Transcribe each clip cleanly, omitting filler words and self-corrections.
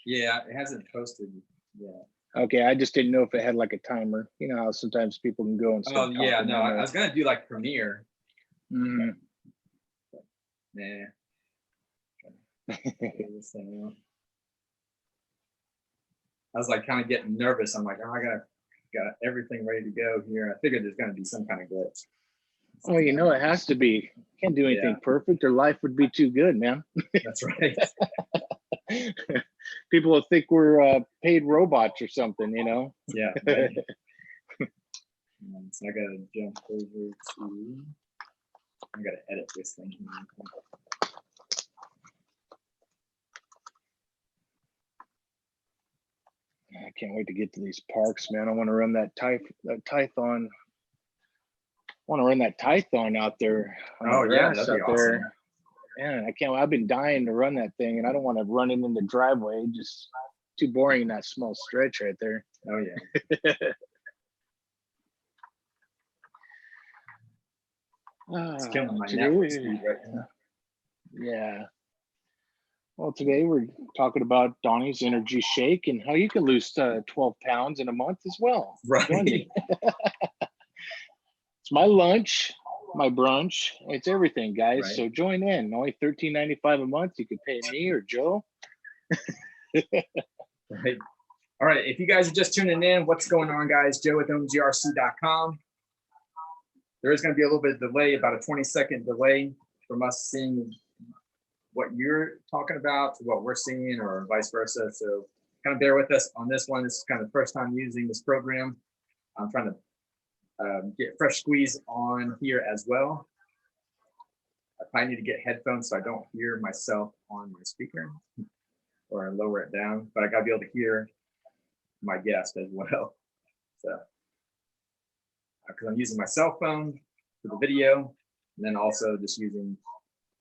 Yeah, it hasn't posted yet. Okay, I just didn't know if it had like a timer. You know how sometimes people can go and start Oh yeah, talking no, on I there. was gonna do like Premiere. Mm. Nah. I was like kind of getting nervous. I'm like, oh, I got everything ready to go here. I figured there's gonna be some kind of glitch. Oh, you know, it has to be. Can't do anything perfect or life would be too good, man. That's right. People will think we're paid robots or something, you know? Yeah. Right. So I gotta jump over to, I gotta edit this thing. I can't wait to get to these parks, man. I want to run that Tython. I want to run that Tython out there. Oh yeah, that'd be awesome. Man, I can't. I've been dying to run that thing, and I don't want to run it in the driveway. Just too boring in that small stretch right there. Oh yeah. It's killing my network speed right now. Yeah. Well, today we're talking about Donnie's energy shake and how you can lose 12 pounds in a month as well. Right. It's my lunch, my brunch. It's everything, guys. Right. So join in. Only $13.95 a month. You can pay me or Joe. Right. All right. If you guys are just tuning in, what's going on, guys? Joe at OMGRC.com. There is going to be a little bit of delay, about a 20-second delay from us seeing what you're talking about to what we're seeing, or vice versa. So kind of bear with us on this one. This is kind of the first time using this program. I'm trying to get fresh squeeze on here as well. I probably need to get headphones so I don't hear myself on my speaker, or lower it down, but I gotta be able to hear my guest as well. So, because I'm using my cell phone for the video, and then also just using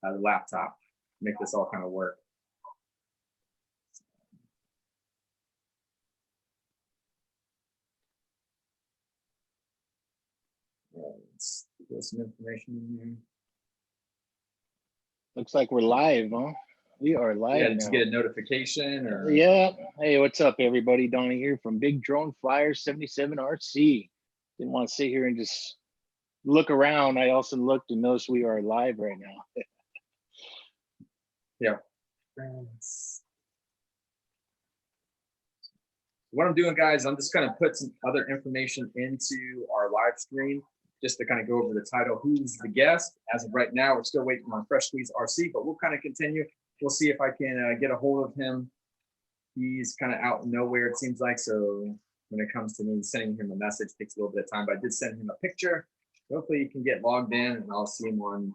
the laptop to make this all kind of work. Let's get some information in here. Looks like we're live, huh? We are live. Yeah, did you get a notification or? Yeah. Hey, what's up, everybody? Donnie here from Big Drone FLYER77 RC. Didn't want to sit here and just look around. I also looked and noticed we are live right now. Yeah. What I'm doing, guys, I'm just going to put some other information into our live stream just to kind of go over the title, who's the guest. As of right now, we're still waiting on Fresh Squeeze RC, but we'll kind of continue. We'll see if I can get a hold of him. He's kind of out in nowhere, it seems like. So when it comes to me sending him a message, it takes a little bit of time, but I did send him a picture. Hopefully he can get logged in and I'll see him on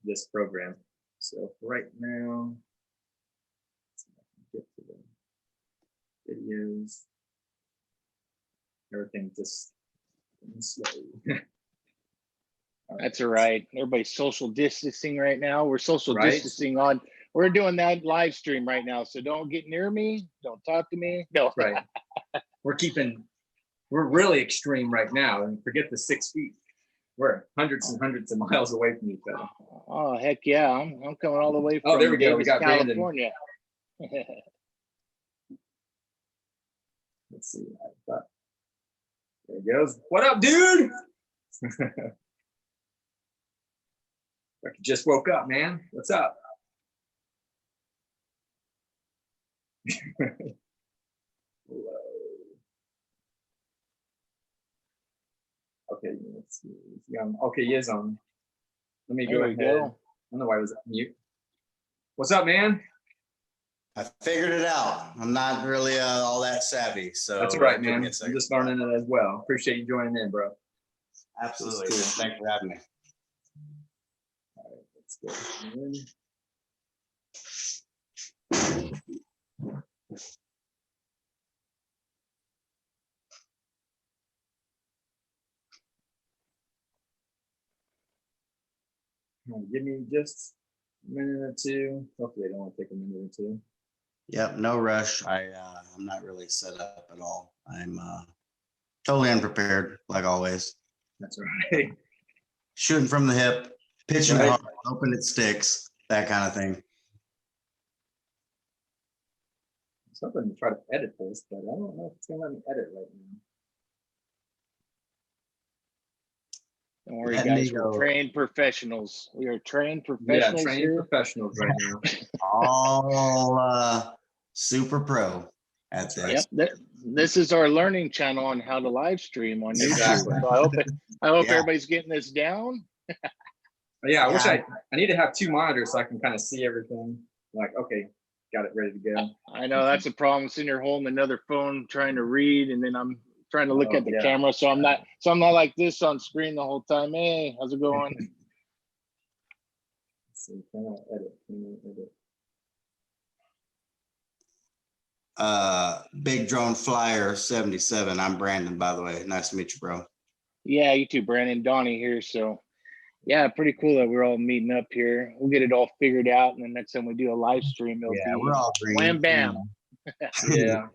this program. So right now, let's see if I can get to the videos. Everything just slow. That's all right. Everybody's social distancing right now. We're social distancing on. We're doing that live stream right now. So don't get near me. Don't talk to me. No. Right. We're really extreme right now. And forget the 6 feet. We're hundreds and hundreds of miles away from each other. Oh, heck yeah. I'm coming all the way from there we go. We got California. Let's see. There he goes. What up, dude? I just woke up, man. What's up? Okay, let's see. Okay, he is on. Let me go ahead. I don't know why I was mute. What's up, man? I figured it out. I'm not really all that savvy, so that's all right, man. I'm just learning it as well. Appreciate you joining in, bro. Absolutely. Thanks for having me. All right, let's go in. Give me just a minute or two. Hopefully, they don't want to take a minute or two. Yep, no rush. I'm not really set up at all. I'm totally unprepared, like always. That's right. Shooting from the hip, pitching hard, hoping it sticks, that kind of thing. something to try to edit this, but I don't know if it's gonna let me edit right now. Don't worry, Let guys. me We're go. trained professionals. We are trained Yeah, professionals trained here. professionals right now. All super pro at this. Yep. This is our learning channel on how to live stream on YouTube. Exactly. So I hope Yeah. everybody's getting this down. Yeah, I wish Yeah. I need to have two monitors so I can kind of see everything. Like, okay, got it ready to go. I know that's a problem. Sitting here holding another phone, trying to read, and then I'm trying to look Oh, at the yeah. camera, so I'm not like this on screen the whole time. Hey, how's it going? Let's see, can I edit? Can I edit? Big Drone Flyer 77. I'm Brandon, by the way. Nice to meet you, bro. Yeah, you too, Brandon. Donnie here. So yeah, pretty cool that we're all meeting up here. We'll get it all figured out, and the next time we do a live stream, it'll Yeah, be we're all green. wham bam. Yeah.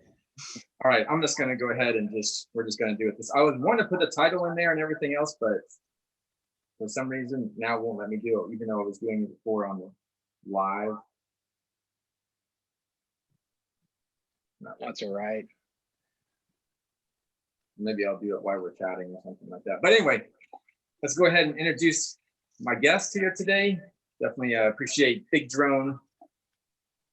All right, I'm just gonna go ahead and we're just gonna do it. I was wanting to put the title in there and everything else, but for some reason now it won't let me do it, even though I was doing it before on the live. That's all right. Maybe I'll do it while we're chatting or something like that. But anyway, let's go ahead and introduce my guest here today. Definitely appreciate Big Drone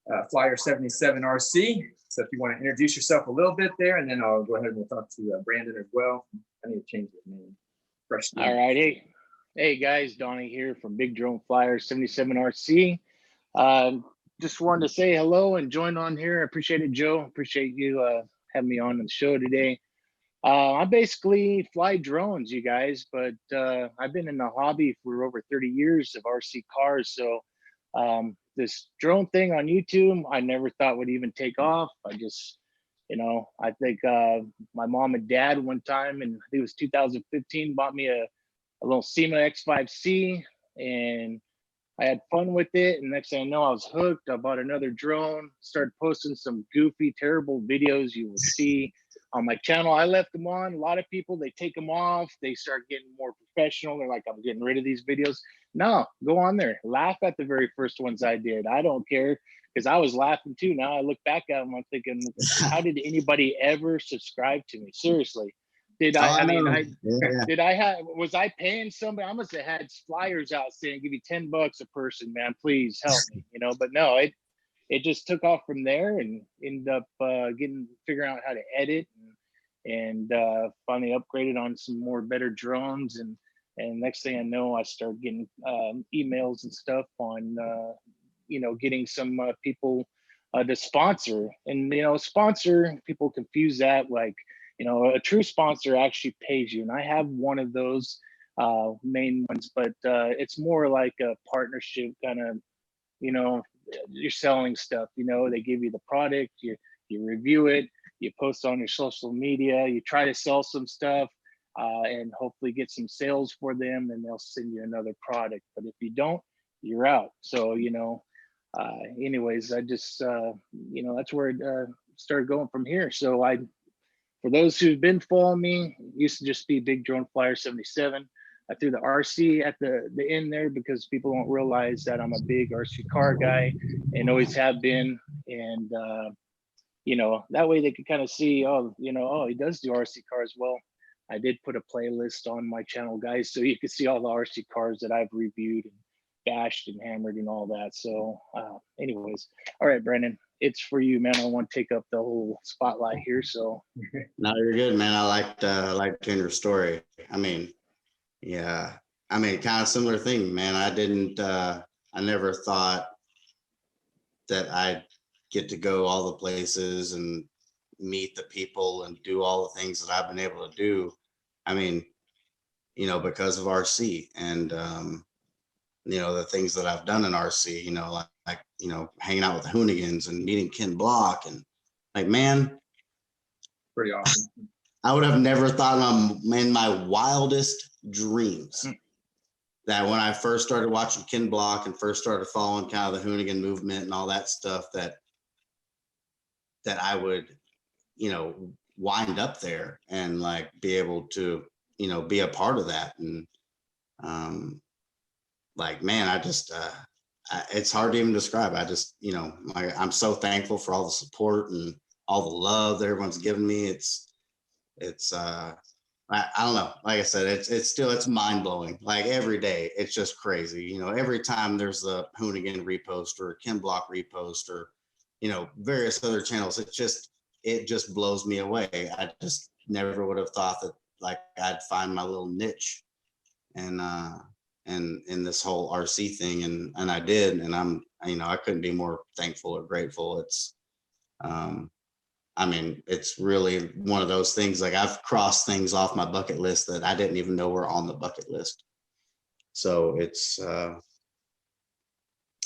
FLYER77 RC. So if you want to introduce yourself a little bit there, and then I'll go ahead and we'll talk to Brandon as well. I need to change his name. Fresh name. All right, hey guys, Donnie here from Big Drone FLYER77 RC. Just wanted to say hello and join on here. I appreciate it, Joe. Appreciate you having me on the show today. I basically fly drones, you guys, but I've been in the hobby for over 30 years of RC cars. So this drone thing on YouTube, I never thought would even take off. I just, I think my mom and dad one time, and I think it was 2015, bought me a little SEMA X5C, and I had fun with it. And next thing I know, I was hooked. I bought another drone, started posting some goofy, terrible videos you will see on my channel. I left them on. A lot of people, they take them off. They start getting more professional. They're like, I'm getting rid of these videos. No, go on there. Laugh at the very first ones I did. I don't care, because I was laughing too. Now I look back at them, I'm thinking, how did anybody ever subscribe to me? Seriously. Did was I paying somebody? I must have had flyers out saying, give you $10 a person, man, please help me, but no, it just took off from there, and ended up figuring out how to edit, and finally upgraded on some more better drones, and next thing I know, I started getting emails and stuff on getting some people to sponsor. And sponsor, people confuse that, like, a true sponsor actually pays you, and I have one of those main ones, but it's more like a partnership kind of, you're selling stuff, they give you the product, you review it, you post on your social media, you try to sell some stuff, and hopefully get some sales for them, and they'll send you another product. But if you don't, you're out. So anyways, I just that's where it started going from here. So for those who've been following me, it used to just be Big Drone FLYER77. I threw the RC at the end there because people don't realize that I'm a big RC car guy and always have been. And, that way they could kind of see, oh, he does do RC cars. Well, I did put a playlist on my channel, guys, so you can see all the RC cars that I've reviewed and bashed and hammered and all that. So anyways, all right, Brandon, it's for you, man. I don't want to take up the whole spotlight here. So No, you're good, man. I liked hearing your story. I mean, yeah, kind of similar thing, man. I never thought that I'd get to go all the places and meet the people and do all the things that I've been able to do. Because of RC and, the things that I've done in RC, like hanging out with the Hoonigans and meeting Ken Block, and like, man, Pretty awesome. I would have never thought in my wildest dreams that when I first started watching Ken Block and first started following kind of the Hoonigan movement and all that stuff, that I would, wind up there and like be able to, be a part of that. And like, man, I just, it's hard to even describe. I just, I'm so thankful for all the support and all the love that everyone's given me. I don't know. Like I said, it's mind blowing. Like every day, it's just crazy. You know, every time there's a Hoonigan repost or a Ken Block repost or, you know, various other channels, it just blows me away. I just never would have thought that like I'd find my little niche and in this whole RC thing, and I did, and I couldn't be more thankful or grateful. I mean, it's really one of those things, like I've crossed things off my bucket list that I didn't even know were on the bucket list. So it's, I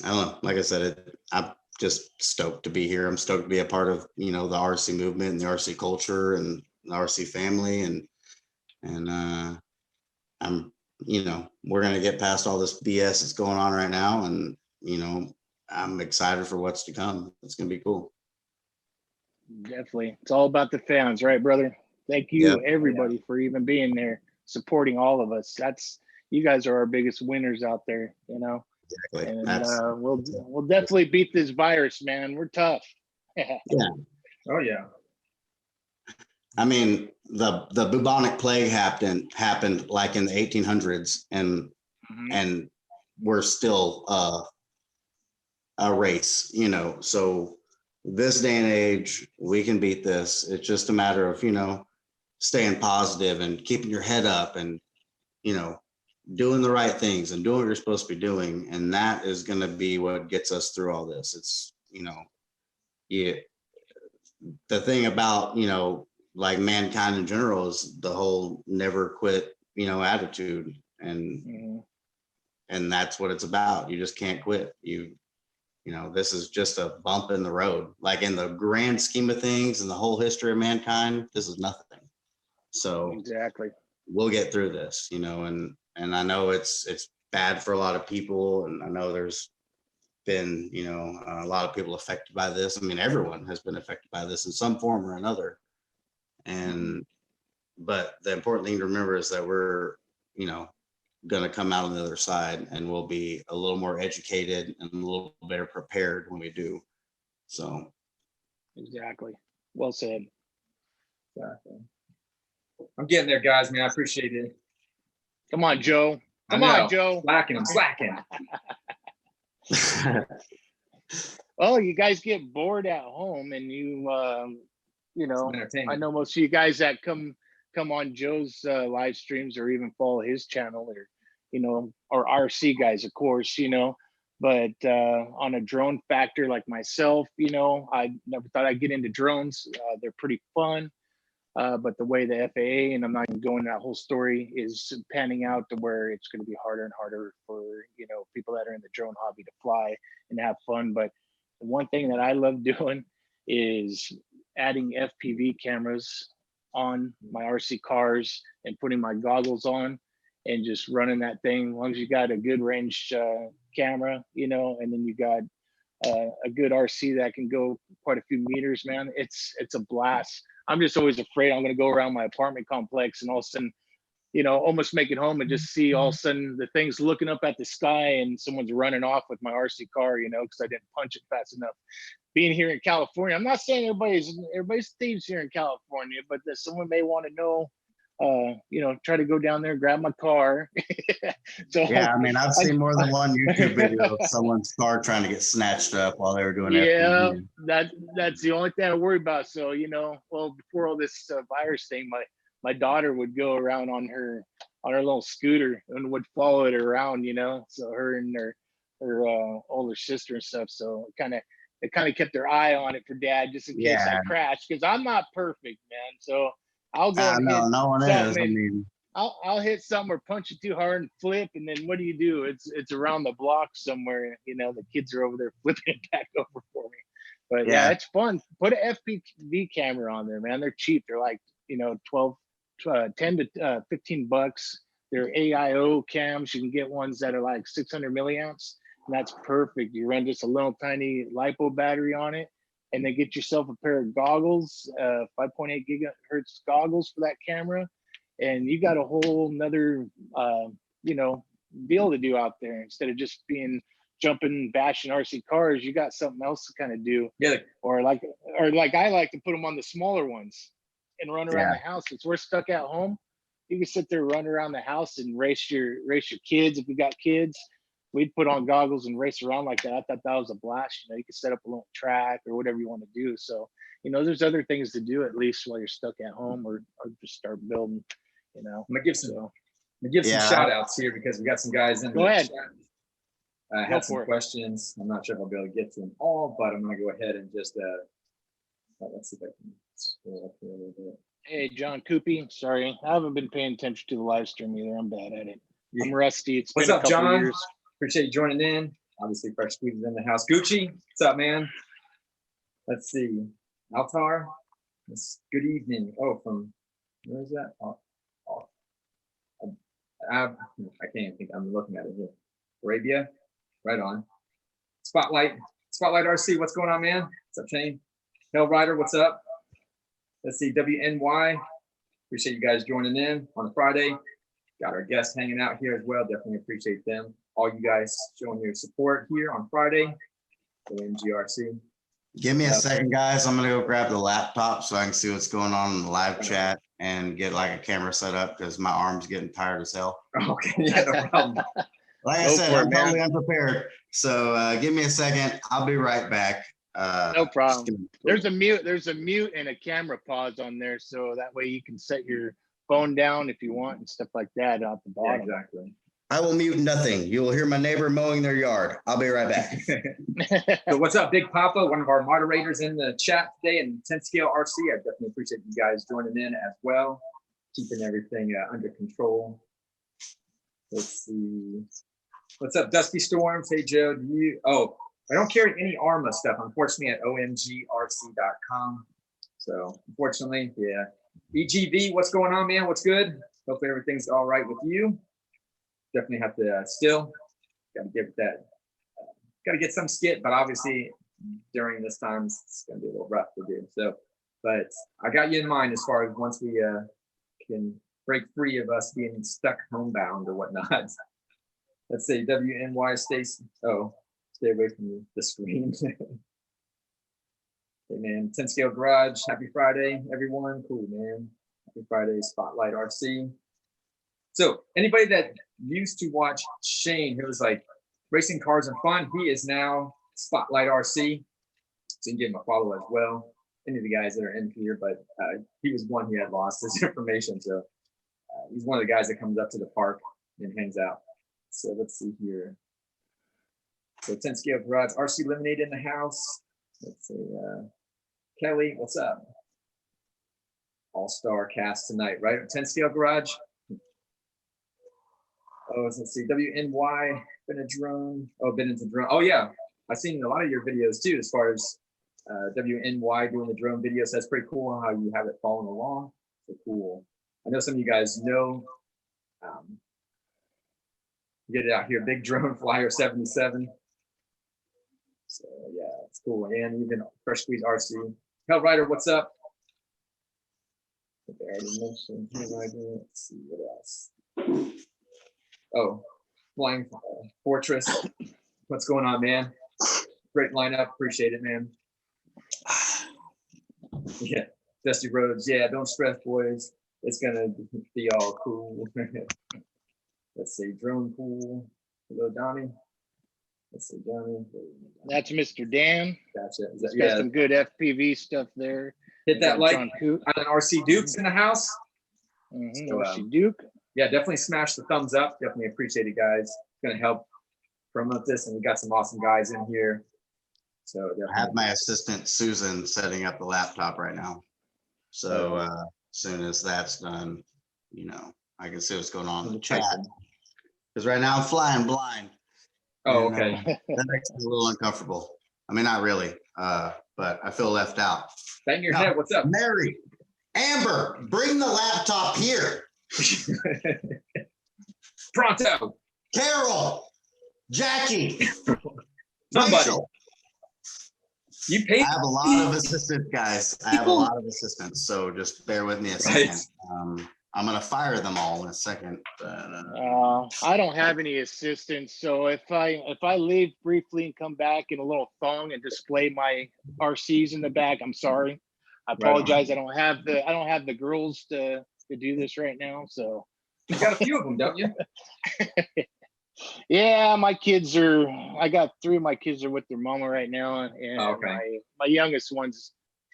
don't know, like I said, I'm just stoked to be here. I'm stoked to be a part of, you know, the RC movement and the RC culture and the RC family. And I'm, you know, we're going to get past all this BS that's going on right now. And, you know, I'm excited for what's to come. It's going to be cool. Definitely. It's all about the fans, right, brother? Thank you, everybody, for even being there, supporting all of us. You guys are our biggest winners out there, you know. Exactly. And we'll definitely beat this virus, man. We're tough. Yeah. Oh yeah. I mean, the bubonic plague happened like in the 1800s, and and we're still a race, you know. So this day and age, we can beat this. It's just a matter of, you know, staying positive and keeping your head up and, you know, doing the right things and doing what you're supposed to be doing. And that is going to be what gets us through all this. It's, you know, the thing about, you know, like mankind in general is the whole never quit, you know, attitude. And that's what it's about. You just can't quit. You know, this is just a bump in the road. Like in the grand scheme of things and the whole history of mankind, this is nothing. So exactly, we'll get through this, you know, and I know it's bad for a lot of people. And I know there's been, you know, a lot of people affected by this. I mean, everyone has been affected by this in some form or another. But the important thing to remember is that we're, you know, going to come out on the other side, and we'll be a little more educated and a little better prepared when we do. So exactly. Well said. Exactly. I'm getting there, guys, man. I appreciate it. Come on, Joe. Come on, Joe. I'm slacking. Well, you guys get bored at home, and you know, I know most of you guys that come on Joe's live streams or even follow his channel, or, you know, or RC guys, of course, you know, but on a drone factor like myself, you know, I never thought I'd get into drones. They're pretty fun. But the way the FAA, and I'm not even going that whole story, is panning out to where it's going to be harder and harder for, you know, people that are in the drone hobby to fly and have fun. But the one thing that I love doing is adding FPV cameras on my RC cars and putting my goggles on and just running that thing. As long as you got a good range camera, you know, and then you got a good RC that can go quite a few meters, man, it's a blast. I'm just always afraid I'm going to go around my apartment complex and all of a sudden, you know, almost make it home and just see all of a sudden the thing's looking up at the sky and someone's running off with my RC car, you know, because I didn't punch it fast enough. Being here in California, I'm not saying everybody's thieves here in California, but that someone may want to know, you know, try to go down there and grab my car. So yeah, I mean, I've seen more than one YouTube video of someone's car trying to get snatched up while they were doing yeah, FPV. that's the only thing I worry about. So, you know, well, before all this virus thing, my daughter would go around on her little scooter and would follow it around, you know. So her and her older sister and stuff. So it kind of kept their eye on it for dad, just in case I crash, because I'm not perfect, man. So I'll go and hit no one is. I mean, I'll hit something or punch it too hard and flip, and then what do? It's around the block somewhere. You know, the kids are over there flipping it back over for me. But yeah, it's fun. Put an FPV camera on there, man. They're cheap. They're like, you know, 10 to 15 bucks. They're AIO cams. You can get ones that are like 600 milliamps, and that's perfect. You run just a little tiny LiPo battery on it, and then get yourself a pair of goggles, 5.8 gigahertz goggles for that camera, and you got a whole nother, you know, deal to do out there instead of just being jumping, bashing RC cars, you got something else to kind of do. Yeah. Or like I like to put them on the smaller ones and run around the house. Since we're stuck at home, you can sit there, run around the house and race your kids. If you got kids, we'd put on goggles and race around like that. I thought that was a blast. You know, you could set up a little track or whatever you want to do. So, you know, there's other things to do at least while you're stuck at home, or just start building, you know. I'm gonna give some shout outs here because we got some guys in. Go ahead. I have some questions. I'm not sure if I'll be able to get to them all, but I'm gonna go ahead and just let's see if I can scroll up here a little bit. Hey, John Coopy. Sorry, I haven't been paying attention to the live stream either. I'm bad at it. I'm rusty. It's What's been up, a couple John? years. Appreciate you joining in. Obviously, Fresh Squeeze is in the house. Gucci, what's up, man? Let's see. Altar, good evening. Oh, from where is that? I can't even think. I'm looking at it here. Arabia, right on. Spotlight RC, what's going on, man? What's up, Shane? Hell Rider, what's up? Let's see, WNY. Appreciate you guys joining in on a Friday. Got our guests hanging out here as well. Definitely appreciate them. All you guys showing your support here on Friday. OMGRC. Give me a second, guys. I'm gonna go grab the laptop so I can see what's going on in the live chat and get like a camera set up because my arm's getting tired as hell. Okay, yeah, no problem. Like I said, I'm totally unprepared. So give me a second. I'll be right back. No problem. There's a mute and a camera pause on there, so that way you can set your phone down if you want and stuff like that at the bottom. Yeah, exactly. I will mute nothing. You will hear my neighbor mowing their yard. I'll be right back. So what's up, Big Papa, one of our moderators in the chat today, and 10 Scale RC. I definitely appreciate you guys joining in as well, keeping everything under control. Let's see. What's up, Dusty Storms? Hey, Joe. I don't carry any ARMA stuff, unfortunately, at OMGRC.com. So unfortunately, yeah. EGV, what's going on, man? What's good? Hopefully everything's all right with you. Definitely have to still gotta give that, gotta get some skit, but obviously during this time it's gonna be a little rough to do. So, but I got you in mind as far as once we can break free of us being stuck homebound or whatnot. Let's say WNY Stacy. Oh, stay away from the screen. Hey man, 10 Scale Garage. Happy Friday, everyone. Cool, man. Happy Friday, Spotlight RC. So anybody that used to watch Shane, who was like Racing Cars and Fun, he is now Spotlight RC. So you can give him a follow as well. Any of the guys that are in here, but he was one who had lost his information. So he's one of the guys that comes up to the park and hangs out. So let's see here. So 10 Scale Garage, RC Lemonade in the house. Let's see, Kelly, what's up? All-star cast tonight, right? 10 Scale Garage. Oh, let's see, WNY, been a drone. Oh, been into drone. Oh yeah, I've seen a lot of your videos too, as far as WNY doing the drone videos. That's pretty cool how you have it following along. So cool. I know some of you guys know. Get it out here, big drone FLYER77. So yeah, it's cool. And even Fresh Squeeze RC. Hell Rider, what's up? I already mentioned. Let's see what else. Oh, Flying Fortress. What's going on, man? Great lineup. Appreciate it, man. Yeah, Dusty Roads. Yeah, don't stress, boys. It's gonna be all cool. Let's see, Drone Pool. Hello, Donnie. Let's see, Donnie. That's Mr. Dan. Gotcha. He's got some good FPV stuff there. Hit that like. Island RC Duke's in the house. So, RC Duke. Yeah, definitely smash the thumbs up. Definitely appreciate it, guys. It's gonna help promote this, and we got some awesome guys in here. So I have my assistant Susan setting up the laptop right now. So as soon as that's done, you know, I can see what's going on in the chat. Because right now I'm flying blind. Oh, okay. That makes me a little uncomfortable. I mean, not really, but I feel left out. Bang your head. What's up, Mary? Amber, bring the laptop here. Pronto. Carol, Jackie, Somebody. Rachel. You paid. I have a lot of assistants, guys. I have a lot of assistants, so just bear with me a second. I'm gonna fire them all in a second. I don't have any assistance, so if I leave briefly and come back in a little thong and display my RCs in the back, I'm sorry. I apologize. I don't have the girls to do this right now. So You got a few of them, don't you? yeah, I got 3 of my kids are with their mama right now, and Okay. my youngest one's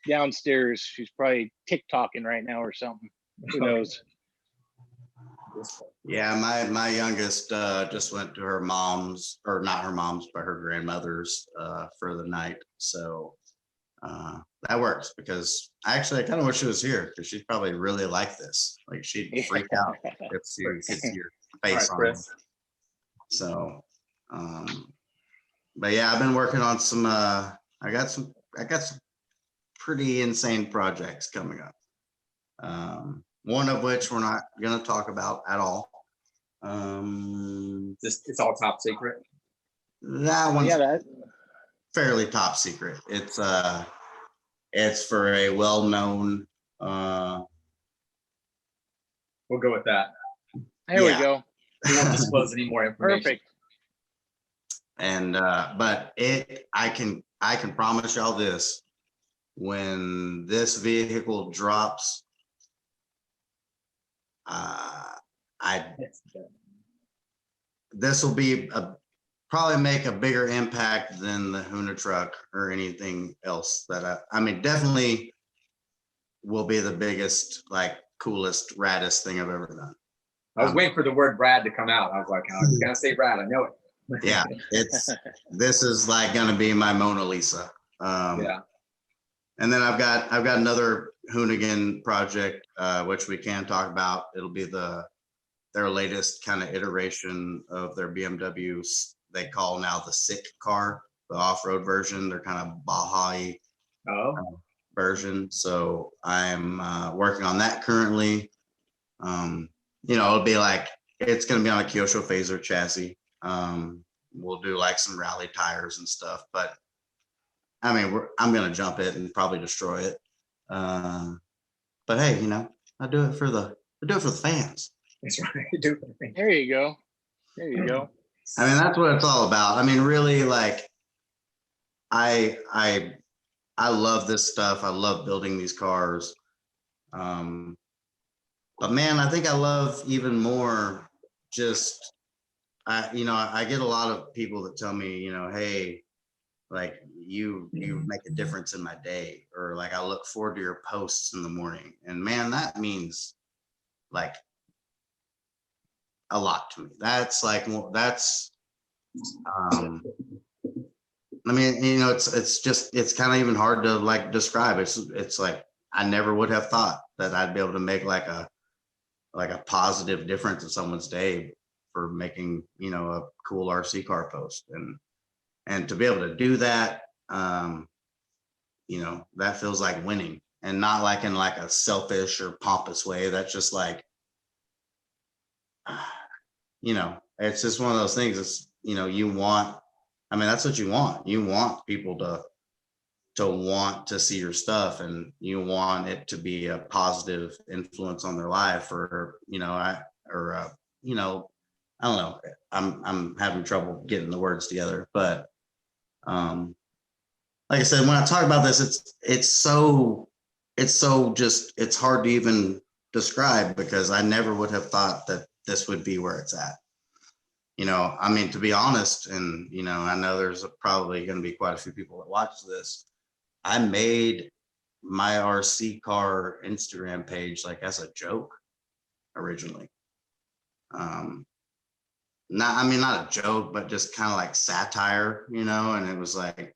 downstairs. She's probably TikToking right now or something. Who knows? Yeah, my youngest just went to her mom's, or not her mom's, but her grandmother's for the night. So that works, because actually I kind of wish she was here, because she'd probably really like this. Like, she'd freak out if she could see your face All right, on it. Chris. So, but yeah, I've been working on some. I got some pretty insane projects coming up. One of which we're not going to talk about at all. It's all top secret. That one's Yeah, fairly top secret. It's for a well-known. We'll go with that. there we Yeah. go. We won't disclose any more information. Perfect. And but I can promise y'all this: when this vehicle drops, this will be probably make a bigger impact than the Hoona truck or anything else that I mean, definitely will be the biggest, like, coolest, raddest thing I've ever done. I was waiting for the word Brad to come out. I was like, I was gonna say Brad. I know it. Yeah, this is like gonna be my Mona Lisa. Yeah. And then I've got another Hoonigan project, which we can talk about. It'll be their latest kind of iteration of their BMWs. They call now the sick car, the off-road version. They're kind of Baja version. So I'm working on that currently. It'll be like, it's going to be on a Kyosho Phaser chassis. We'll do like some rally tires and stuff, but I mean, I'm going to jump it and probably destroy it. But hey, I do it for the fans. That's right. There you go. There you go. I mean, that's what it's all about. I mean, really, like, I love this stuff. I love building these cars. But man, I think I love even more just, I get a lot of people that tell me, hey, like, you make a difference in my day, or like, I look forward to your posts in the morning. And man, that means like a lot to me. That's like, I mean, it's kind of even hard to like describe. It's like, I never would have thought that I'd be able to make like a positive difference in someone's day for making, a cool RC car post. And to be able to do that, that feels like winning, and not like in like a selfish or pompous way. That's just like, it's just one of those things. It's, that's what you want. You want people to want to see your stuff, and you want it to be a positive influence on their life, or, I don't know. I'm having trouble getting the words together, but like I said, when I talk about this, it's hard to even describe, because I never would have thought that this would be where it's at. I mean, to be honest, and, I know there's probably going to be quite a few people that watch this. I made my RC car Instagram page like as a joke originally. Not a joke, but just kind of like satire, and it was like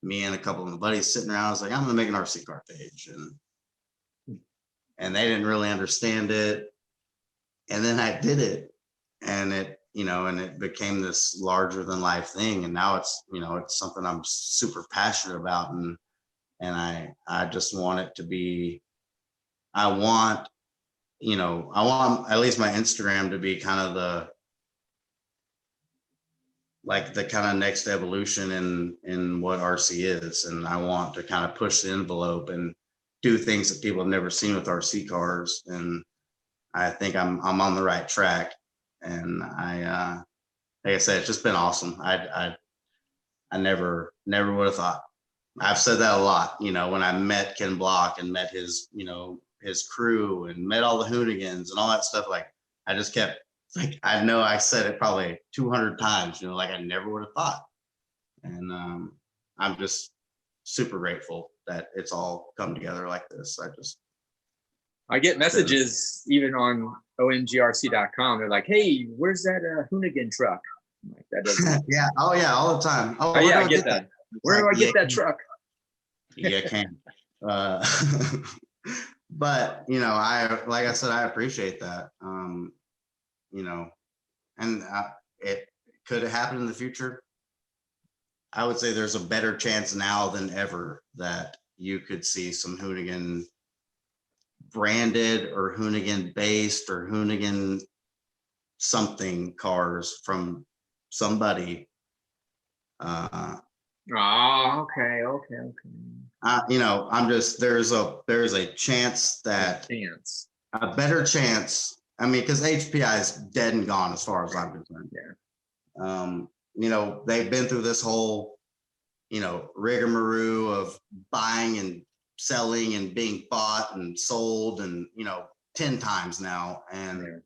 me and a couple of my buddies sitting around. I was like, I'm gonna make an RC car page, and they didn't really understand it. And then I did it, and it became this larger than life thing. And now it's, it's something I'm super passionate about. And I just want it to be, I want at least my Instagram to be kind of the kind of next evolution in what RC is. And I want to kind of push the envelope and do things that people have never seen with RC cars. And I think I'm on the right track, and like I said, it's just been awesome. I never would have thought. I've said that a lot, you know, when I met Ken Block and met his, you know, his crew and met all the Hoonigans and all that stuff. Like, I just kept, like, I know I said it probably 200 times, you know, like I never would have thought. And I'm just super grateful that it's all come together like this. I get messages even on OMGRC.com. They're like, "Hey, where's that Hoonigan truck?" I'm like, that doesn't. Yeah. Oh yeah. All the time. Oh yeah, I get that. Where do I get that truck? Yeah, can. But you know, like I said, I appreciate that. You know, and it could have happened in the future. I would say there's a better chance now than ever that you could see some Hoonigan branded or Hoonigan based or Hoonigan something cars from somebody. Oh, okay. You know, there's a chance that a better chance. I mean, because HPI is dead and gone as far as I'm concerned. Yeah. You know, they've been through this whole, you know, rigmarole of buying and selling and being bought and sold and, you know, 10 times now. And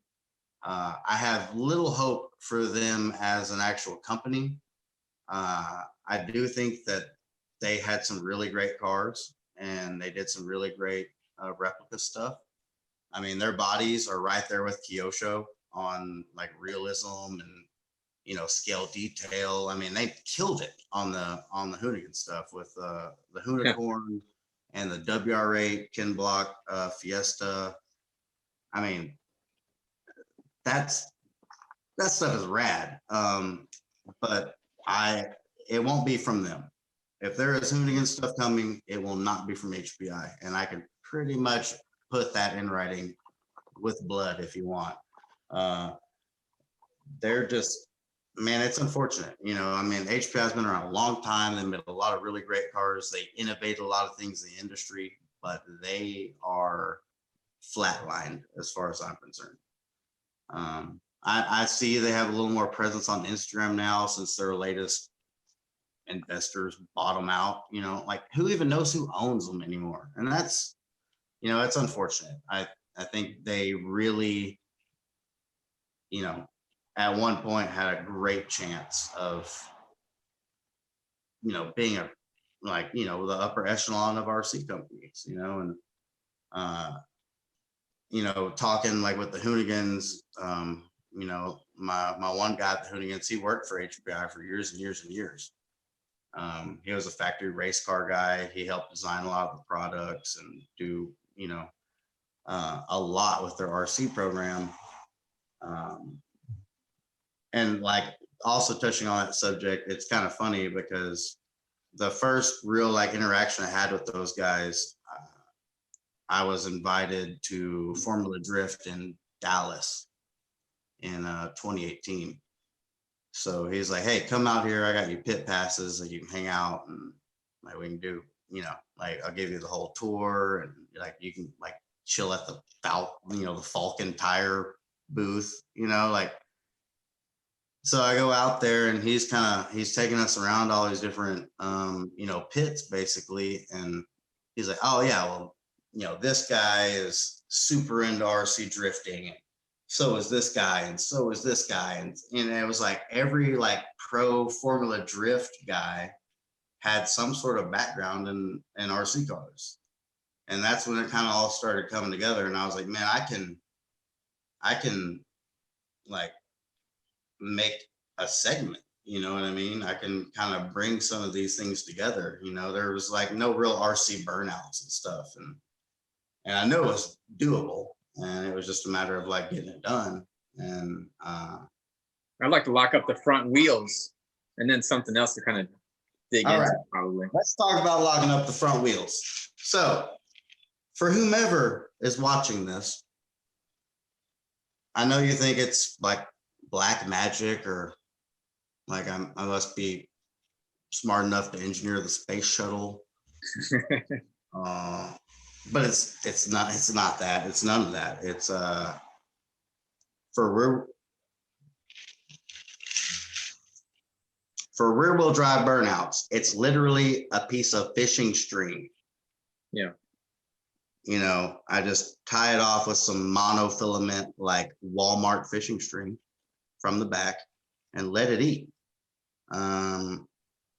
I have little hope for them as an actual company. I do think that they had some really great cars and they did some really great replica stuff. I mean, their bodies are right there with Kyosho on like realism and, you know, scale detail. I mean, they killed it on the Hoonigan stuff with the Hoonicorn and the WR8 Ken Block Fiesta. I mean, that stuff is rad. But it won't be from them. If there is Hoonigan stuff coming, it will not be from HPI. And I can pretty much put that in writing with blood if you want. They're just, man, it's unfortunate. You know, I mean, HPI has been around a long time. They made a lot of really great cars. They innovate a lot of things in the industry, but they are flatlined as far as I'm concerned. I see they have a little more presence on Instagram now since their latest investors bottom out. You know, like who even knows who owns them anymore? And that's, you know, it's unfortunate. I think they really, you know, at one point had a great chance of, you know, being like, you know, the upper echelon of RC companies, you know, and you know, talking like with the Hoonigans, you know, my one guy at the Hoonigans, he worked for HPI for years and years and years. He was a factory race car guy. He helped design a lot of the products and do, you know, a lot with their RC program. And like also touching on that subject, it's kind of funny because the first real like interaction I had with those guys, I was invited to Formula Drift in Dallas in 2018. So he's like, "Hey, come out here. I got you pit passes, and you can hang out, and like we can do, you know, like I'll give you the whole tour, and like you can like chill at the the Falcon tire booth, you know, like." So I go out there, and he's taking us around all these different, you know, pits basically, and he's like, "Oh yeah, well, you know, this guy is super into RC drifting. So is this guy, and so is this guy." And it was like every like pro Formula Drift guy had some sort of background in RC cars. And that's when it kind of all started coming together. And I was like, man, I can like make a segment, you know what I mean? I can kind of bring some of these things together. You know, there was like no real RC burnouts and stuff. And I know it was doable. And it was just a matter of like getting it done. And I'd like to lock up the front wheels and then something else to kind of dig all into right. probably. Let's talk about locking up the front wheels. So for whomever is watching this, I know you think it's like black magic or like I must be smart enough to engineer the space shuttle. But it's not that. It's none of that. It's for rear wheel drive burnouts, it's literally a piece of fishing string. Yeah. You know, I just tie it off with some monofilament, like Walmart fishing string from the back and let it eat.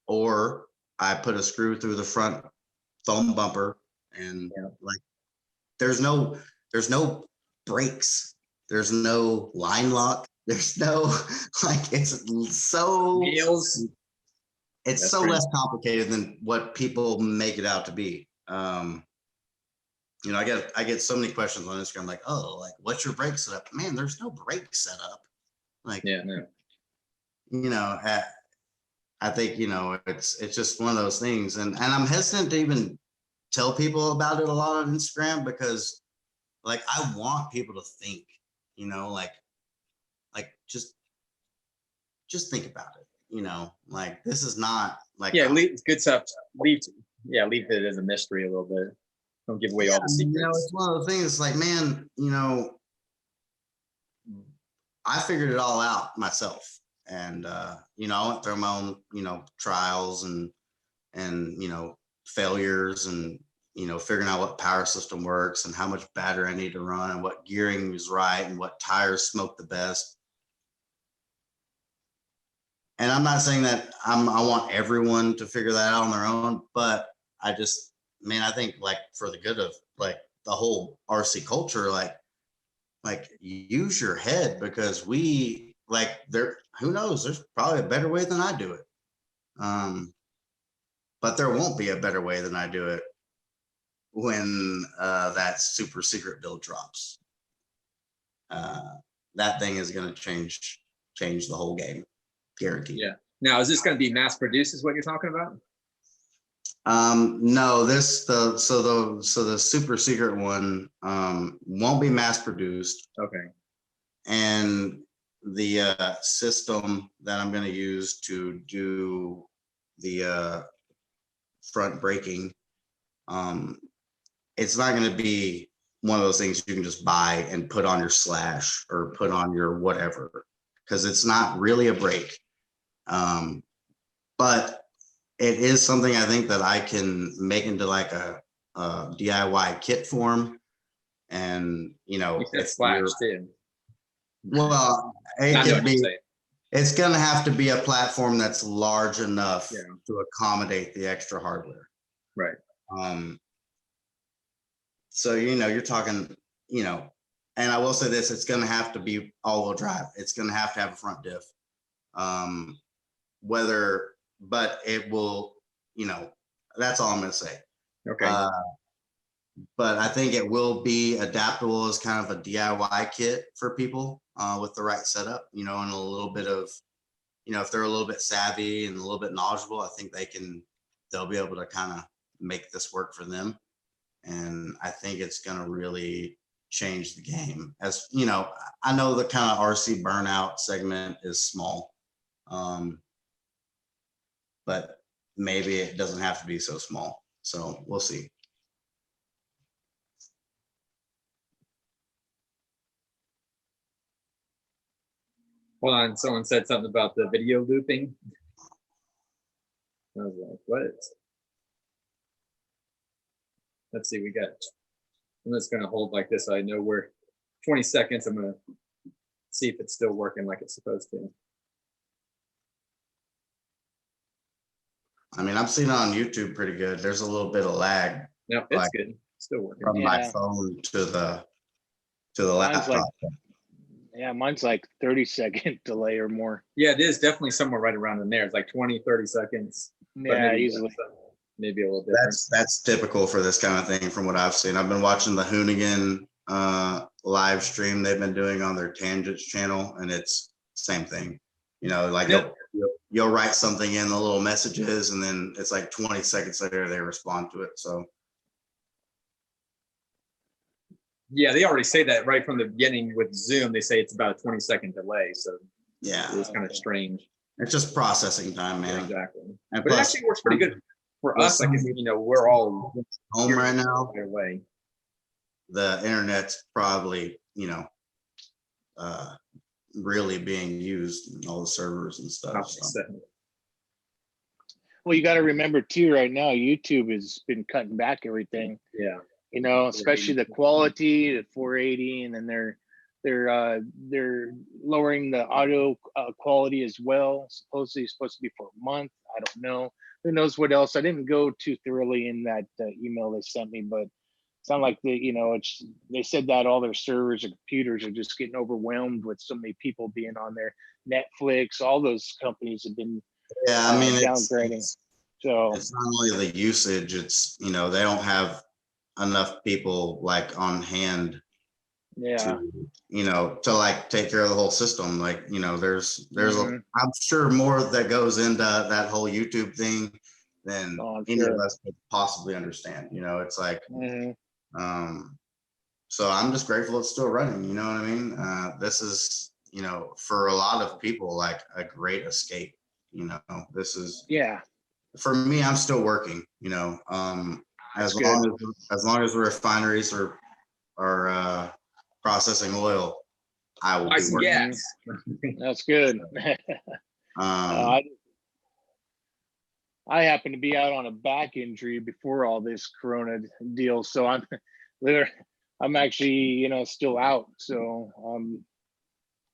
Or I put a screw through the front foam bumper and like, there's no brakes. There's no line lock. There's no, like, it's so, Wheels. it's That's so pretty- less complicated than what people make it out to be. You know, I get so many questions on Instagram, like, oh, like, what's your brake setup? Man, there's no brake setup. Like, Yeah, no. you know, I think, you know, it's just one of those things. And I'm hesitant to even tell people about it a lot on Instagram because, like, I want people to think, you know, like just think about it, you know, like, this is not like, Yeah, leave good stuff. Leave it as a mystery a little bit. Don't give away all the secrets. you know, it's one of the things, like, man, you know, I figured it all out myself. And, you know, I went through my own, you know, trials and, you know, failures and, you know, figuring out what power system works and how much battery I need to run and what gearing is right and what tires smoke the best. And I'm not saying that I want everyone to figure that out on their own, but I just, man, I think, like, for the good of, like, the whole RC culture, like use your head, because we, like, who knows, there's probably a better way than I do it. But there won't be a better way than I do it when that super secret build drops. That thing is going to change the whole game, guaranteed. Yeah. Now, is this going to be mass produced? Is what you're talking about? No, so the super secret one won't be mass produced. Okay. And the system that I'm going to use to do the front braking, it's not going to be one of those things you can just buy and put on your slash or put on your whatever, because it's not really a brake. But it is something I think that I can make into like a DIY kit form. And, you know, You said splash too. well, it I know could what be, you're saying. it's going to have to be a platform that's large enough Yeah. to accommodate the extra hardware. Right. So, you know, you're talking, you know, and I will say this, it's going to have to be all-wheel drive. It's going to have a front diff. But it will, you know, that's all I'm going to say. Okay. But I think it will be adaptable as kind of a DIY kit for people with the right setup, you know, and a little bit of, you know, if they're a little bit savvy and a little bit knowledgeable, I think they'll be able to kind of make this work for them. And I think it's going to really change the game. As you know, I know the kind of RC burnout segment is small, but maybe it doesn't have to be so small. So we'll see. Hold on. Someone said something about the video looping. I was like, what? Let's see. I'm just going to hold like this. So I know where 20 seconds. I'm going to see if it's still working like it's supposed to. I mean, I'm seeing it on YouTube pretty good. There's a little bit of lag. No, it's good. Still working. From my phone to the laptop. Yeah, mine's like 30-second delay or more. Yeah, it is definitely somewhere right around in there. It's like 20, 30 seconds. Yeah, easily. Maybe a little different. That's typical for this kind of thing from what I've seen. I've been watching the Hoonigan live stream they've been doing on their Tangents channel, and it's same thing. You know, like you'll write something in the little messages, and then it's like 20 seconds later they respond to it. So yeah, they already say that right from the beginning with Zoom. They say it's about a 20-second delay. So yeah, it's kind of strange. It's just processing time, man. Yeah, exactly. And but plus, it actually works pretty good for us. Like, you know, we're all home right now. Way. The internet's probably, you know, really being used in all the servers and stuff. So. Well, you got to remember too, right now, YouTube has been cutting back everything. Yeah. You know, especially the quality, the 480, and then they're lowering the audio quality as well. Supposedly it's supposed to be for a month. I don't know. Who knows what else? I didn't go too thoroughly in that email they sent me, but it sounded like they said that all their servers and computers are just getting overwhelmed with so many people being on there. Netflix, all those companies have been downgrading. So it's not only the usage, it's, they don't have enough people like on hand to like take care of the whole system. Like, there's I'm sure more that goes into that whole YouTube thing than any of us could possibly understand. It's like, so I'm just grateful it's still running. You know what I mean? This is, for a lot of people, like a great escape. This is, for me, I'm still working, as long as the refineries are processing oil, I will be working. Yes. That's good. I happen to be out on a back injury before all this Corona deal, so I'm actually, still out. So I'm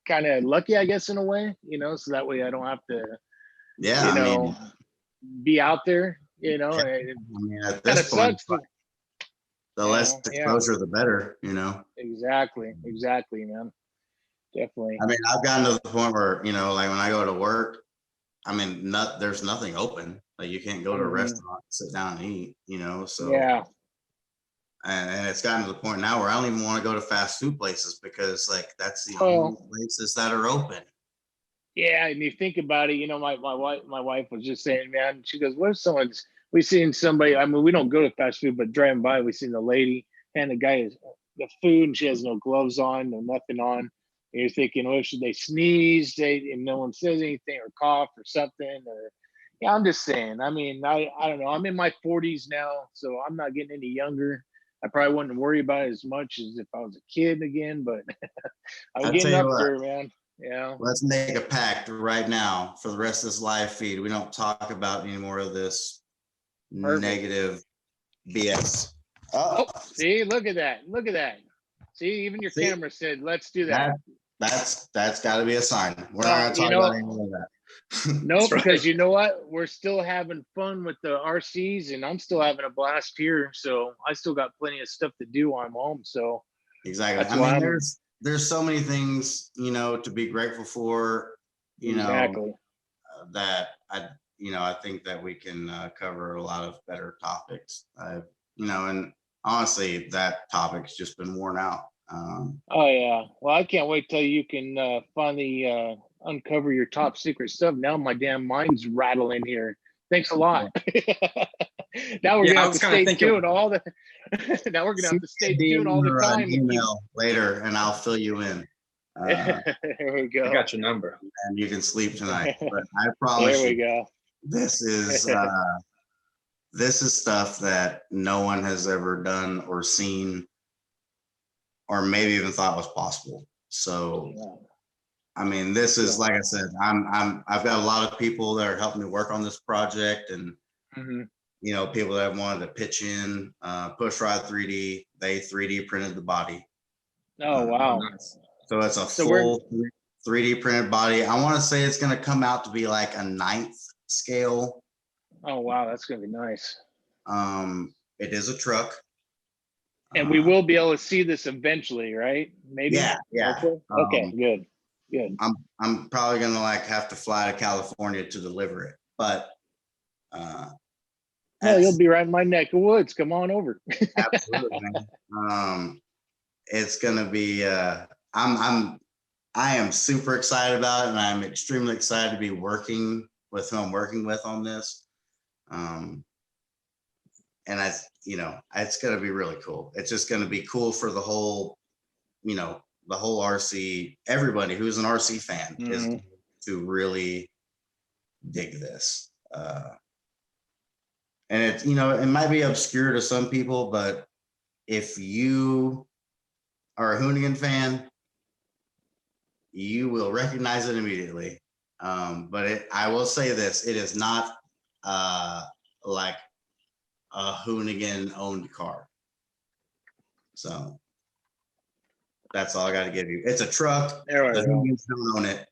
kind of lucky, I guess, in a way, so that way I don't have to, be out there, at this point, sucks. The less exposure, the better, Exactly, man. Definitely. I mean, I've gotten to the point where, like when I go to work, I mean, there's nothing open. Like you can't go to a restaurant, sit down and eat, so. Yeah. And it's gotten to the point now where I don't even want to go to fast food places because like that's the only places that are open. Yeah, and you think about it, my wife was just saying, man, she goes, what if we seen somebody, I mean, we don't go to fast food, but driving by, we seen the lady hand the guy the food and she has no gloves on, no nothing on. And you're thinking, oh, should they sneeze and no one says anything or cough or something? Or I'm just saying, I mean, I don't know. I'm in my 40s now, so I'm not getting any younger. I probably wouldn't worry about it as much as if I was a kid again, but I'm getting up there, man. Yeah. Let's make a pact right now for the rest of this live feed. We don't talk about any more of this negative BS. Oh, see, look at that. Look at that. See, even your camera said, let's do that. That's got to be a sign. We're not going to talk about any of that. No, because you know what? We're still having fun with the RCs and I'm still having a blast here. So I still got plenty of stuff to do while I'm home. So exactly. I mean, there's so many things, to be grateful for, that I think that we can cover a lot of better topics. And honestly, that topic's just been worn out. Oh yeah. Well, I can't wait till you can finally uncover your top secret stuff. Now my damn mind's rattling here. Thanks a lot. Now we're gonna have to stay tuned all the. Now we're gonna have to stay tuned all the time. Email later, and I'll fill you in. There we go. I got your number, and you can sleep tonight. But I promise there we go. This is stuff that no one has ever done or seen, or maybe even thought was possible. So. I mean, this is, like I said, I've got a lot of people that are helping me work on this project, and people that have wanted to pitch in. Pushrod 3D, they 3D printed the body. Oh wow! So it's a full 3D printed body. I want to say it's going to come out to be like a 9th scale. Oh wow, that's going to be nice. It is a truck. And we will be able to see this eventually, right? Maybe. Yeah. Okay, good. Good. I'm probably gonna have to fly to California to deliver it, but you'll be right in my neck of woods. Come on over. Absolutely, man. It's gonna be I am super excited about it, and I'm extremely excited to be working with who I'm working with on this. And it's gonna be really cool. It's just gonna be cool for the whole, the whole RC, everybody who's an RC fan is to really dig this. And it, it might be obscure to some people, but if you are a Hoonigan fan, you will recognize it immediately. But I will say this, it is not like a Hoonigan owned car. So that's all I got to give you. It's a truck. There we The go. Hoonigans don't own it.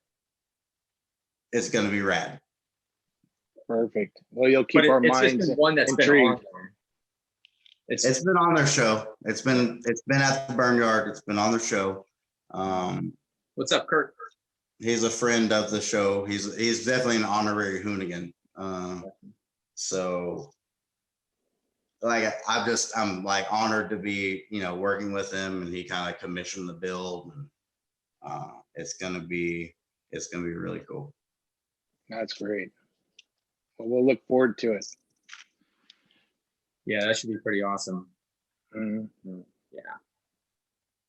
It's going to be rad. Perfect. Well, you'll keep But our it's just minds been one that's been on intrigued. there. It's been on their show. It's been at the Burnyard. It's been on their show. What's up, Kurt? He's a friend of the show. He's definitely an honorary Hoonigan. So like I'm like honored to be, you know, working with him, and he kind of commissioned the build, and it's gonna be really cool. That's great. Well, we'll look forward to it. Yeah, that should be pretty awesome. Mhm. Yeah.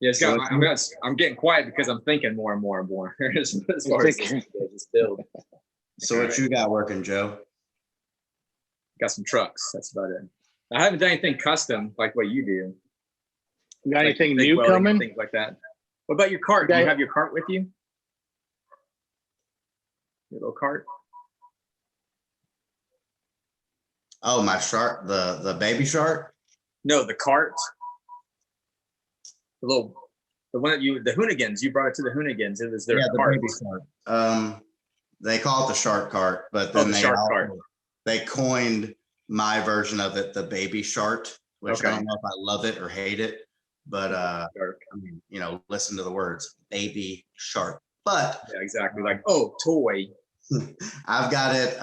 Yeah, it's got, I'm getting quiet because I'm thinking more and more and more as far as this build. So what you got working, Joe? Got some trucks. That's about it. I haven't done anything custom like what you do. You got Like anything big new welding, coming? things like that. What about your cart? Do you have your cart with you? Your little cart? Oh, my shark, the baby shark. No, the cart. The one that the Hoonigans, you brought it to the Hoonigans. It was their cart. Baby shark. They call it the shark cart, but then they coined my version of it, the baby shark, which I don't know if I love it or hate it, but I mean, you know, listen to the words, baby shark. But yeah, exactly, like, oh, toy. I've got it.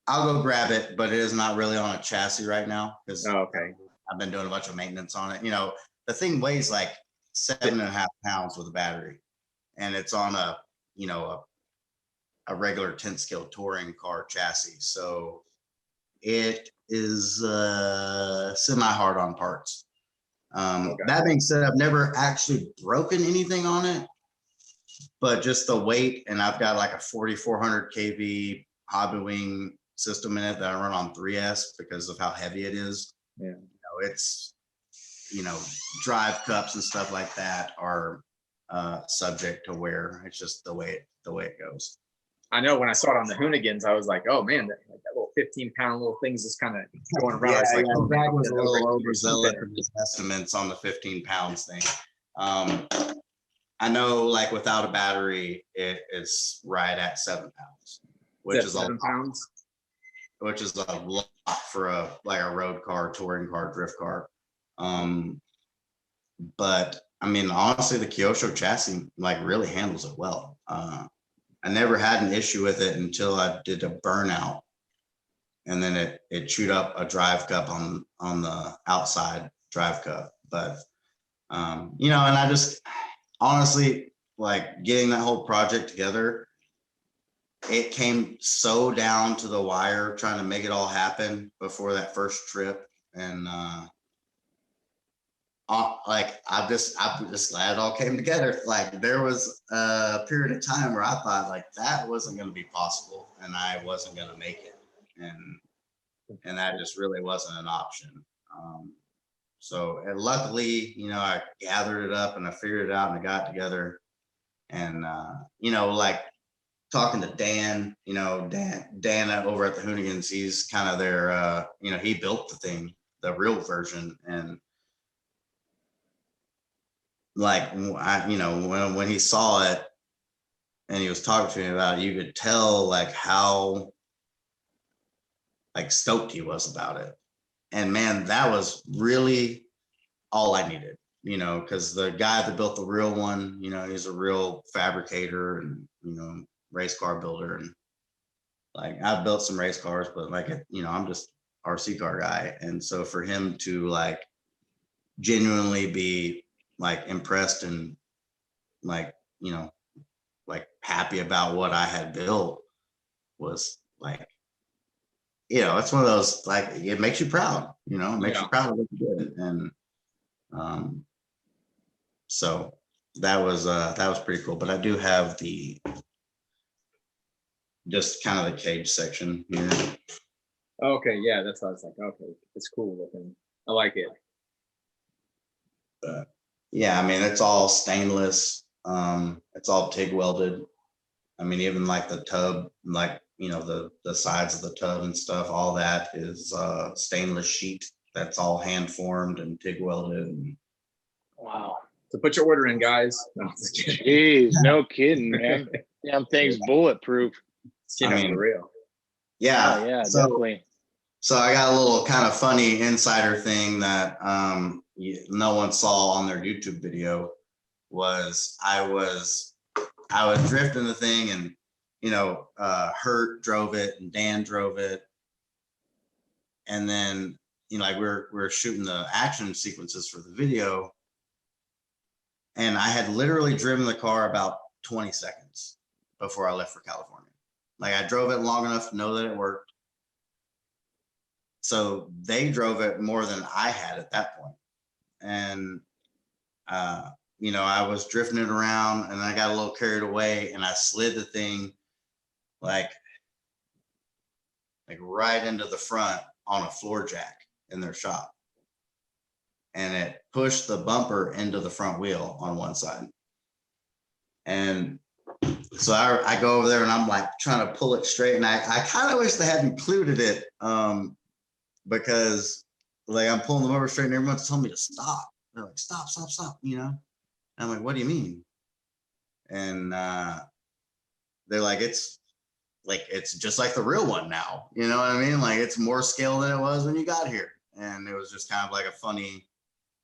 I'll go grab it, but it is not really on a chassis right now because I've been doing a bunch of maintenance on it. You know, the thing weighs like 7.5 pounds with a battery, and it's on a, you know, a regular 10 scale touring car chassis. So it is semi-hard on parts. That being said, I've never actually broken anything on it, but just the weight, and I've got like a 4,400 kV hobby wing system in it that I run on 3S because of how heavy it is. Yeah. You know, it's, you know, drive cups and stuff like that are subject to wear. It's just the way it goes. I know when I saw it on the Hoonigans, I was like, oh man, that little 15-pound little thing's just kind of going around. Yeah, like, oh, Brad was a little overzealous for his estimates on the 15 pounds thing. I know, like without a battery, it is right at 7 pounds, which is 7 pounds, which is a lot for a road car, touring car, drift car. But I mean, honestly, the Kyosho chassis like really handles it well. I never had an issue with it until I did a burnout, and then it chewed up a drive cup on the outside drive cup. But you know, and I just honestly, like, getting that whole project together, it came so down to the wire trying to make it all happen before that first trip. And like, I'm just glad it all came together. Like, there was a period of time where I thought like that wasn't going to be possible and I wasn't going to make it. And that just really wasn't an option. So, and luckily, you know, I gathered it up and I figured it out and I got it together. And, you know, like talking to Dan, you know, Dan over at the Hoonigans, he's kind of their, you know, he built the thing, the real version. And like, you know, when he saw it and he was talking to me about it, you could tell like how like stoked he was about it. And man, that was really all I needed, you know, because the guy that built the real one, you know, he's a real fabricator and, you know, race car builder. And like, I've built some race cars, but like, you know, I'm just RC car guy. And so for him to like genuinely be like impressed and like, you know, like happy about what I had built was like, you know, it's one of those, like, it makes you proud, you know, it makes you proud of what you did. And so that was pretty cool. But I do have just kind of the cage section here. Okay, yeah, that's what I was like. Okay, it's cool looking. I like it. Yeah, I mean, it's all stainless. It's all TIG welded. I mean, even like the tub, like, you know, the sides of the tub and stuff, all that is stainless sheet. That's all hand formed and TIG welded. And Wow. So put your order in, guys. No, just kidding. Jeez, no kidding, man. Damn thing's bulletproof. Yeah, I mean, for real. yeah. Oh, yeah, So, definitely. so I got a little kind of funny insider thing that no one saw on their YouTube video. Was I was drifting the thing, and you know, Hurt drove it and Dan drove it, and then, you know, like we're shooting the action sequences for the video, and I had literally driven the car about 20 seconds before I left for California. Like, I drove it long enough to know that it worked. So they drove it more than I had at that point. And you know, I was drifting it around, and I got a little carried away, and I slid the thing like right into the front on a floor jack in their shop. And it pushed the bumper into the front wheel on one side. And so I go over there, and I'm like trying to pull it straight. And I kind of wish they had included it, because like I'm pulling the motor straight, and everyone's telling me to stop. They're like, stop, stop, stop, you know? I'm like, what do you mean? And they're like, it's just like the real one now. You know what I mean? Like, it's more scale than it was when you got here. And it was just kind of like a funny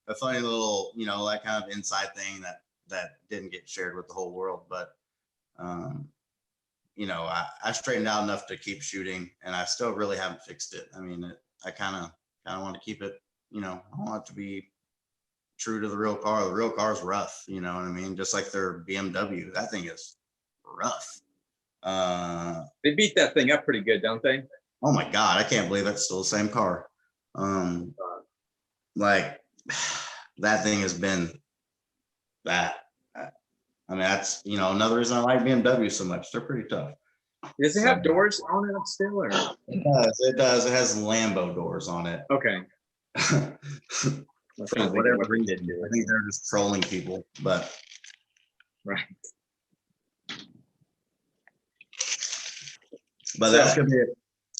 little, you know, like kind of inside thing that didn't get shared with the whole world. But you know, I straightened out enough to keep shooting, and I still really haven't fixed it. I mean, I kind of want to keep it, you know, I want it to be true to the real car. The real car's rough, you know what I mean? Just like their BMW, that thing is rough. They beat that thing up pretty good, don't they? Oh my God, I can't believe it's still the same car. Like, that thing has been that. I mean, that's, you know, another reason I like BMW so much. They're pretty tough. Does it have doors on it still, or? It does. It has Lambo doors on it. Okay. For whatever reason, I think they're just trolling people, but right. But that's gonna be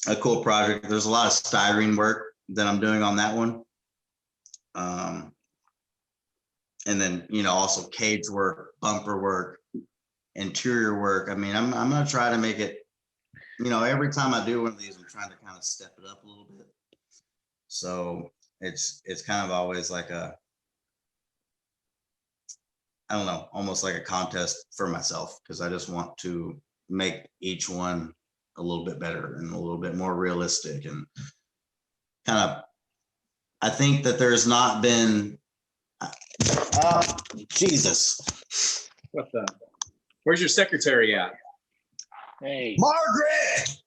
a cool project. There's a lot of styrene work that I'm doing on that one, and then, you know, also cage work, bumper work, interior work. I mean, I'm gonna try to make it, you know, every time I do one of these, I'm trying to kind of step it up a little bit. So it's kind of always like a, I don't know, almost like a contest for myself, because I just want to make each one a little bit better and a little bit more realistic. And kind of, I think that there's not been, Jesus. What the? Where's your secretary at? Hey, Margaret.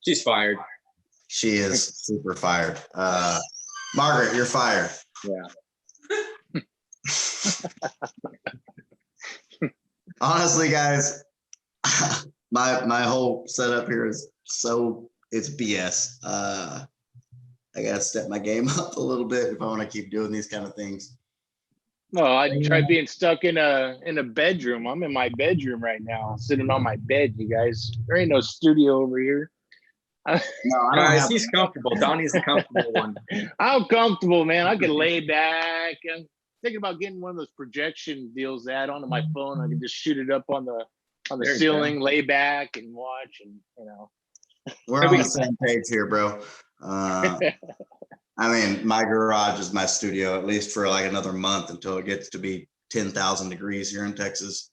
She's fired. She is super fired. Margaret, you're fired. Yeah. Honestly, guys, my whole setup here is it's BS. I gotta step my game up a little bit if I want to keep doing these kind of things. no, I tried being stuck in a bedroom. I'm in my bedroom right now, sitting on my bed, you guys. There ain't no studio over here. No, I don't Guys, have. he's comfortable. Donnie's the comfortable one. I'm comfortable, man. I can lay back. I'm thinking about getting one of those projection deals that onto my phone. I can just shoot it up on the There you ceiling, lay back and watch, and you know. We're on the same page here, bro. I mean, my garage is my studio, at least for like another month until it gets to be 10,000 degrees here in Texas.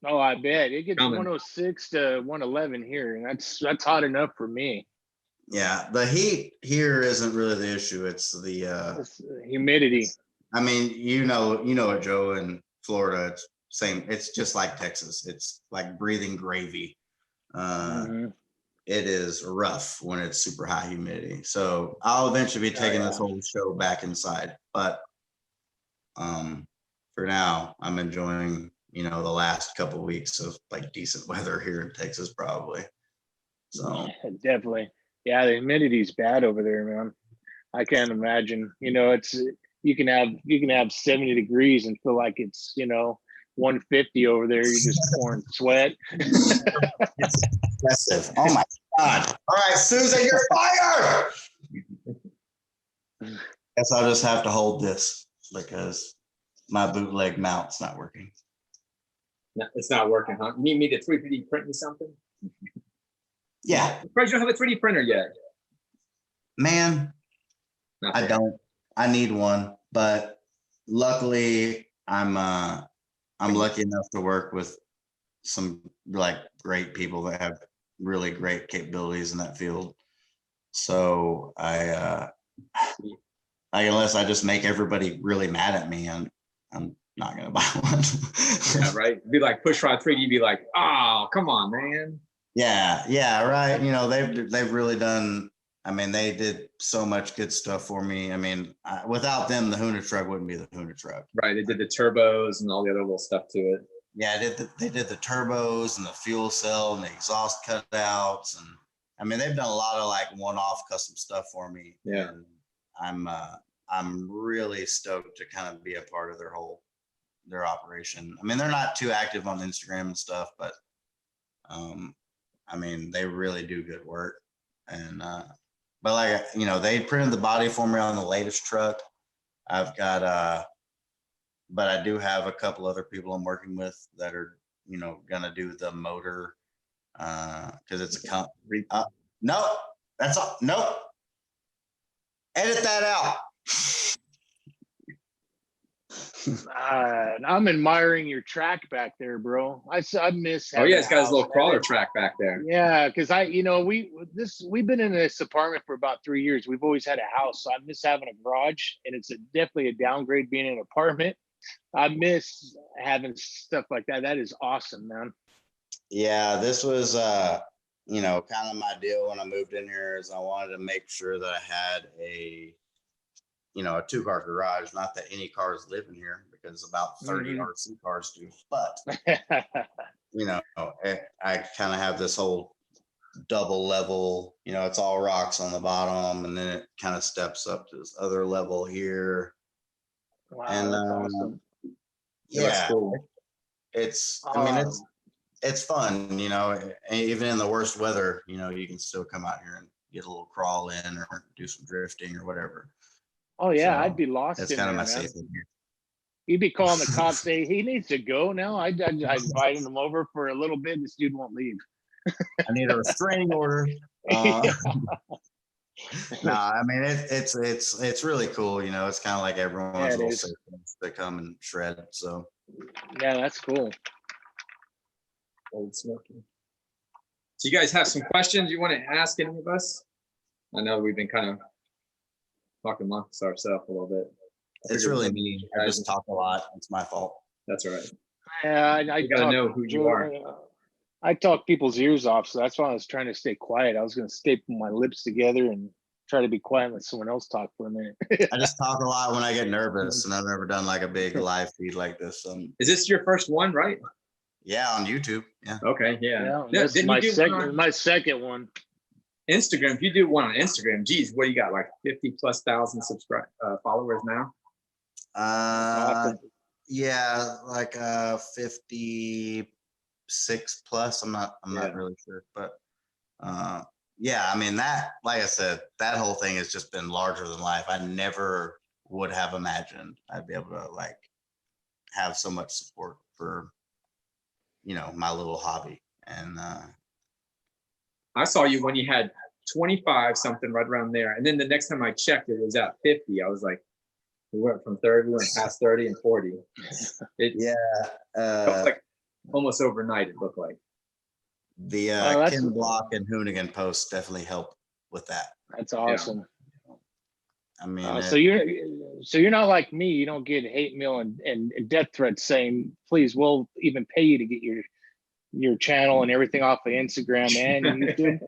Oh, I bet it gets Coming. 106 to 111 here, and that's hot enough for me. Yeah, the heat here isn't really the issue. It's the It's humidity. I mean, you know it, Joe, in Florida, it's same. It's just like Texas. It's like breathing gravy. Mhm. It is rough when it's super high humidity. So I'll eventually be taking this whole show back inside. But for now, I'm enjoying, you know, the last couple of weeks of like decent weather here in Texas, probably. So Definitely. Yeah, the humidity's bad over there, man. I can't imagine. You know, you can have 70 degrees and feel like it's, 150 over there. You're just pouring sweat. It's impressive. Oh my God. All right, Susan, you're fired. Guess I'll just have to hold this because my bootleg mount's not working. No, it's not working, huh? You need me to 3D print me something? Yeah. I'm surprised you don't have a 3D printer yet. Man, Not I bad. don't. I need one, but luckily I'm lucky enough to work with some like great people that have really great capabilities in that field. So I unless I just make everybody really mad at me, I'm not gonna buy one. Yeah, right. Be like push rod 3D. Be like, oh, come on, man. Yeah, right. They've really done. I mean, they did so much good stuff for me. I mean, without them, the Hoonigan truck wouldn't be the Hoonigan truck. Right. They did the turbos and all the other little stuff to it. Yeah, they did the turbos and the fuel cell and the exhaust cutouts, and I mean, they've done a lot of like one-off custom stuff for me. Yeah. And I'm really stoked to kind of be a part of their operation. I mean, they're not too active on Instagram and stuff, but I mean, they really do good work. And but like, they printed the body for me on the latest truck. I've got but I do have a couple other people I'm working with that are, gonna do the motor because it's a no, that's all. Nope. Edit that out. I'm admiring your track back there, bro. I miss. Oh yeah, it's having got his a little house. crawler track back there. Yeah, because we've been in this apartment for about 3 years. We've always had a house, so I miss having a garage, and it's definitely a downgrade being in an apartment. I miss having stuff like that. That is awesome, man. Yeah, this was kind of my deal when I moved in here is I wanted to make sure that I had a 2-car garage. Not that any cars live in here because about 30 RC cars do, but I kind of have this whole double level, it's all rocks on the bottom, and then it kind of steps up to this other level here. Wow, And that's awesome. yeah, Cool. it's it's fun, even in the worst weather, you can still come out here and get a little crawl in or do some drifting or whatever. Oh yeah, So I'd be lost. that's in kind of there, my man. safe in here. You'd be calling the cops, say he needs to go now. I'd invited him over for a little bit. This dude won't leave. I need a restraining order. No, I mean it's really cool. It's kind of like everyone's little safe things that come and shred. So yeah, that's cool. Old Smoky. So you guys have some questions you want to ask any of us? I know we've been kind of talking amongst ourselves a little bit. It's really me. I just talk a lot. It's my fault. That's all right. Yeah, I You gotta know who you are. I talk people's ears off, so that's why I was trying to stay quiet. I was going to staple my lips together and try to be quiet and let someone else talk for a minute. I just talk a lot when I get nervous, and I've never done like a big live feed like this. Is this your first one, right? Yeah, on YouTube. Yeah. Okay, yeah. That's Didn't my you do second. My second one. Instagram? If you do one on Instagram, geez, what do you got? Like 50,000+ followers now? Awesome. Yeah, like 56 plus. I'm not really sure, but yeah, I mean that, like I said, that whole thing has just been larger than life. I never would have imagined I'd be able to like have so much support for my little hobby. And I saw you when you had 25 something right around there, and then the next time I checked, it was at 50. I was like, we went from 30, we went past 30 and 40. Yeah, felt like almost overnight. It looked like the Ken Block and Hoonigan posts definitely help with that. That's awesome. Yeah. I mean, so you're not like me. You don't get hate mail and death threats saying, "Please, we'll even pay you to get your channel and everything off of Instagram and YouTube."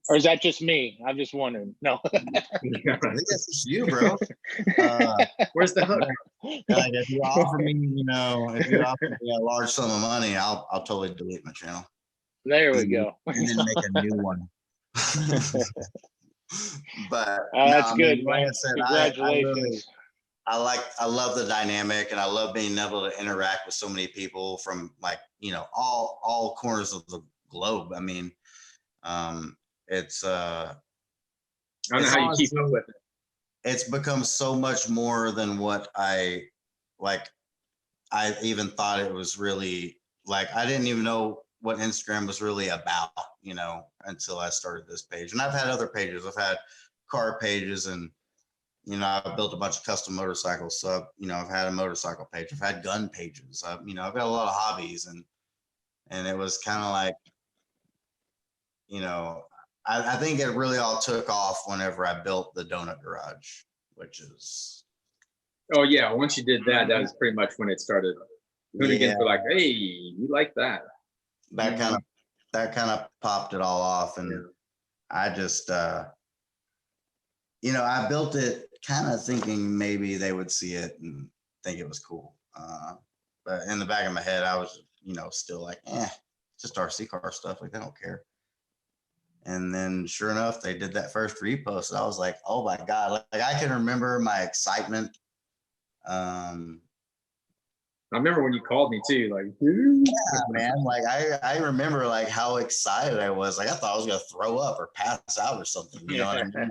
Or is that just me? I'm just wondering. No. I think that's just you, bro. Where's the hook? Like if you offer me, if you offer me a large sum of money, I'll totally delete my channel. There we go. And then make a new one. But that's good, like man. I said, Congratulations. I love the dynamic, and I love being able to interact with so many people from, like, you know, all corners of the globe. I mean, it's I don't know how you keep up with it. it's become so much more than what I even thought it was really. Like, I didn't even know what Instagram was really about, you know, until I started this page. And I've had other pages. I've had car pages, and, you know, I've built a bunch of custom motorcycles. So, you know, I've had a motorcycle page. I've had gun pages. You know, I've got a lot of hobbies, and it was kind of like, you know, I think it really all took off whenever I built the donut garage, which is. Oh yeah, once you did that, that was pretty much when it started. Hoonigans were like, hey, you like that. That kind of popped it all off. And I just, you know, I built it kind of thinking maybe they would see it and think it was cool. But in the back of my head, I was, you know, still like, just RC car stuff. Like, they don't care. And then sure enough, they did that first repost. I was like, oh my God. Like, I can remember my excitement. I remember when you called me too, like, yeah, man. Like, I remember like how excited I was. Like, I thought I was gonna throw up or pass out or something. You know what I mean?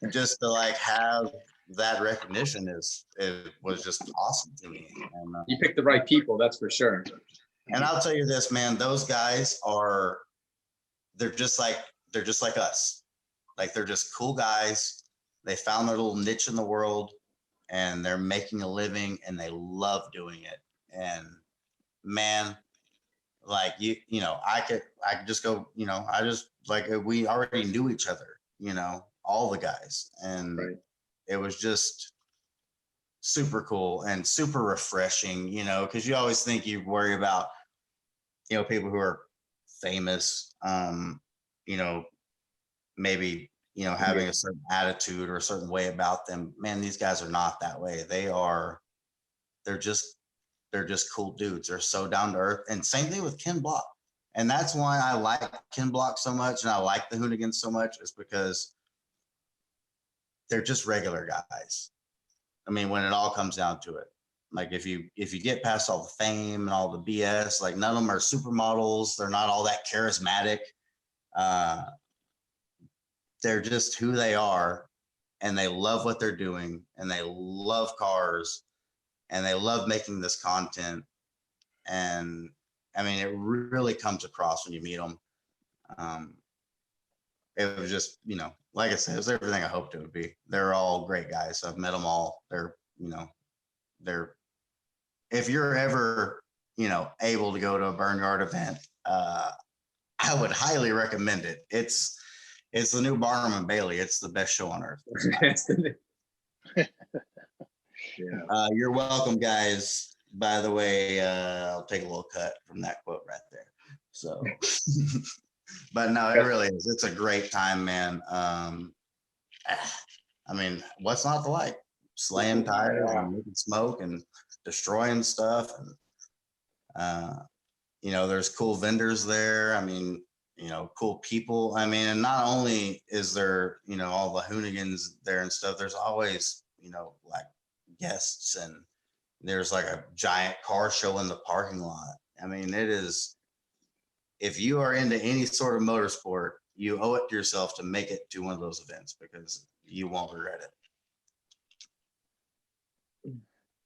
Like, just to like have that recognition it was just awesome to me. And, you picked the right people, that's for sure. And I'll tell you this, man. Those guys they're just like us. Like, they're just cool guys. They found their little niche in the world, and they're making a living, and they love doing it. And man, like, you know, I could just go, you know, I just, like, we already knew each other, you know, all the guys. And it was just super cool and super refreshing, you know, because you always think you worry about, you know, people who are famous, you know, maybe, you know, having a certain attitude or a certain way about them. Man, these guys are not that way. They're just cool dudes. They're so down to earth. And same thing with Ken Block. And that's why I like Ken Block so much, and I like the Hoonigans so much, is because they're just regular guys. I mean, when it all comes down to it, like, if you get past all the fame and all the BS, like, none of them are supermodels. They're not all that charismatic. They're just who they are, and they love what they're doing, and they love cars, and they love making this content. And I mean, it really comes across when you meet them. It was just, you know, like I said, it was everything I hoped it would be. They're all great guys. I've met them all. They're, you know, if you're ever, you know, able to go to a Burnyard event, I would highly recommend it. It's the new Barnum and Bailey. It's the best show on earth. You're welcome, guys. By the way, I'll take a little cut from that quote right there. So, but no, it really is. It's a great time, man. I mean, what's not to like? Slaying tires and making smoke and destroying stuff. And, you know, there's cool vendors there. I mean, you know, cool people. I mean, and not only is there, you know, all the Hoonigans there and stuff, there's always, you know, like, guests, and there's like a giant car show in the parking lot. I mean, it is, if you are into any sort of motorsport, you owe it to yourself to make it to one of those events, because you won't regret it.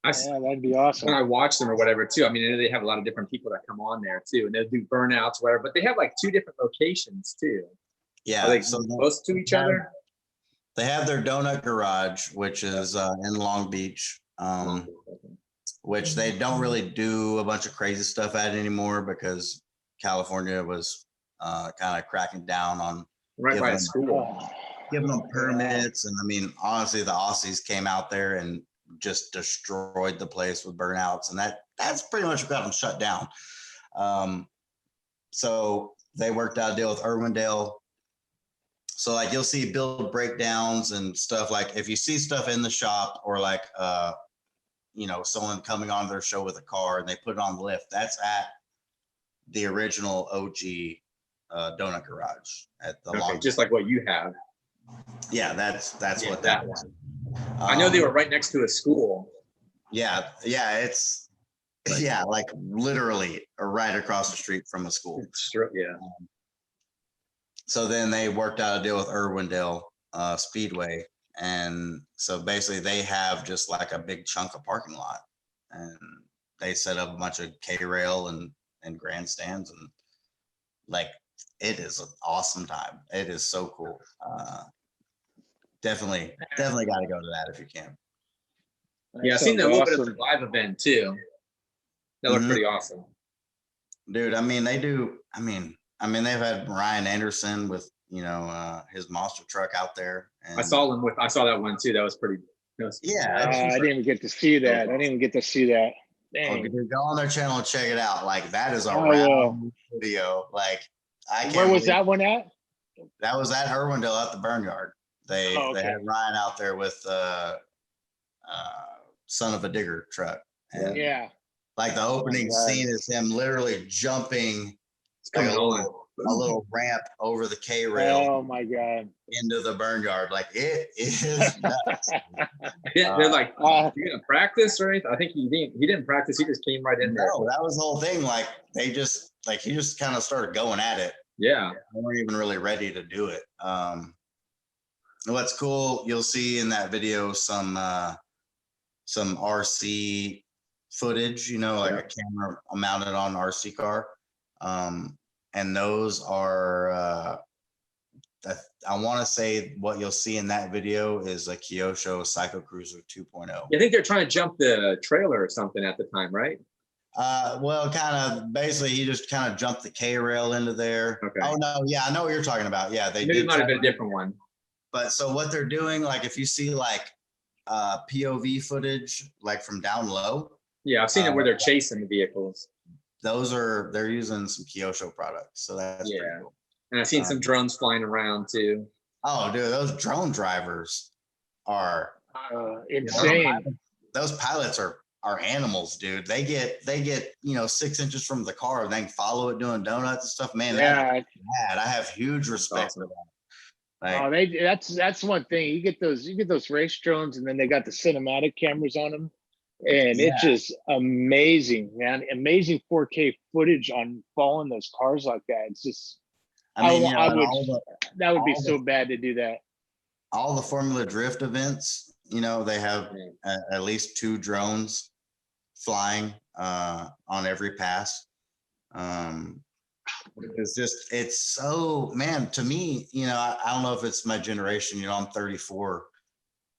Yeah, that'd be awesome. When I watch them or whatever too, I mean, they have a lot of different people that come on there too, and they'll do burnouts, whatever, but they have like 2 different locations too. Yeah. Are they close to each other? They have their donut garage, which is in Long Beach, which they don't really do a bunch of crazy stuff at anymore, because California was kind of cracking down on by a school, giving them permits. And I mean, honestly, the Aussies came out there and just destroyed the place with burnouts, and that's pretty much what got them shut down. So they worked out a deal with Irwindale. So like, you'll see build breakdowns and stuff. Like, if you see stuff in the shop, or like, you know, someone coming on their show with a car and they put it on the lift, that's at the original OG donut garage at the Long. Just like what you have. Yeah, that's what that was. I know they were right next to a school. Yeah, it's like literally right across the street from a school. Yeah. So then they worked out a deal with Irwindale Speedway, and so basically they have just like a big chunk of parking lot, and they set up a bunch of K-rail and grandstands, and like it is an awesome time. It is so cool. Definitely got to go to that if you can. Yeah, I've seen that a little bit of the live event too. That looked pretty awesome. Dude, I mean, they do. I mean, they've had Ryan Anderson with, his monster truck out there. And I saw that one too. That was pretty. I didn't even get to see that. Dang. Go on their channel and check it out. Like that is a round video. Like I can't. Where was that one at? That was at Irwindale at the Burnyard. They had Ryan out there with Son of a Digger truck. And like the opening scene is him literally jumping like a little ramp over the K-rail. Oh my God. Into the Burnyard. Like it is nuts. They're like, you gonna practice or anything? I think he didn't practice, he just came right in there. No, that was the whole thing. Like he just kind of started going at it. Yeah. They weren't even really ready to do it. What's cool, you'll see in that video some RC footage, like a camera mounted on an RC car. And those are, I want to say what you'll see in that video is a Kyosho Psycho Cruiser 2.0. I think they're trying to jump the trailer or something at the time, right? Well, kind of basically he just kind of jumped the K-rail into there. Okay. Oh no, yeah, I know what you're talking about. Yeah, Maybe it might have been a different one. But so what they're doing, like if you see like POV footage, like from down low. Yeah, I've seen it where they're chasing the vehicles. They're using some Kyosho products. So that's pretty cool. And I've seen some drones flying around too. Oh, dude, those drone drivers are insane. Those pilots are animals, dude. They get 6 inches from the car and they can follow it doing donuts and stuff. Man, I have huge respect for that. Like, that's one thing. You get those race drones, and then they got the cinematic cameras on them, and it's just amazing, man. Amazing 4K footage on following those cars like that. It's just, that would be so bad to do that. All the Formula Drift events, they have at least 2 drones flying on every pass. It's so, man, to me, I don't know if it's my generation, I'm 34,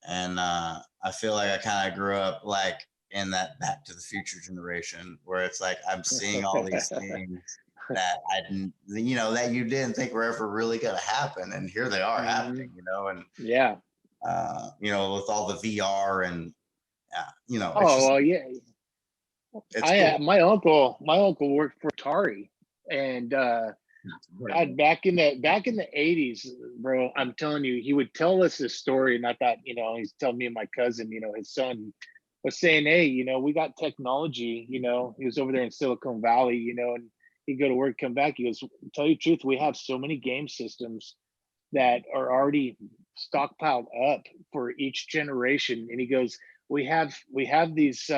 and I feel like I kind of grew up like in that Back to the Future generation where it's like I'm seeing all these things that I didn't, that you didn't think were ever really going to happen, and here they are happening, and with all the VR and cool. My uncle worked for Atari. And back in the 80s, bro, I'm telling you, he would tell us this story, and I thought, he's telling me and my cousin, his son was saying, hey, we got technology, he was over there in Silicon Valley, and he'd go to work, come back, he goes, tell you the truth, we have so many game systems that are already stockpiled up for each generation. And he goes, we have these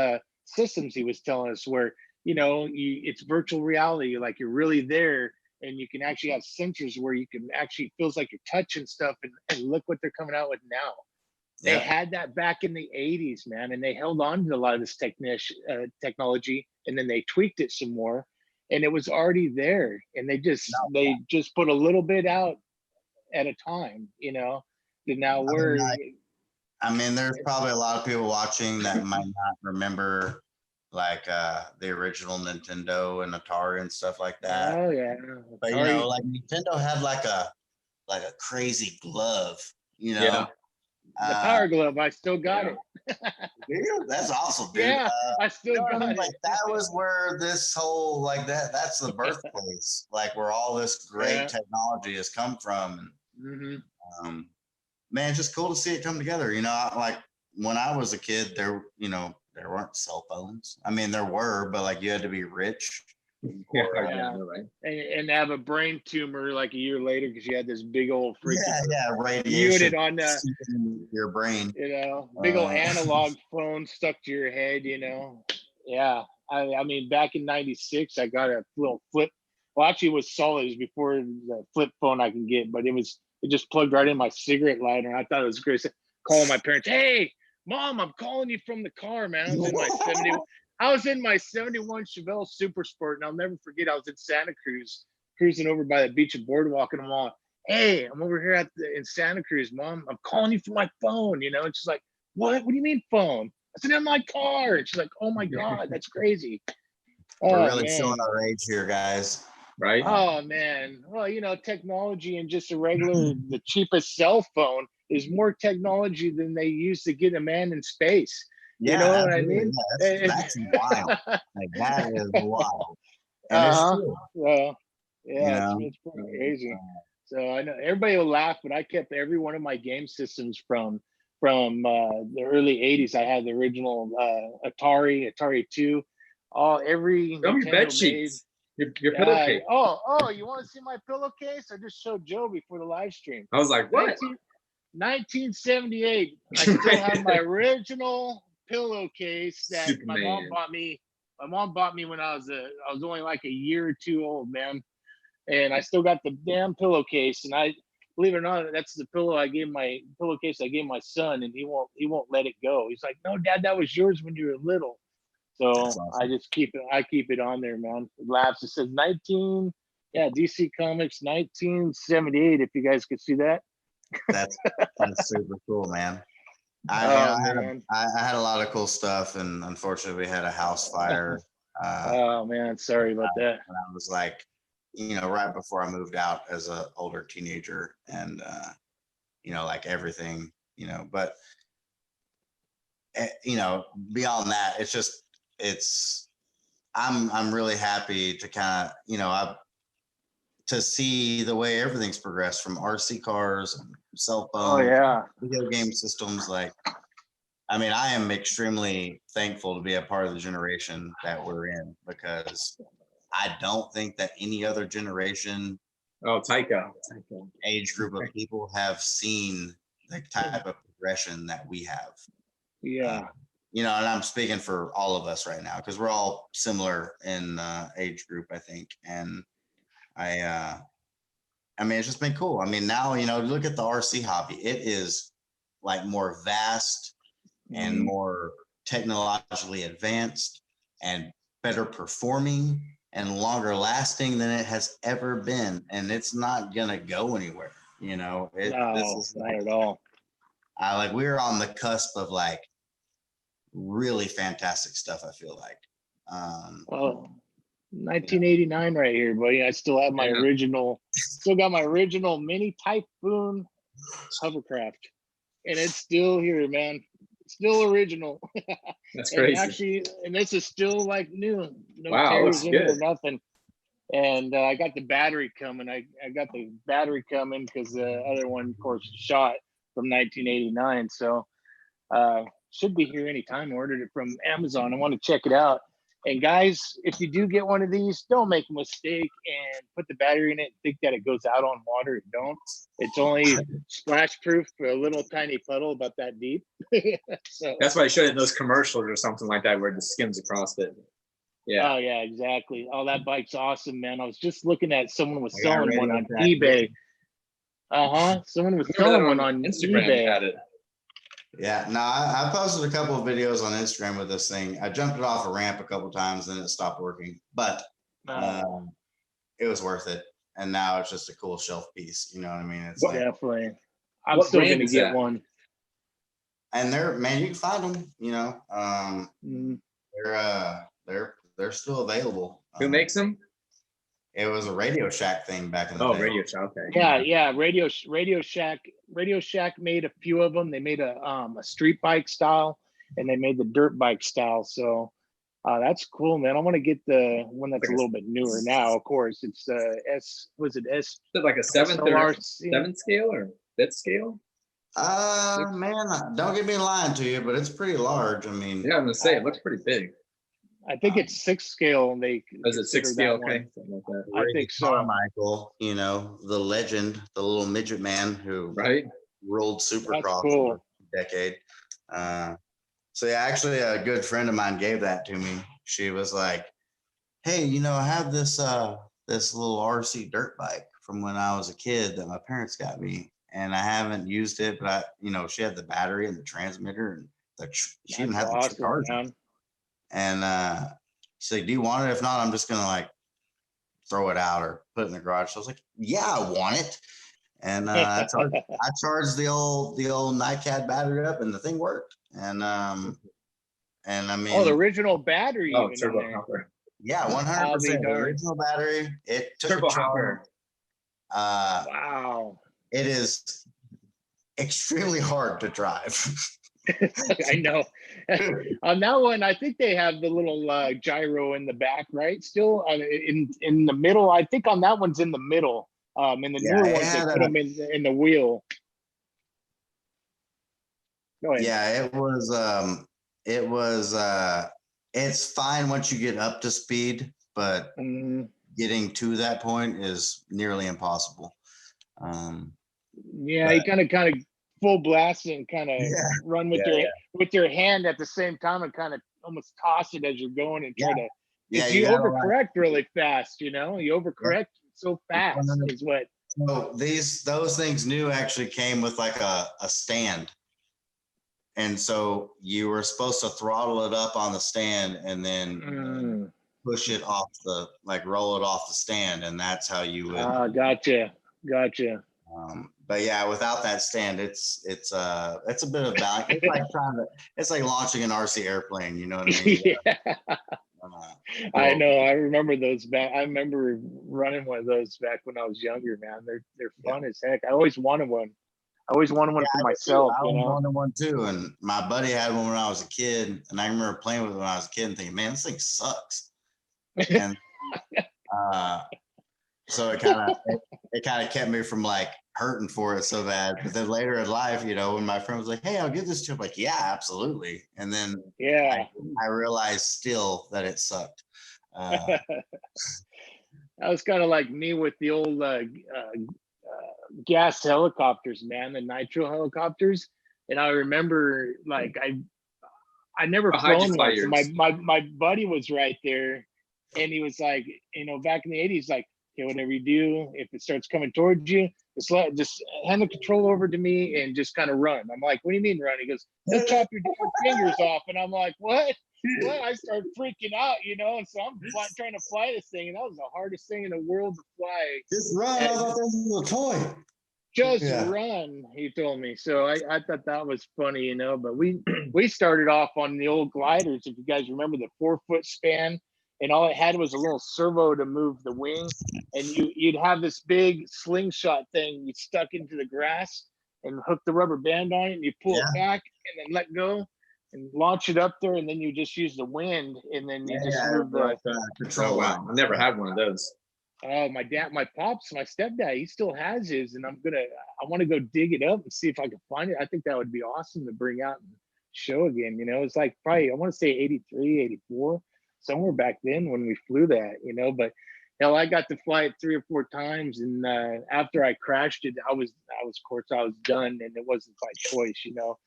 systems, he was telling us, where it's virtual reality, like you're really there, and you can actually have sensors where you can actually, feels like you're touching stuff, and look what they're coming out with now. They had that back in the 80s, man, and they held on to a lot of this technology, and then they tweaked it some more, and it was already there, and they just put a little bit out at a time, and now there's probably a lot of people watching that might not remember like the original Nintendo and Atari and stuff like that. Oh yeah. But like Nintendo had like a crazy glove, The Power Glove, I still got it. Dude, that's awesome, dude. Yeah, I still got it. Like that was where this whole that's the birthplace, like where all this great technology has come from. And man, it's just cool to see it come together. Like when I was a kid, there weren't cell phones. I mean, there were, but like you had to be rich Yeah, Or, yeah, I know, right? and have a brain tumor like a year later because you had this big old freaking radiation unit on the, seeping into your brain. you know, big old Uh, analog phone stuck to your head, you know. Yeah. I mean, back in 96, I got a little flip. Well, actually, it was solid. It was before the flip phone I can get, but it just plugged right in my cigarette lighter. And I thought it was great. Calling my parents, hey, Mom, I'm calling you from the car, man. I was in my 71 Chevelle Super Sport, and I'll never forget. I was in Santa Cruz, cruising over by the beach and boardwalk, and I'm all, hey, I'm over here in Santa Cruz, Mom. I'm calling you from my phone, you know. And she's like, what? What do you mean phone? I said, in my car. And she's like, oh my God, that's crazy. We're Oh, really man. showing our age here, guys. Right? Oh man. Well, you know, technology and just a regular, the cheapest cell phone is more technology than they used to get a man in space. You know what I mean? Yeah, that's wild. Like, that is wild. And it's true. Well, yeah, You know? it's pretty crazy. So I know everybody will laugh, but I kept every one of my game systems from the early 80s. I had the original Atari 2, every Show me Nintendo bed made. sheets. Your pillowcase. Oh, you want to see my pillowcase? I just showed Joe before the live stream. I was like, what? 1978. I still have my original pillowcase that my mom bought me. My mom bought me when I was only like a year or two old, man. And I still got the damn pillowcase. And I, believe it or not, that's the pillowcase I gave my son, and he won't let it go. He's like, no, Dad, that was yours when you were little. So awesome. I just keep it on there, man. It laughs. It says DC Comics 1978. If you guys could see that. That's super cool, man. I had a lot of cool stuff, and unfortunately we had a house fire. Oh man, sorry about that. And I was like, you know, right before I moved out as an older teenager, and you know, like everything, you know, but you know, beyond that, I'm really happy to kind of, you know, to see the way everything's progressed from RC cars and cell phones, video game systems. Like, I mean, I am extremely thankful to be a part of the generation that we're in, because I don't think that any other generation, age group of people have seen the type of progression that we have. Yeah. You know, and I'm speaking for all of us right now, because we're all similar in age group, I think. And I mean, it's just been cool. I mean, now, you know, look at the RC hobby. It is like more vast and more technologically advanced and better performing and longer lasting than it has ever been. And it's not going to go anywhere. You know, this is not at all. We're on the cusp of like really fantastic stuff, I feel like. Well, 1989 right here, buddy. I still have my still got my original mini Typhoon hovercraft, and it's still here, man. It's still original. That's crazy. And actually, and this is still like new. No wow, tears looks in good. it or nothing. And I got the battery coming. I got the battery coming because the other one, of course, shot from 1989. So should be here anytime. I ordered it from Amazon. I want to check it out. And guys, if you do get one of these, don't make a mistake and put the battery in it and think that it goes out on water. It don't. It's only splash proof for a little tiny puddle about that deep. So that's why I showed it in those commercials or something like that, where it just skims across it. Yeah. Oh yeah, exactly. Oh, that bike's awesome, man. I was just looking at someone was selling one on eBay. Someone was selling one on Instagram. eBay. Had it. Yeah, no, I posted a couple of videos on Instagram with this thing. I jumped it off a ramp a couple of times, and it stopped working, but it was worth it. And now it's just a cool shelf piece. You know what I mean? It's definitely. I'm still gonna get one. And you can find them. You know, they're still available. Who makes them? It was a Radio Shack thing back in the day. Oh, Radio Shack. Okay. Yeah. Radio Shack made a few of them. They made a street bike style, and they made the dirt bike style. So that's cool, man. I want to get the one that's a little bit newer now. Of course, it's S. Was it S? Is it like a 7th scale or 5th scale? Man, don't get me lying to you, but it's pretty large. I mean, yeah, I'm gonna say it looks pretty big. I think it's 6 scale. And they Is it 6 consider scale? that one. Okay. Something like that. I think so. Carmichael, you know, the legend, the little midget man who Right. rolled Supercross cool. for a decade. So yeah, actually a good friend of mine gave that to me. She was like, hey, you know, I have this this little RC dirt bike from when I was a kid that my parents got me, and I haven't used it, but I, you know, she had the battery and the transmitter and she even had That's the awesome, charger. man. And she's like, do you want it? If not, I'm just gonna like throw it out or put it in the garage. So I was like, yeah, I want it. And I charged the old NiCad battery up, and the thing worked. And I mean, Oh, the original battery. Oh, even in turbo there. hopper. yeah, I'll be 100%. The darned. original battery. It took Turbo a charge. hopper. Wow. It is extremely hard to drive. I know. On that one, I think they have the little gyro in the back, right? Still in the middle. I think on that one's in the middle. In the Yeah, newer it ones, they had put them in the wheel. Go ahead. Yeah, it was it's fine once you get up to speed, but getting to that point is nearly impossible. Yeah, but- you kind of full blast and kind of run with your hand at the same time and kind of almost toss it as you're going and try to. Yeah, you overcorrect really fast, you know. You overcorrect so fast is what. So those things new actually came with like a stand. And so you were supposed to throttle it up on the stand and then push it off roll it off the stand, and that's how you would. Gotcha. But yeah, without that stand, it's a bit of balance. It's like launching an RC airplane. You know what I mean? Yeah. I know. I remember those back. I remember running one of those back when I was younger, man. They're fun as heck. I always wanted one. I always wanted one for myself. I you know? wanted one too, and my buddy had one when I was a kid, and I remember playing with it when I was a kid and thinking, "Man, this thing sucks." And so it kind of kept me from like hurting for it so bad. But then later in life, you know, when my friend was like, "Hey, I'll give this to you," I'm like, "Yeah, absolutely." And then I realized still that it sucked. That was kind of like me with the old gas helicopters, man, the Nitro helicopters. And I remember like I never flown one. So my buddy was right there, and he was like, you know, back in the 80s, like, okay, whatever you do, if it starts coming towards you, just hand the control over to me and just kind of run. I'm like, what do you mean run? He goes, they'll chop your fingers off. And I'm like, what? I started freaking out, you know, and so I'm trying to fly this thing, and that was the hardest thing in the world to fly. Just run! I thought this was a toy. Just run, he told me. So I thought that was funny, you know. But we started off on the old gliders, if you guys remember, the 4-foot span, and all it had was a little servo to move the wing, and you'd have this big slingshot thing you stuck into the grass and hook the rubber band on it, and you pull it back and then let go and launch it up there, and then you just use the wind, and then you just move the control. Oh, wow, I never had one of those. Oh, my stepdad, he still has his, and I want to go dig it up and see if I can find it. I think that would be awesome to bring out and show again. You know, it's like probably, I want to say 83, 84, somewhere back then when we flew that, you know. But hell, I got to fly it 3 or 4 times, and after I crashed it, I was done, and it wasn't by choice, you know.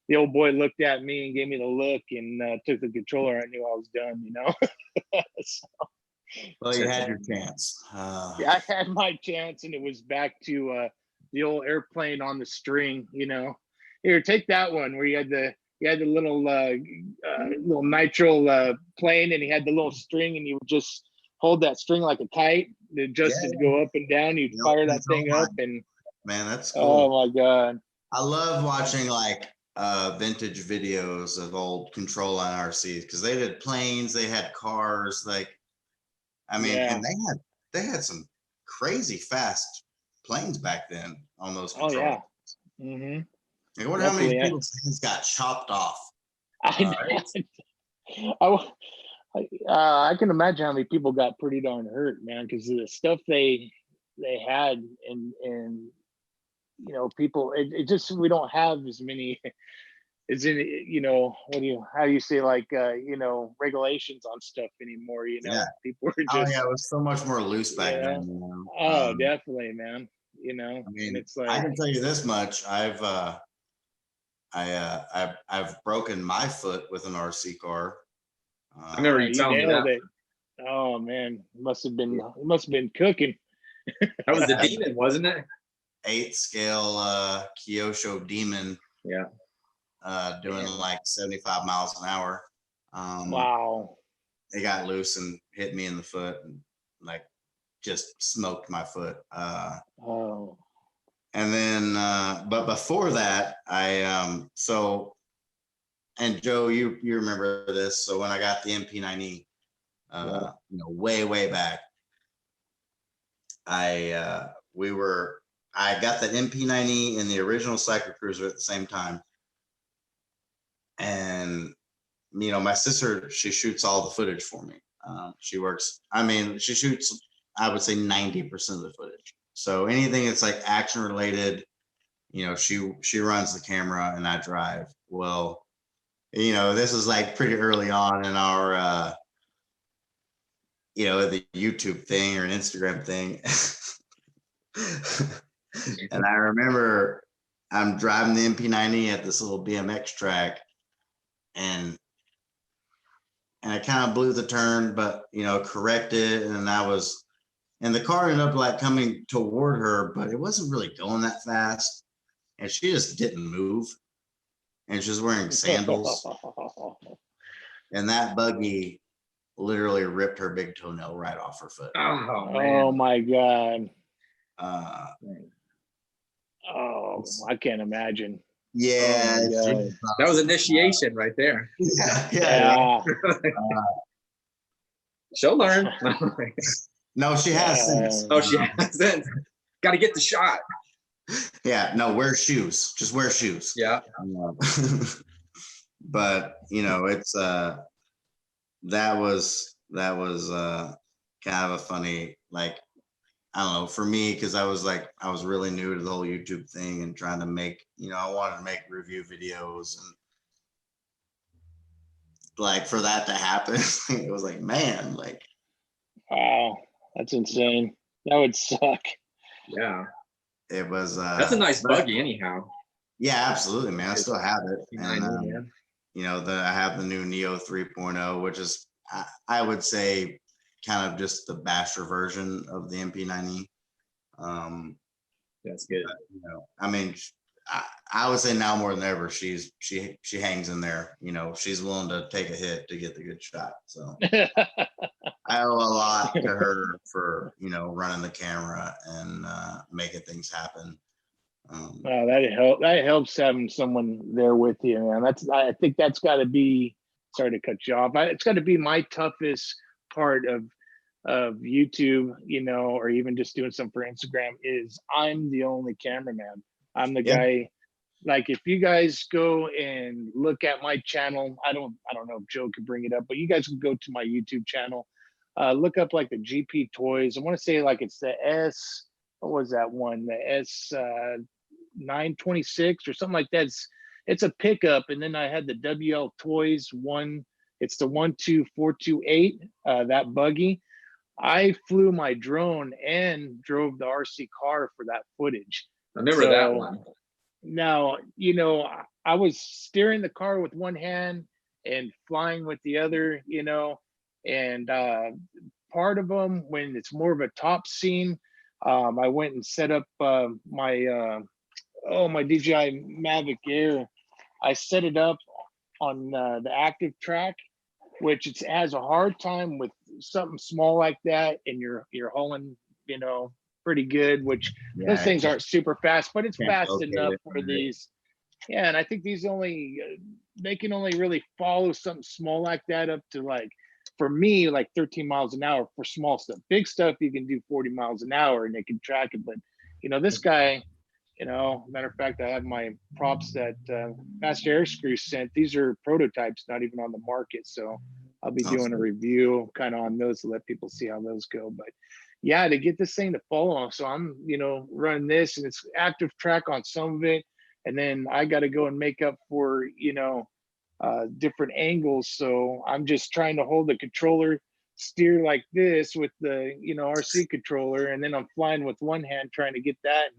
The old boy looked at me and gave me the look and took the controller. I knew I was done, you know. So, well, you had your chance. yeah, I had my chance, and it was back to the old airplane on the string, you know. Here, take that one where you had the little little Nitro plane, and he had the little string, and you would just hold that string like a kite, adjusted to go up and down. You'd fire that thing up, and man, that's cool. Oh my god, I love watching like vintage videos of old control line RCs, because they did planes, they had cars, like, I mean, and they had some crazy fast planes back then on those controls. Oh yeah. Mm-hmm. I wonder how many people's things got chopped off. I can imagine how many people got pretty darn hurt, man, because the stuff they had, and you know, people, it just, we don't have as many isn't, you know, how do you say, like, you know, regulations on stuff anymore, you know? Yeah. People are Oh just, yeah, it was so much more loose back yeah. then. You know? Oh, definitely, man. You know, I mean, and it's I like, can tell you this much: I've broken my foot with an RC car. I remember oh, you you telling me nailed that. it. Oh man, it must have been cooking. That was the demon, wasn't it? 8 scale Kyosho Demon, Yeah. doing Damn. like 75 miles an hour. Wow. It got loose and hit me in the foot and like just smoked my foot. Oh. And then, but before that, and Joe, you remember this. So when I got the MP9E, you know, way back, I got the MP9E and the original Cycle Cruiser at the same time. And, you know, my sister, she shoots all the footage for me. She shoots, I would say 90% of the footage. So anything that's like action related, you know, she runs the camera and I drive. Well, you know, this is like pretty early on in our, you know, the YouTube thing or an Instagram thing. And I remember I'm driving the MP9E at this little BMX track, and I kind of blew the turn, but you know, corrected, and the car ended up like coming toward her, but it wasn't really going that fast, and she just didn't move, and she was wearing sandals, and that buggy literally ripped her big toenail right off her foot. Oh Oh man. my God. Uh, Oh, I can't imagine. yeah, Oh my she- God. That was initiation right there. yeah. Yeah. She'll learn. No, she has since. Oh, she hasn't. Got to get the shot. Yeah, no, wear shoes. Just wear shoes. Yeah. But you know, it's that was kind of a funny, like, I don't know, for me, because I was really new to the whole YouTube thing and trying to make, you know, I wanted to make review videos, and like for that to happen, it was like, man, like, Wow. That's insane. That would suck. Yeah. it was That's a nice but- buggy anyhow. Yeah, absolutely, man. I still have it. And man. you know, I have the new Neo 3.0, which is, I would say, kind of just the basher version of the MP9E. That's good. You know, I mean, I would say now more than ever, she hangs in there. You know, she's willing to take a hit to get the good shot. So I owe a lot to her for, you know, running the camera and making things happen. Wow, that helps having someone there with you, man. I think that's got to be, sorry to cut you off. It's got to be my toughest part of YouTube, you know, or even just doing something for Instagram, is I'm the only cameraman. I'm the guy. Like, if you guys go and look at my channel, I don't know if Joe could bring it up, but you guys can go to my YouTube channel, look up like the GP Toys. I want to say like it's the what was that one? The S 926 or something like that. It's a pickup, and then I had the WL Toys one. It's the 12428, that buggy. I flew my drone and drove the RC car for that footage. I remember that one. Now, you know, I was steering the car with one hand and flying with the other, you know, and part of them, when it's more of a top scene, I went and set up my DJI Mavic Air. I set it up on the active track, which it has a hard time with something small like that, and you're hauling, you know, pretty good, which those things aren't super fast, but it's fast enough for these. Yeah, and I think these they can only really follow something small like that up to, like, for me, like 13 miles an hour for small stuff. Big stuff, you can do 40 miles an hour and they can track it. But, you know, this guy, you know, matter of fact, I have my props that Master Air Screw sent. These are prototypes, not even on the market. So I'll be doing a review kind of on those to let people see how those go. But yeah, to get this thing to follow. So I'm, you know, running this, and it's active track on some of it. and then I got to go and make up for, you know, different angles. So I'm just trying to hold the controller, steer like this with the, you know, RC controller, and then I'm flying with one hand trying to get that.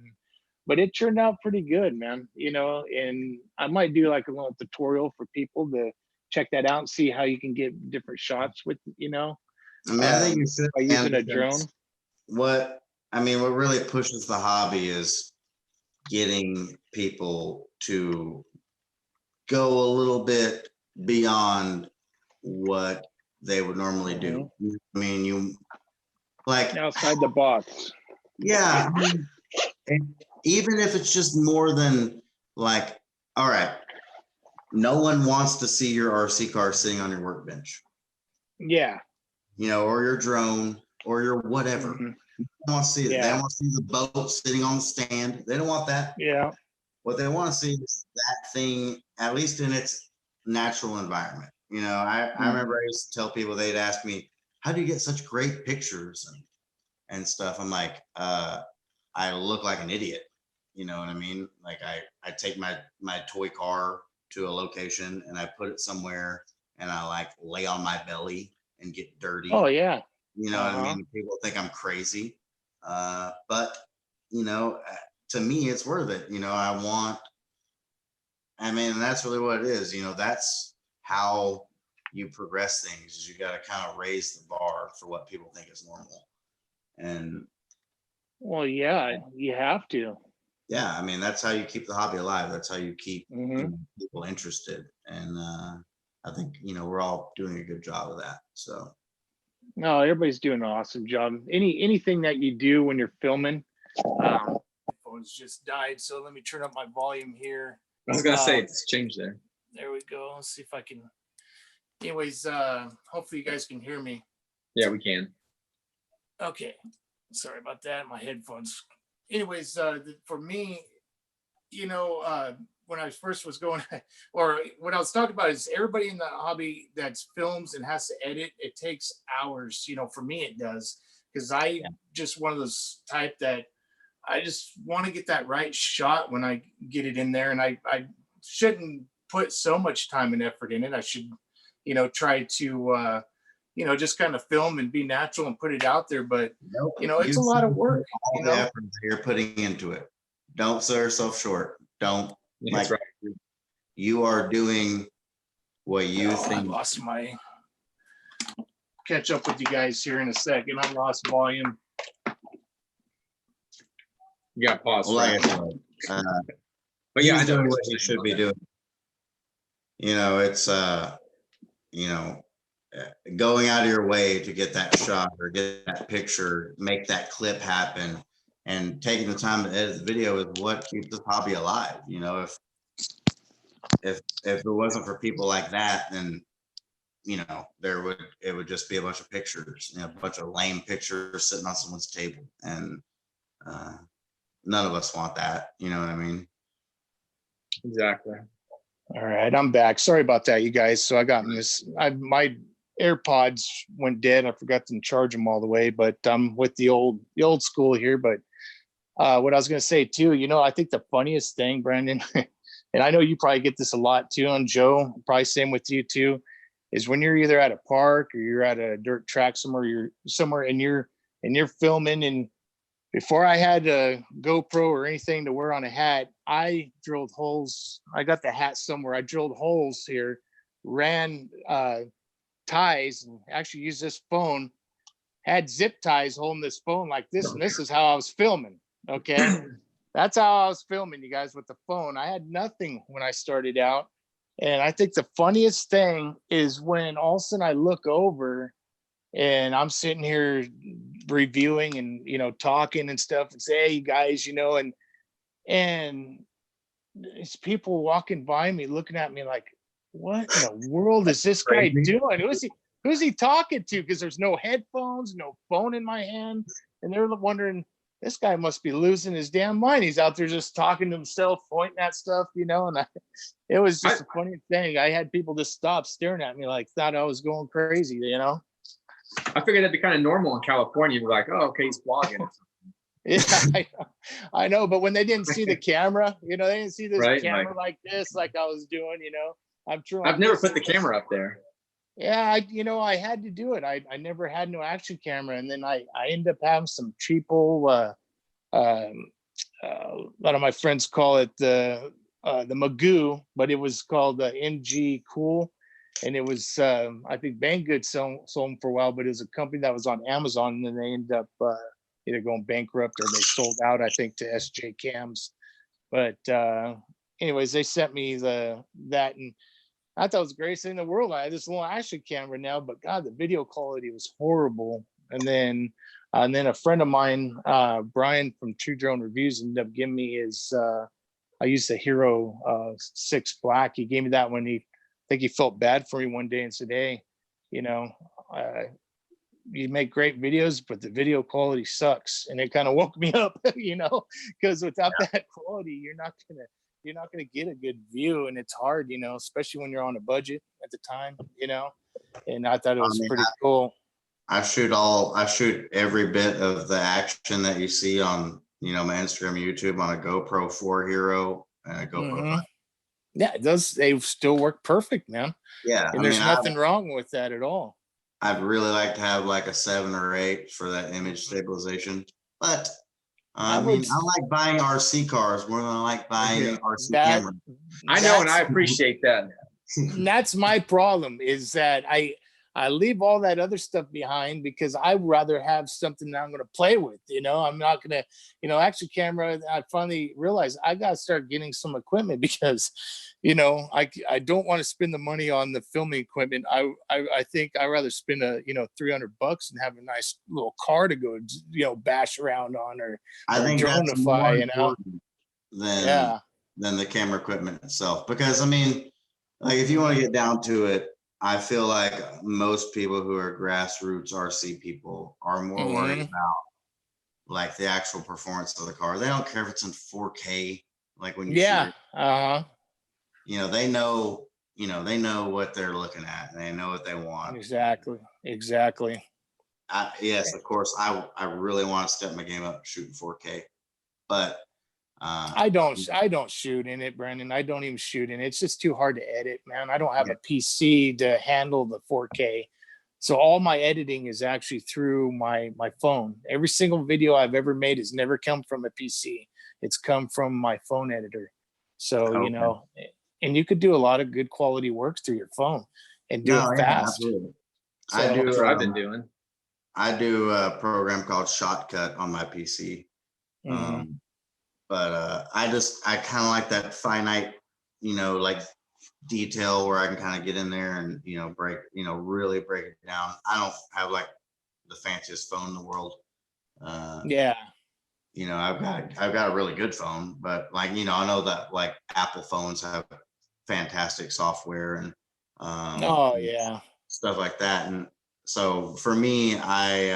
But it turned out pretty good, man, you know, and I might do like a little tutorial for people to check that out and see how you can get different shots with, you know, I mean, I think you should. by using a because drone. What really pushes the hobby is getting people to go a little bit beyond what they would normally do. I mean, you like Outside the box. yeah. I mean, and even if it's just more than like, all right, no one wants to see your RC car sitting on your workbench, Yeah. you know, or your drone or your whatever. Mhm. They want to see it. They Yeah. want to see the boat sitting on the stand. They don't want that. Yeah. What they want to see is that thing, at least in its natural environment. You know, I remember I used to tell people, they'd ask me, how do you get such great pictures and stuff? I'm like, I look like an idiot. You know what I mean? Like I take my toy car to a location and I put it somewhere and I like lay on my belly and get dirty. Oh yeah. You know what I mean? People think I'm crazy. But you know, to me, it's worth it. You know, I mean, that's really what it is. You know, that's how you progress things, is you got to kind of raise the bar for what people think is normal. And well, yeah, you have to. yeah, I mean, that's how you keep the hobby alive. That's how you keep Mhm. people interested. And I think, you know, we're all doing a good job of that. So No, everybody's doing an awesome job. Anything that you do when you're filming, phones just died. So let me turn up my volume here. I was gonna say it's changed there. There we go. Let's see if I can. Anyways, hopefully you guys can hear me. Yeah, we can. Okay. Sorry about that. My headphones. Anyways, for me, you know, when I first was going, or what I was talking about is everybody in the hobby that's films and has to edit, it takes hours. You know, for me, it does, because I just one of those type that I just want to get that right shot when I get it in there, and I shouldn't put so much time and effort in it. I should, you know, try to, you know, just kind of film and be natural and put it out there. But, you know, it's a lot of work. All the effort that you're putting into it. Don't sell yourself short. Don't. That's right. You are doing what you think. I lost my. Catch up with you guys here in a second. I lost volume. You got pause. Well, like I said, but yeah, I know doing what you should be doing. You know, it's you know, going out of your way to get that shot or get that picture, make that clip happen, and taking the time to edit the video is what keeps this hobby alive. You know, if it wasn't for people like that, then you know, it would just be a bunch of pictures, you know, a bunch of lame pictures sitting on someone's table, and none of us want that. You know what I mean? Exactly. All right, I'm back. Sorry about that, you guys. So I got this. My AirPods went dead. I forgot to charge them all the way, but I'm with the old school here. But what I was going to say too, you know, I think the funniest thing, Brandon, and I know you probably get this a lot too, and Joe, probably same with you too, is when you're either at a park or you're at a dirt track somewhere, and you're filming. And before I had a GoPro or anything to wear on a hat, I drilled holes. I got the hat somewhere. I drilled holes here, ran ties, and actually used this phone, had zip ties holding this phone like this. And this is how I was filming. Okay. That's how I was filming, you guys, with the phone. I had nothing when I started out. And I think the funniest thing is when all of a sudden I look over and I'm sitting here reviewing and, you know, talking and stuff, and say, hey, you guys, you know, and it's people walking by me, looking at me like, what in the world is this guy doing? Who's he talking to? Because there's no headphones, no phone in my hand. And they're wondering, this guy must be losing his damn mind. He's out there just talking to himself, pointing at stuff, you know, and it was just a funny thing. I had people just stop staring at me like thought I was going crazy, you know? I figured that'd be kind of normal in California. You'd be like, oh, okay, he's vlogging. Yeah, I know, but when they didn't see the camera, they didn't see this Right, camera like this, like I was doing, I'm true. I've never put the camera up there. Yeah, I had to do it. I never had no action camera, and then I ended up having some cheapo. A lot of my friends call it the Magoo, but it was called the MG Cool, and it was I think Banggood sold them for a while, but it was a company that was on Amazon, and then they ended up either going bankrupt or they sold out, I think, to SJ Cams. But anyways, they sent me that, and I thought it was the greatest thing in the world. I had this little action camera now, but God, the video quality was horrible. And then a friend of mine, Brian from True Drone Reviews, ended up giving me his. I used the Hero 6 Black. He gave me that when I think he felt bad for me one day and said, "Hey, you make great videos, but the video quality sucks." And it kind of woke me up, because without that quality, you're not gonna get a good view, and it's hard, especially when you're on a budget at the time, And I thought it was pretty cool. I shoot every bit of the action that you see on, my Instagram, YouTube on a GoPro 4 Hero and a GoPro 5. Yeah, it does. They still work perfect, man. Yeah. And there's nothing wrong with that at all. I'd really like to have like a 7 or 8 for that image stabilization, but I like buying RC cars more than I like buying RC cameras. I know, and I appreciate that. That's my problem, is that I leave all that other stuff behind because I'd rather have something that I'm going to play with. I'm not going to, action camera. I finally realized I got to start getting some equipment because, I don't want to spend the money on the filming equipment. I think I'd rather spend $300 and have a nice little car to go, bash around on, or dronify, than the camera equipment itself. Because like if you want to get down to it, I feel like most people who are grassroots RC people are more worried about like the actual performance of the car. They don't care if it's in 4K, like when you shoot it. They know, they know what they're looking at, and they know what they want. Exactly. Yes, of course, I really want to step my game up shooting 4K, but I don't shoot in it, Brandon. I don't even shoot in it. It's just too hard to edit, man. I don't have a PC to handle the 4K. So all my editing is actually through my phone. Every single video I've ever made has never come from a PC. It's come from my phone editor. So, and you could do a lot of good quality works through your phone and do it fast. Absolutely. So that's what I've been doing. I do a program called Shotcut on my PC. But I kind of like that finite, like detail where I can kind of get in there and, break, really break it down. I don't have like the fanciest phone in the world. I've got a really good phone, but like, I know that like Apple phones have fantastic software and stuff like that. And so for me, like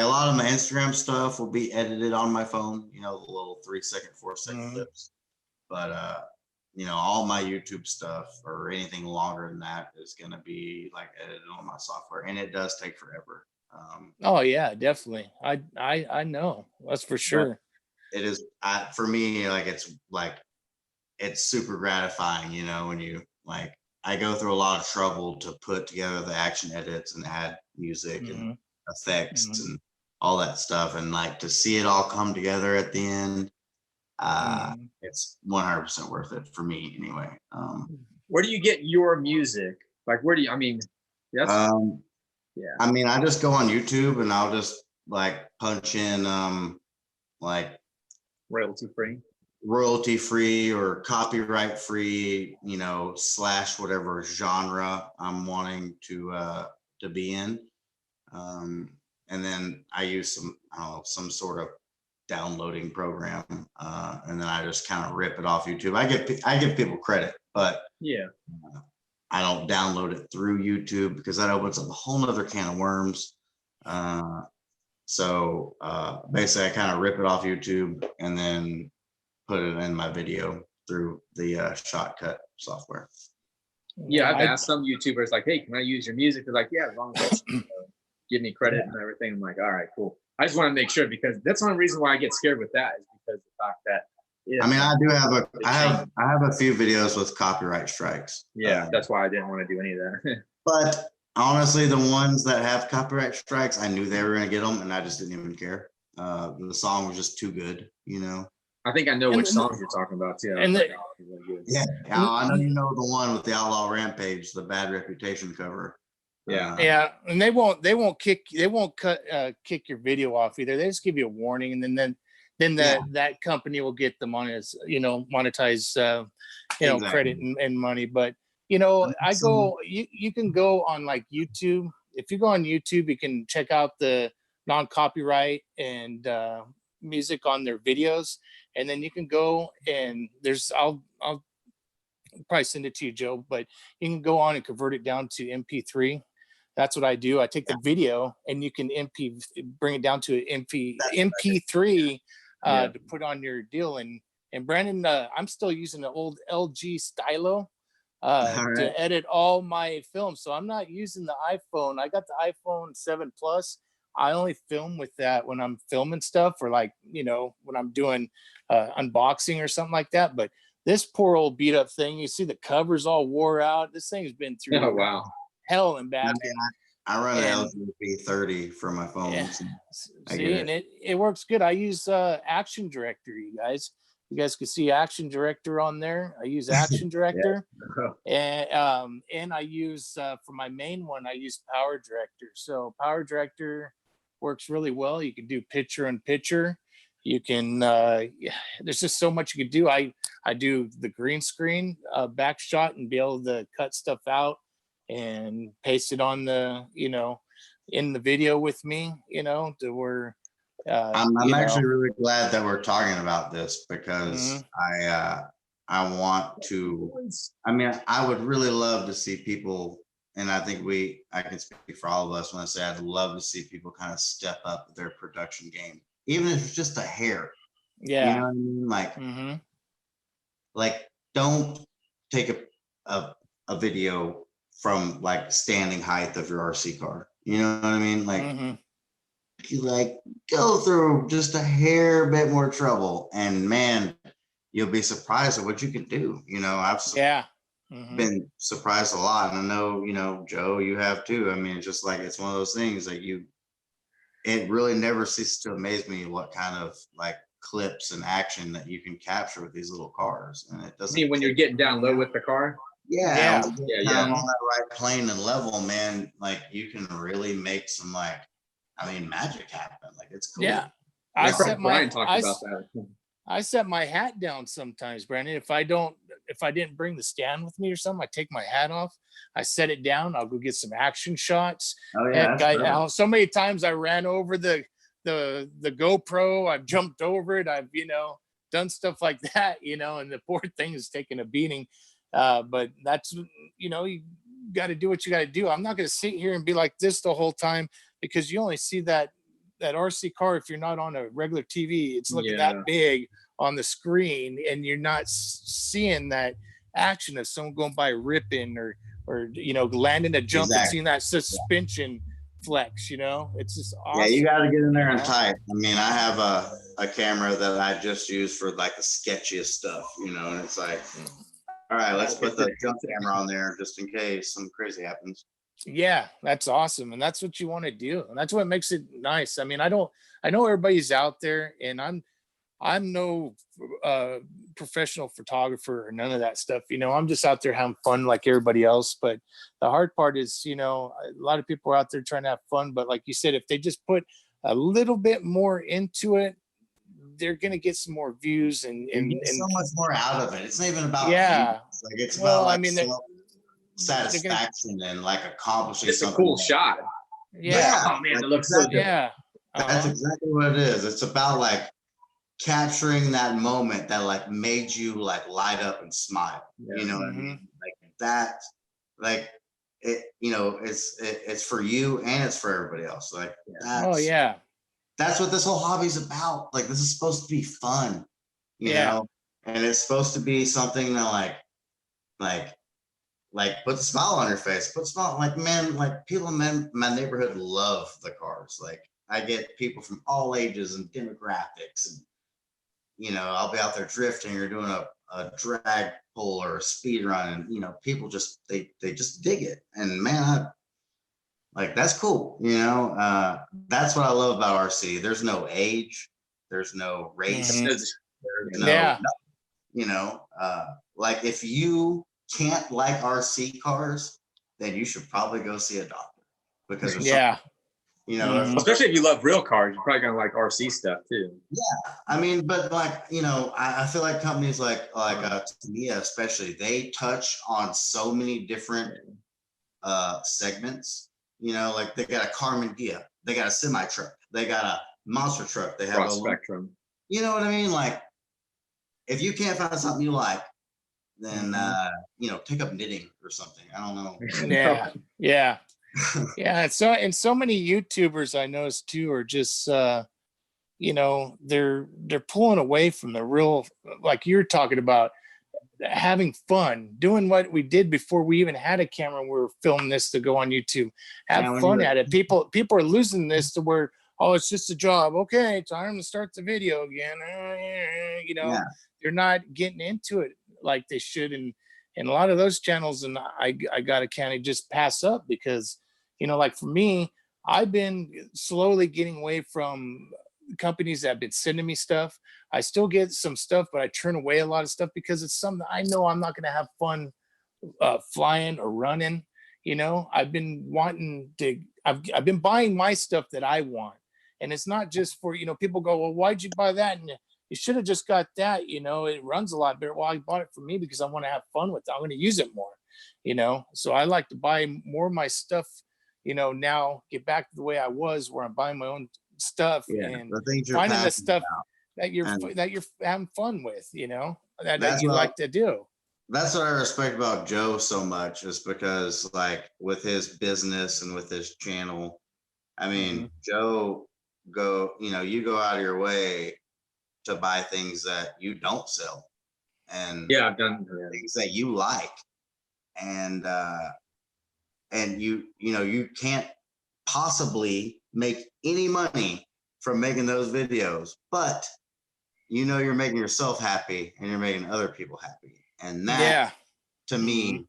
a lot of my Instagram stuff will be edited on my phone, the little 3-second, 4-second clips. But, all my YouTube stuff or anything longer than that is going to be like edited on my software. And it does take forever. Definitely. I know, that's for sure. It is for me, it's super gratifying, when you like, I go through a lot of trouble to put together the action edits and add music and effects and all that stuff, and like to see it all come together at the end, it's 100% worth it for me anyway. Where do you get your music? Like, where do you, I just go on YouTube and I'll just like punch in like royalty free or copyright free, / whatever genre I'm wanting to be in. And then I use some sort of downloading program, and then I just kind of rip it off YouTube. I give people credit, but I don't download it through YouTube because that opens up a whole nother can of worms. So basically, I kind of rip it off YouTube and then put it in my video through the Shotcut software. Yeah, I've asked some YouTubers like, "Hey, can I use your music?" They're like, "Yeah, as long as give me credit and everything." I'm like, "All right, cool." I just want to make sure, because that's one reason why I get scared with that, is because the fact that. I mean, I do have I have a few videos with copyright strikes. Yeah, that's why I didn't want to do any of that. But honestly, the ones that have copyright strikes, I knew they were going to get them, and I just didn't even care. The song was just too good, you know. I think I know which songs you're talking about too. Yeah, I know you know the one with the Outlaw Rampage, the Bad Reputation cover. Yeah, and they won't kick your video off either. They just give you a warning, and then that company will get the monetize Exactly. credit and money. But you can go on like YouTube. If you go on YouTube, you can check out the non-copyright and music on their videos, and then you can go and I'll probably send it to you, Joe, but you can go on and convert it down to MP3. That's what I do. I take the video and you can bring it down to MP3 to put on your deal. And Brandon, I'm still using the old LG Stylo to edit all my films. So I'm not using the iPhone. I got the iPhone 7 Plus. I only film with that when I'm filming stuff, or like, when I'm doing unboxing or something like that. But this poor old beat up thing, you see the cover's all wore out. This thing's been through hell and back. I run an LG V30 for my phone. Yeah. See, and it works good. I use Action Director, you guys. You guys can see Action Director on there. I use Action Director. And I use for my main one, I use Power Director. So Power Director works really well. You can do picture in picture. You can there's just so much you can do. I do the green screen back shot and be able to cut stuff out and paste it on the in the video with me, to where I'm actually really glad that we're talking about this, because I want to, I would really love to see people, and I think I can speak for all of us when I say I'd love to see people kind of step up their production game, even if it's just a hair. Yeah. You know what I mean? Like don't take a video from like standing height of your RC car. You know what I mean? Like, you go through just a hair bit more trouble, and man, you'll be surprised at what you can do. I've been surprised a lot, and I know, Joe, you have too. I mean, it's just like, it's one of those things that it really never ceases to amaze me what kind of like clips and action that you can capture with these little cars. And it doesn't when you're getting down low with the car. On that right plane and level, man, like you can really make some magic happen. Like, it's cool. Yeah. I set my hat down sometimes, Brandon. If I didn't bring the stand with me or something, I take my hat off, I set it down, I'll go get some action shots. So many times I ran over the GoPro, I've jumped over it, I've done stuff like that, and the poor thing is taking a beating. But that's, you got to do what you got to do. I'm not going to sit here and be like this the whole time, because you only see that RC car if you're not on a regular TV. It's looking that big on the screen, and you're not seeing that action of someone going by ripping or landing a jump and seeing that suspension flex. It's just awesome. Yeah, you got to get in there and type. I mean, I have a camera that I just use for like the sketchiest stuff, and it's like, all right, let's put the jump camera on there just in case something crazy happens. Yeah, that's awesome. And that's what you want to do. And that's what makes it nice. I mean, I know everybody's out there, and I'm no professional photographer or none of that stuff. I'm just out there having fun like everybody else. But the hard part is, a lot of people are out there trying to have fun. But like you said, if they just put a little bit more into it, they're going to get some more views and so much more out of it. It's not even about it's about satisfaction and like accomplishing something. It's a cool shot. Yeah. Oh man, it looks so good. Yeah. That's exactly what it is. It's about like capturing that moment that like made you like light up and smile. You know what I mean? Like that, like it, it's for you and it's for everybody else. Like that's what this whole hobby is about. Like, this is supposed to be fun, you know, and it's supposed to be something that like put a smile on your face, like, man, like people in my neighborhood love the cars. Like, I get people from all ages and demographics, and you know, I'll be out there drifting or doing a drag pull or a speed run, and you know, people just they just dig it. And man, like that's cool. You know, that's what I love about RC. There's no age, there's no race, there's no, Yeah. you know, like if you can't like RC cars, then you should probably go see a doctor, because there's you know, especially if you love real cars, you're probably gonna like RC stuff too. Yeah, I mean, but like, you know, I feel like companies like Tamiya especially, they touch on so many different segments. You know, like they got a Carmen Ghia, they got a semi truck, they got a monster truck, they have Broad a spectrum. You know what I mean? Like, if you can't find something you like, then you know, take up knitting or something. I don't know. Yeah. And so many YouTubers I noticed too are just you know, they're pulling away from the real, like you're talking about, having fun, doing what we did before we even had a camera. We were filming this to go on YouTube. Have fun at it. People are losing this to where, oh, it's just a job. Okay, time to start the video again. You know, they're not getting into it like they should, and a lot of those channels, and I got to kind of just pass up, because, you know, like for me, I've been slowly getting away from companies that have been sending me stuff. I still get some stuff, but I turn away a lot of stuff because it's something I know I'm not going to have fun flying or running. You know, I've been wanting to, I've been buying my stuff that I want. And it's not just for, you know, people go, well, why'd you buy that? And you should have just got that, you know, it runs a lot better. Well, I bought it for me because I want to have fun with it. I'm going to use it more, you know? So I like to buy more of my stuff, you know, now get back to the way I was, where I'm buying my own stuff and finding the stuff that you're having fun with, you know, that you like to do. That's what I respect about Joe so much, is because like with his business and with his channel, I mean, Joe you go out of your way to buy things that you don't sell, and I've done things that you like, and you know, you can't possibly make any money from making those videos, but you know, you're making yourself happy and you're making other people happy, and that to me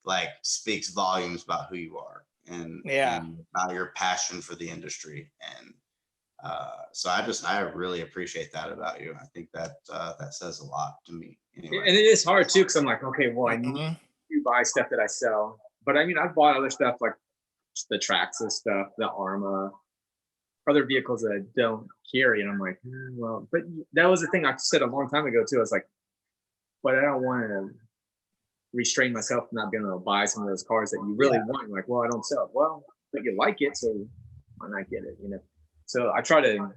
like speaks volumes about who you are and about your passion for the industry. And so I really appreciate that about you. I think that that says a lot to me anyway. And it is hard too, because I'm like, okay, well, I need to buy stuff that I sell, but I mean, I've bought other stuff like the Traxxas stuff, the Arma, other vehicles that I don't carry, and I'm like, well, but that was the thing I said a long time ago too. I was like, but I don't want to restrain myself from not being able to buy some of those cars that you really want. Like, well, I don't sell it. Well, but you like it, so why not get it? You know. So I try to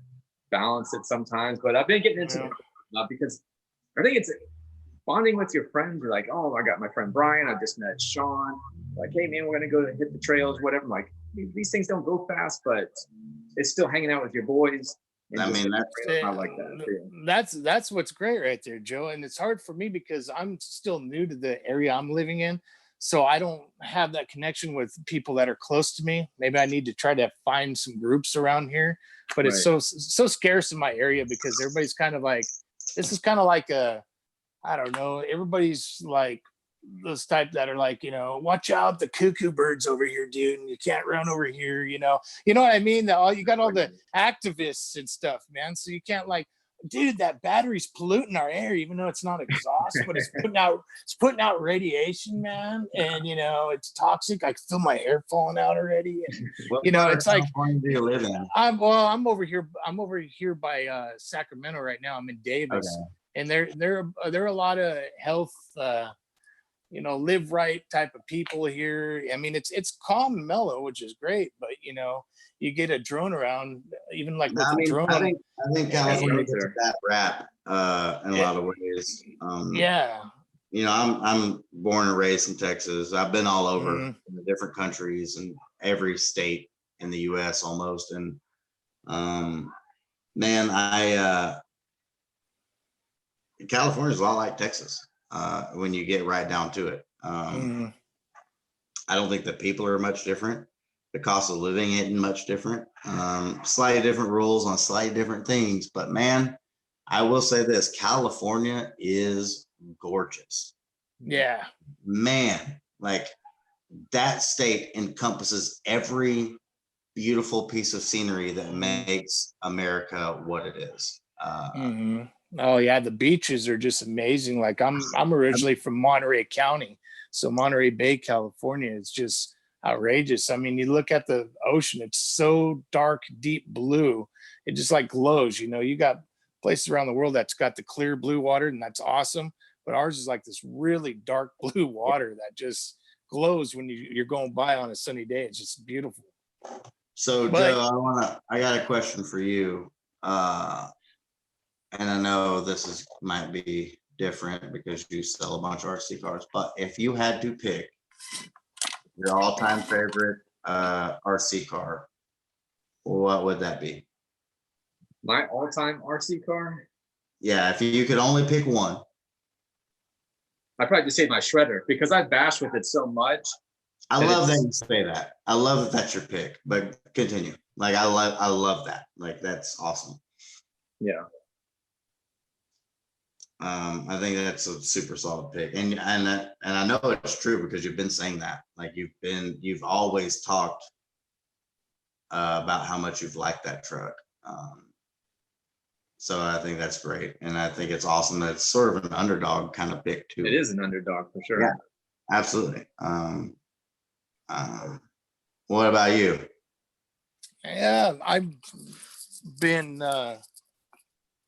balance it sometimes, but I've been getting into it because I think it's bonding with your friends. You're like, oh, I got my friend Brian. I just met Sean. Like, hey man, we're gonna go hit the trails, whatever. I'm like, these things don't go fast, but it's still hanging out with your boys. I mean, I like that. That's what's great right there, Joe. And it's hard for me because I'm still new to the area I'm living in, so I don't have that connection with people that are close to me. Maybe I need to try to find some groups around here, but it's so scarce in my area because everybody's kind of like, this is kind of like a, I don't know, everybody's like those type that are like, you know, watch out, the cuckoo birds over here, dude, and you can't run over here, you know what I mean? You got all the activists and stuff, man. So you can't like, dude, that battery's polluting our air, even though it's not exhaust, but it's putting out radiation, man. And you know, it's toxic. I can feel my hair falling out already. And you know, it's like, I'm over here by Sacramento right now. I'm in Davis, and there are a lot of health you know, live right type of people here. I mean, it's calm and mellow, which is great, but you know, you get a drone around, even like with a drone. I think California gets a bad rap in a lot of ways. You know, I'm born and raised in Texas. I've been all over in the different countries and every state in the US almost. And man, California is a lot like Texas. When you get right down to it. I don't think the people are much different. the cost of living isn't much different. Slightly different rules on slightly different things, but man, I will say this: California is gorgeous. Yeah. Man, like that state encompasses every beautiful piece of scenery that makes America what it is. Mhm. Oh yeah, the beaches are just amazing. Like I'm originally from Monterey County, so Monterey Bay, California is just outrageous. I mean, you look at the ocean, it's so dark, deep blue. It just like glows. You know, you got places around the world that's got the clear blue water, and that's awesome. But ours is like this really dark blue water that just glows when you're going by on a sunny day. It's just beautiful. So But Joe, I got a question for you. And I know this might be different because you sell a bunch of RC cars, but if you had to pick your all-time favorite RC car, what would that be? My all-time RC car? Yeah, if you could only pick one. I'd probably just say my shredder because I bash with it so much. I love that you say that. I love that that's your pick, but continue. Like I love that. Like that's awesome. Yeah. I think that's a super solid pick, and I know it's true because you've been saying that. Like you've always talked about how much you've liked that truck. So I think that's great, and I think it's awesome that it's sort of an underdog kind of pick too. It is an underdog for sure. Yeah, absolutely. What about you? yeah, I've been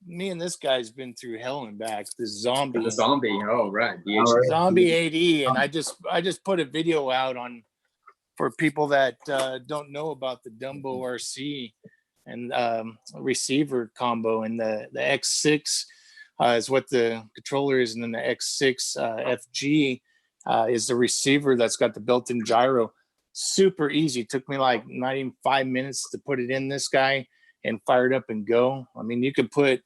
me and this guy's been through hell and back. This zombie. The zombie. Oh, right. Zombie 80, and I just put a video out on for people that don't know about the Dumbo RC and receiver combo, and the X6 is what the controller is, and then the X6 FG is the receiver that's got the built-in gyro. Super easy. It took me like not even 5 minutes to put it in this guy and fire it up and go. I mean, you can put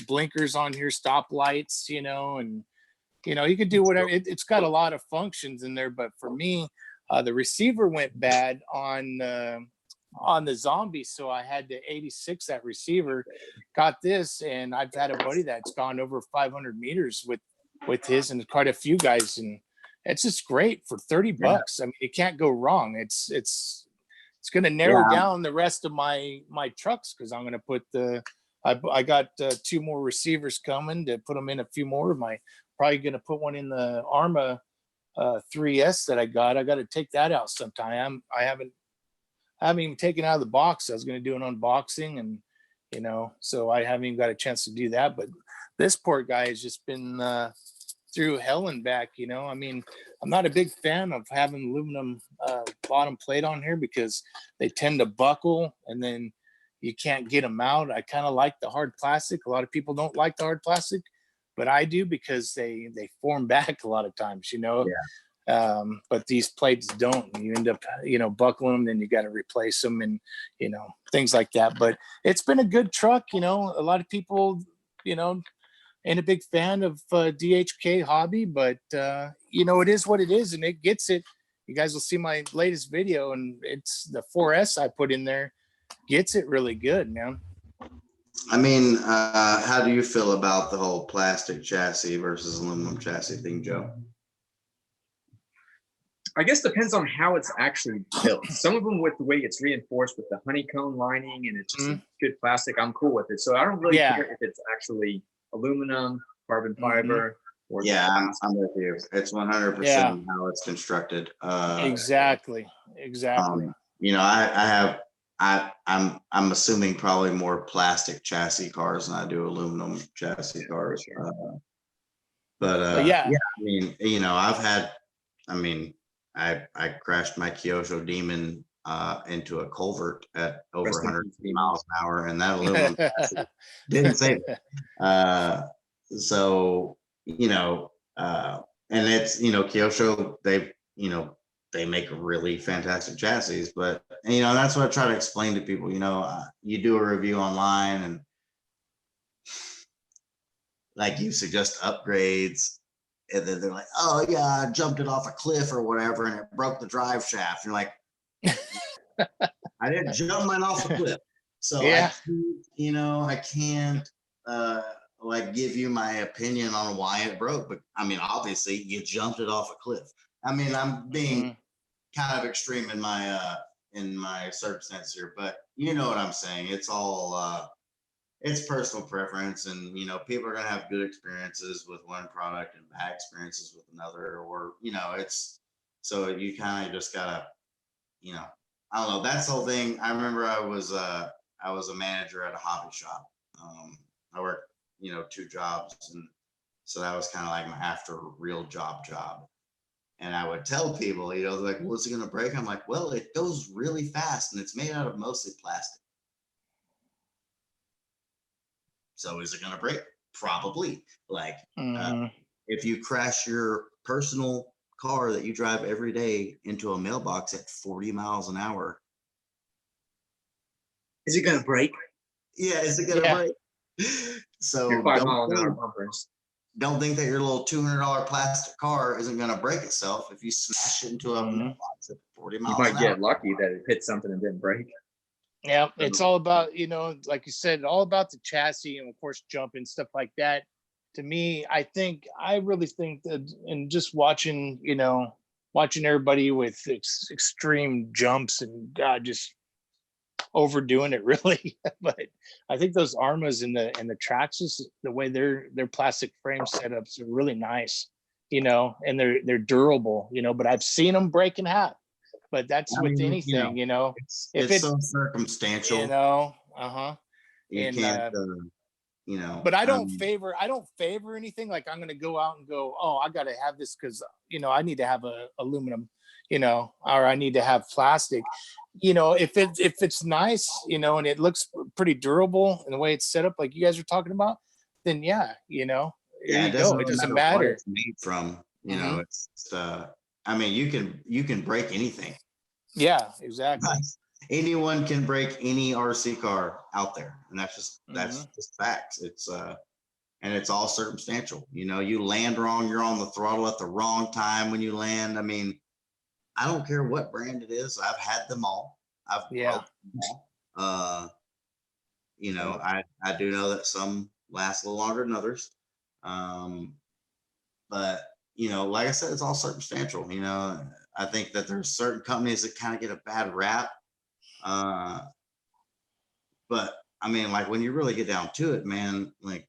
blinkers on here, stop lights, you know, and you know, you could do whatever. It's got a lot of functions in there, but for me, the receiver went bad on the zombie, so I had to 86 that receiver. Got this, and I've had a buddy that's gone over 500 meters with his, and quite a few guys, and it's just great for 30 bucks. I mean, you can't go wrong. It's going to narrow down the rest of my trucks because I'm going to put I got 2 more receivers coming to put them in a few more of my. Probably going to put one in the Arma 3S that I got. I got to take that out sometime. I haven't even taken it out of the box. I was going to do an unboxing, and you know, so I haven't even got a chance to do that. But this poor guy has just been through hell and back. You know, I mean, I'm not a big fan of having aluminum bottom plate on here because they tend to buckle, and then you can't get them out. I kind of like the hard plastic. A lot of people don't like the hard plastic, but I do because they form back a lot of times, you know. But these plates don't. You end up, you know, buckling them, then you got to replace them, and you know, things like that. But it's been a good truck, you know. A lot of people, you know, ain't a big fan of DHK hobby, but you know, it is what it is, and it gets it. You guys will see my latest video, and it's the 4S I put in there gets it really good, man. I mean, how do you feel about the whole plastic chassis versus aluminum chassis thing, Joe? I guess depends on how it's actually built. Some of them with the way it's reinforced with the honeycomb lining and it's just good plastic, I'm cool with it. So I don't really care if it's actually aluminum, carbon fiber, or I'm with you. It's 100% how it's constructed. Exactly. You know, I'm assuming probably more plastic chassis cars than I do aluminum chassis cars. But yeah, I mean, you know, I crashed my Kyosho Demon into a culvert at over 150 miles an hour, and that aluminum didn't save it. So, you know, and it's, you know, Kyosho, they make really fantastic chassis, but, you know, that's what I try to explain to people. You know, you do a review online and like you suggest upgrades, and then they're like, oh yeah, I jumped it off a cliff or whatever and it broke the drive shaft. You're like, I didn't jump mine off the cliff. So Yeah. I can't like give you my opinion on why it broke. But I mean, obviously you jumped it off a cliff. I mean, I'm being kind of extreme in my circumstance here, but you know what I'm saying. It's all it's personal preference, and people are gonna have good experiences with one product and bad experiences with another, or it's so you kind of just gotta, I don't know. That's the whole thing. I remember I was a manager at a hobby shop. I worked, 2 jobs, and so that was kind of like my after real job. And I would tell people, like, "What's it gonna break?" I'm like, "Well, it goes really fast, and it's made out of mostly plastic. So is it gonna break? Probably. Like, if you crash your personal car that you drive every day into a mailbox at 40 miles an hour, Is it gonna break? yeah, is it gonna break? So Your 5-mile-an-hour bumpers. don't think that your little $200 plastic car isn't gonna break itself if you smash it into a mailbox at 40 You miles might an get hour. lucky that it hit something and didn't break. Yeah, it's all about, like you said, all about the chassis and of course jumping, stuff like that. To me, I really think that, and just watching, watching everybody with extreme jumps and God, just overdoing it really. But I think those Armas and the Traxxas, the way their plastic frame setups are really nice, and they're durable, but I've seen them break in half. But that's I with mean, anything, if it's so circumstantial. You and can't, but I don't favor anything like I'm gonna go out and go, oh, I gotta have this because I need to have a aluminum, or I need to have plastic. If it's nice, and it looks pretty durable in the way it's set up, like you guys are talking about, then there you go. It doesn't matter. What it's made from. It's I mean, you can break anything. Yeah, exactly. Anyone can break any RC car out there, and that's just facts. It's and it's all circumstantial. You land wrong, you're on the throttle at the wrong time when you land. I mean, I don't care what brand it is. I've had them all. I've broken them all. I do know that some last a little longer than others. But like I said, it's all circumstantial. I think that there's certain companies that kind of get a bad rap. But I mean, like when you really get down to it, man, like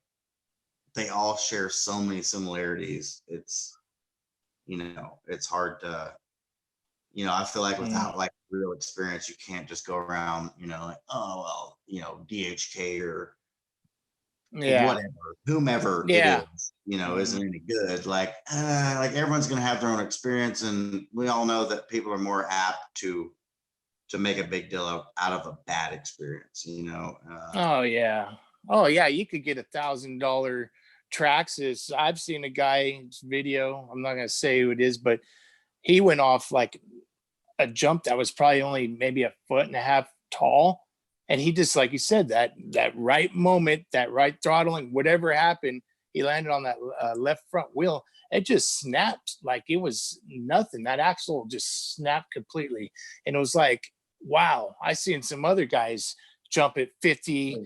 they all share so many similarities. It's it's hard to, I feel like without like real experience, you can't just go around, like, oh well, DHK or whatever, whomever it is, isn't any good. Like everyone's gonna have their own experience, and we all know that people are more apt to make a big deal out of a bad experience. Oh yeah, you could get $1,000 Traxxas. I've seen a guy's video. I'm not gonna say who it is, but he went off like a jump that was probably only maybe 1.5 feet tall. And he just, like you said, that right moment, that right throttling, whatever happened, he landed on that left front wheel. It just snapped like it was nothing. That axle just snapped completely. And it was like, wow, I seen some other guys jump at 50,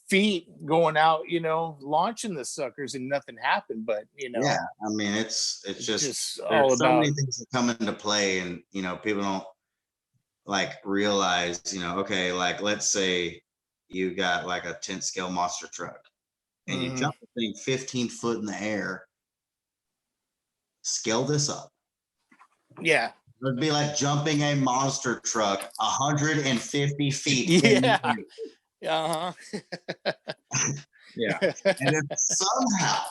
feet going out, launching the suckers and nothing happened. But, yeah, I mean, it's just all there's so about many things that come into play, and, people don't like realize, okay, like let's say you got like a 10 scale monster truck and you jump the thing 15 foot in the air. Scale this up. Yeah. It'd be like jumping a monster truck 150 feet. Yeah. Yeah. And if somehow,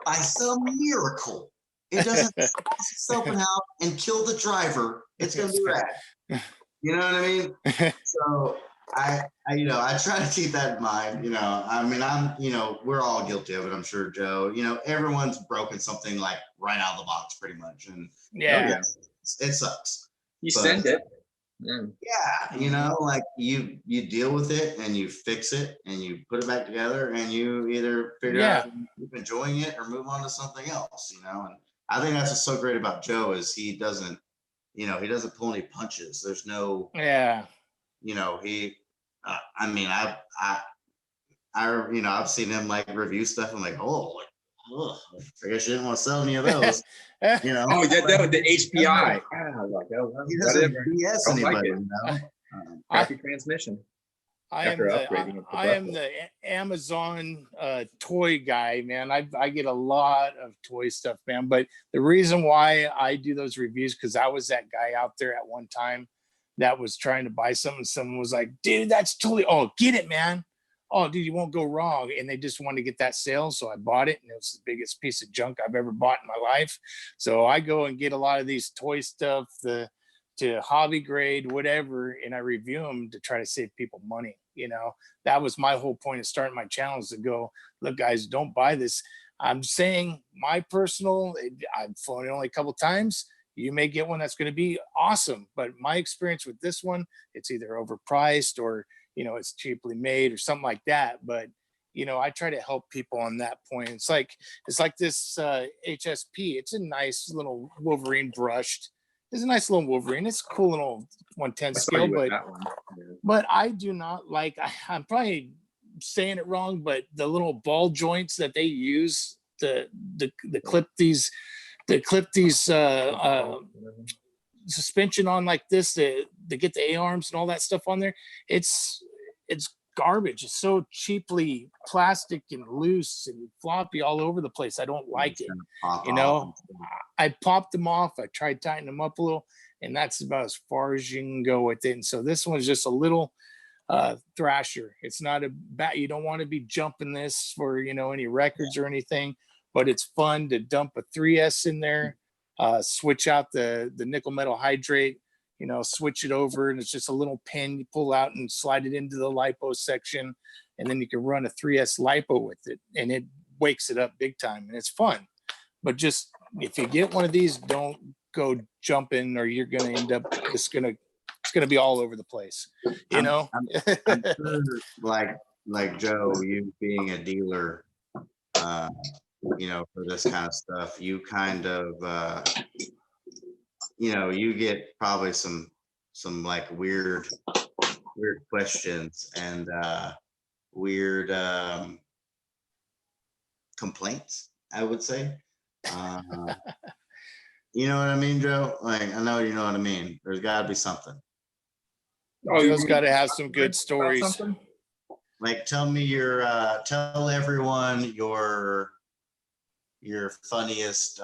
by some miracle, it doesn't smash itself out and kill the driver, it's gonna be rad. You know what I mean? So I try to keep that in mind. I mean, we're all guilty of it. I'm sure, Joe. Everyone's broken something like right out of the box, pretty much, and yeah, it sucks. You send it. Yeah, like you deal with it and you fix it and you put it back together and you either figure out if you keep enjoying it or move on to something else. And I think that's what's so great about Joe is he doesn't you know, he doesn't pull any punches. There's no, Yeah. you know, I mean, you know, I've seen him like review stuff. I'm like, oh, like, ugh, I guess you didn't want to sell any of those, you know. Oh, yeah, that was the HPI. Ah, like, oh, well, He doesn't whatever. BS Don't like anybody, it. you know. Crappy transmission. I After upgrading it to I am Buffalo. the Amazon toy guy, man. I get a lot of toy stuff, man. But the reason why I do those reviews, because I was that guy out there at one time that was trying to buy something. Someone was like, dude, that's totally, oh, get it, man. Oh, dude, you won't go wrong. And they just wanted to get that sale. So I bought it, and it was the biggest piece of junk I've ever bought in my life. So I go and get a lot of these toy stuff, to hobby grade, whatever, and I review them to try to save people money. You know, that was my whole point of starting my channel, is to go, look, guys, don't buy this. I'm saying my personal, I've flown it only a couple times. You may get one that's going to be awesome, but my experience with this one, it's either overpriced or, you know, it's cheaply made or something like that. But, you know, I try to help people on that point. It's like this HSP. It's a nice little Wolverine brushed. It's a nice little Wolverine. It's a cool little 1/10 I saw scale, you with but that one. Yeah. but I do not like, I'm probably saying it wrong, but the little ball joints that they use to clip these suspension on like this, to get the A-arms and all that stuff on there. It's garbage. It's so cheaply plastic and loose and floppy all over the place. I don't like it. You know, I popped them off. I tried tightening them up a little, and that's about as far as you can go with it. And so this one's just a little thrasher. It's not a bat. You don't want to be jumping this for, you know, any records or anything, but it's fun to dump a 3S in there, switch out the nickel metal hydrate, you know, switch it over, and it's just a little pin you pull out and slide it into the lipo section, and then you can run a 3S lipo with it, and it wakes it up big time, and it's fun. But just, if you get one of these, don't go jumping, or you're going to end up, it's going to be all over the place, you know. I'm sure, like Joe, you being a dealer, you know, for this kind of stuff, you kind of you know, you get probably some like weird questions and weird complaints, I would say. You know what I mean, Joe? Like, I know you know what I mean. There's got to be something. Oh, Joe's got to have some good stories. Like, tell everyone your funniest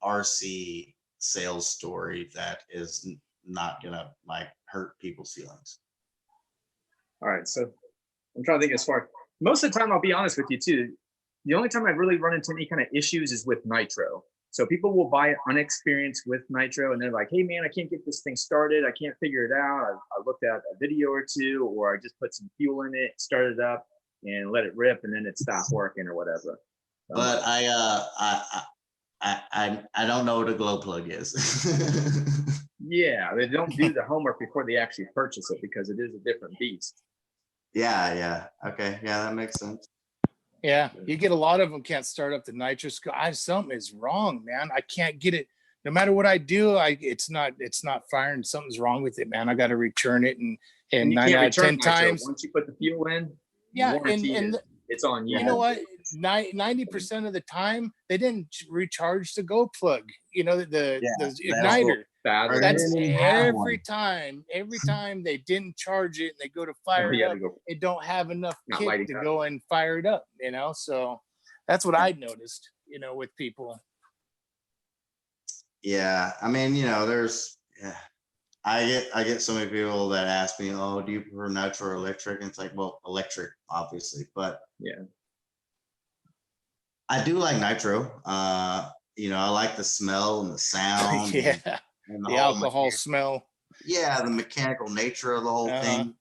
RC sales story that is not gonna like hurt people's feelings. All right, so I'm trying to think as far. Most of the time, I'll be honest with you too. The only time I've really run into any kind of issues is with Nitro. So people will buy it unexperienced with Nitro, and they're like, "Hey man, I can't get this thing started. I can't figure it out. I looked at a video or two, or I just put some fuel in it, started it up, and let it rip, and then it stopped working or whatever." But I don't know what a glow plug is. Yeah, they don't do the homework before they actually purchase it, because it is a different beast. Yeah. Okay. Yeah, that makes sense. Yeah, you get a lot of them can't start up the Nitro. Something is wrong, man. I can't get it. No matter what I do, it's not firing. Something's wrong with it, man. I got to return it, and 9 out of 10 times. Once you put the fuel in, yeah, and it's on you. You know what? 90% of the time, they didn't recharge the go plug. You know, the igniter. That's every time. Every time they didn't charge it and they go to fire it up, it don't have enough kick to go and fire it up. You know, so that's what I noticed. You know, with people. Yeah, I mean, you know, I get so many people that ask me, "Oh, do you prefer Nitro or electric?" And it's like, well, electric, obviously, but yeah, I do like Nitro. You know, I like the smell and the sound. Yeah, and the alcohol smell. Yeah, the mechanical nature of the whole thing.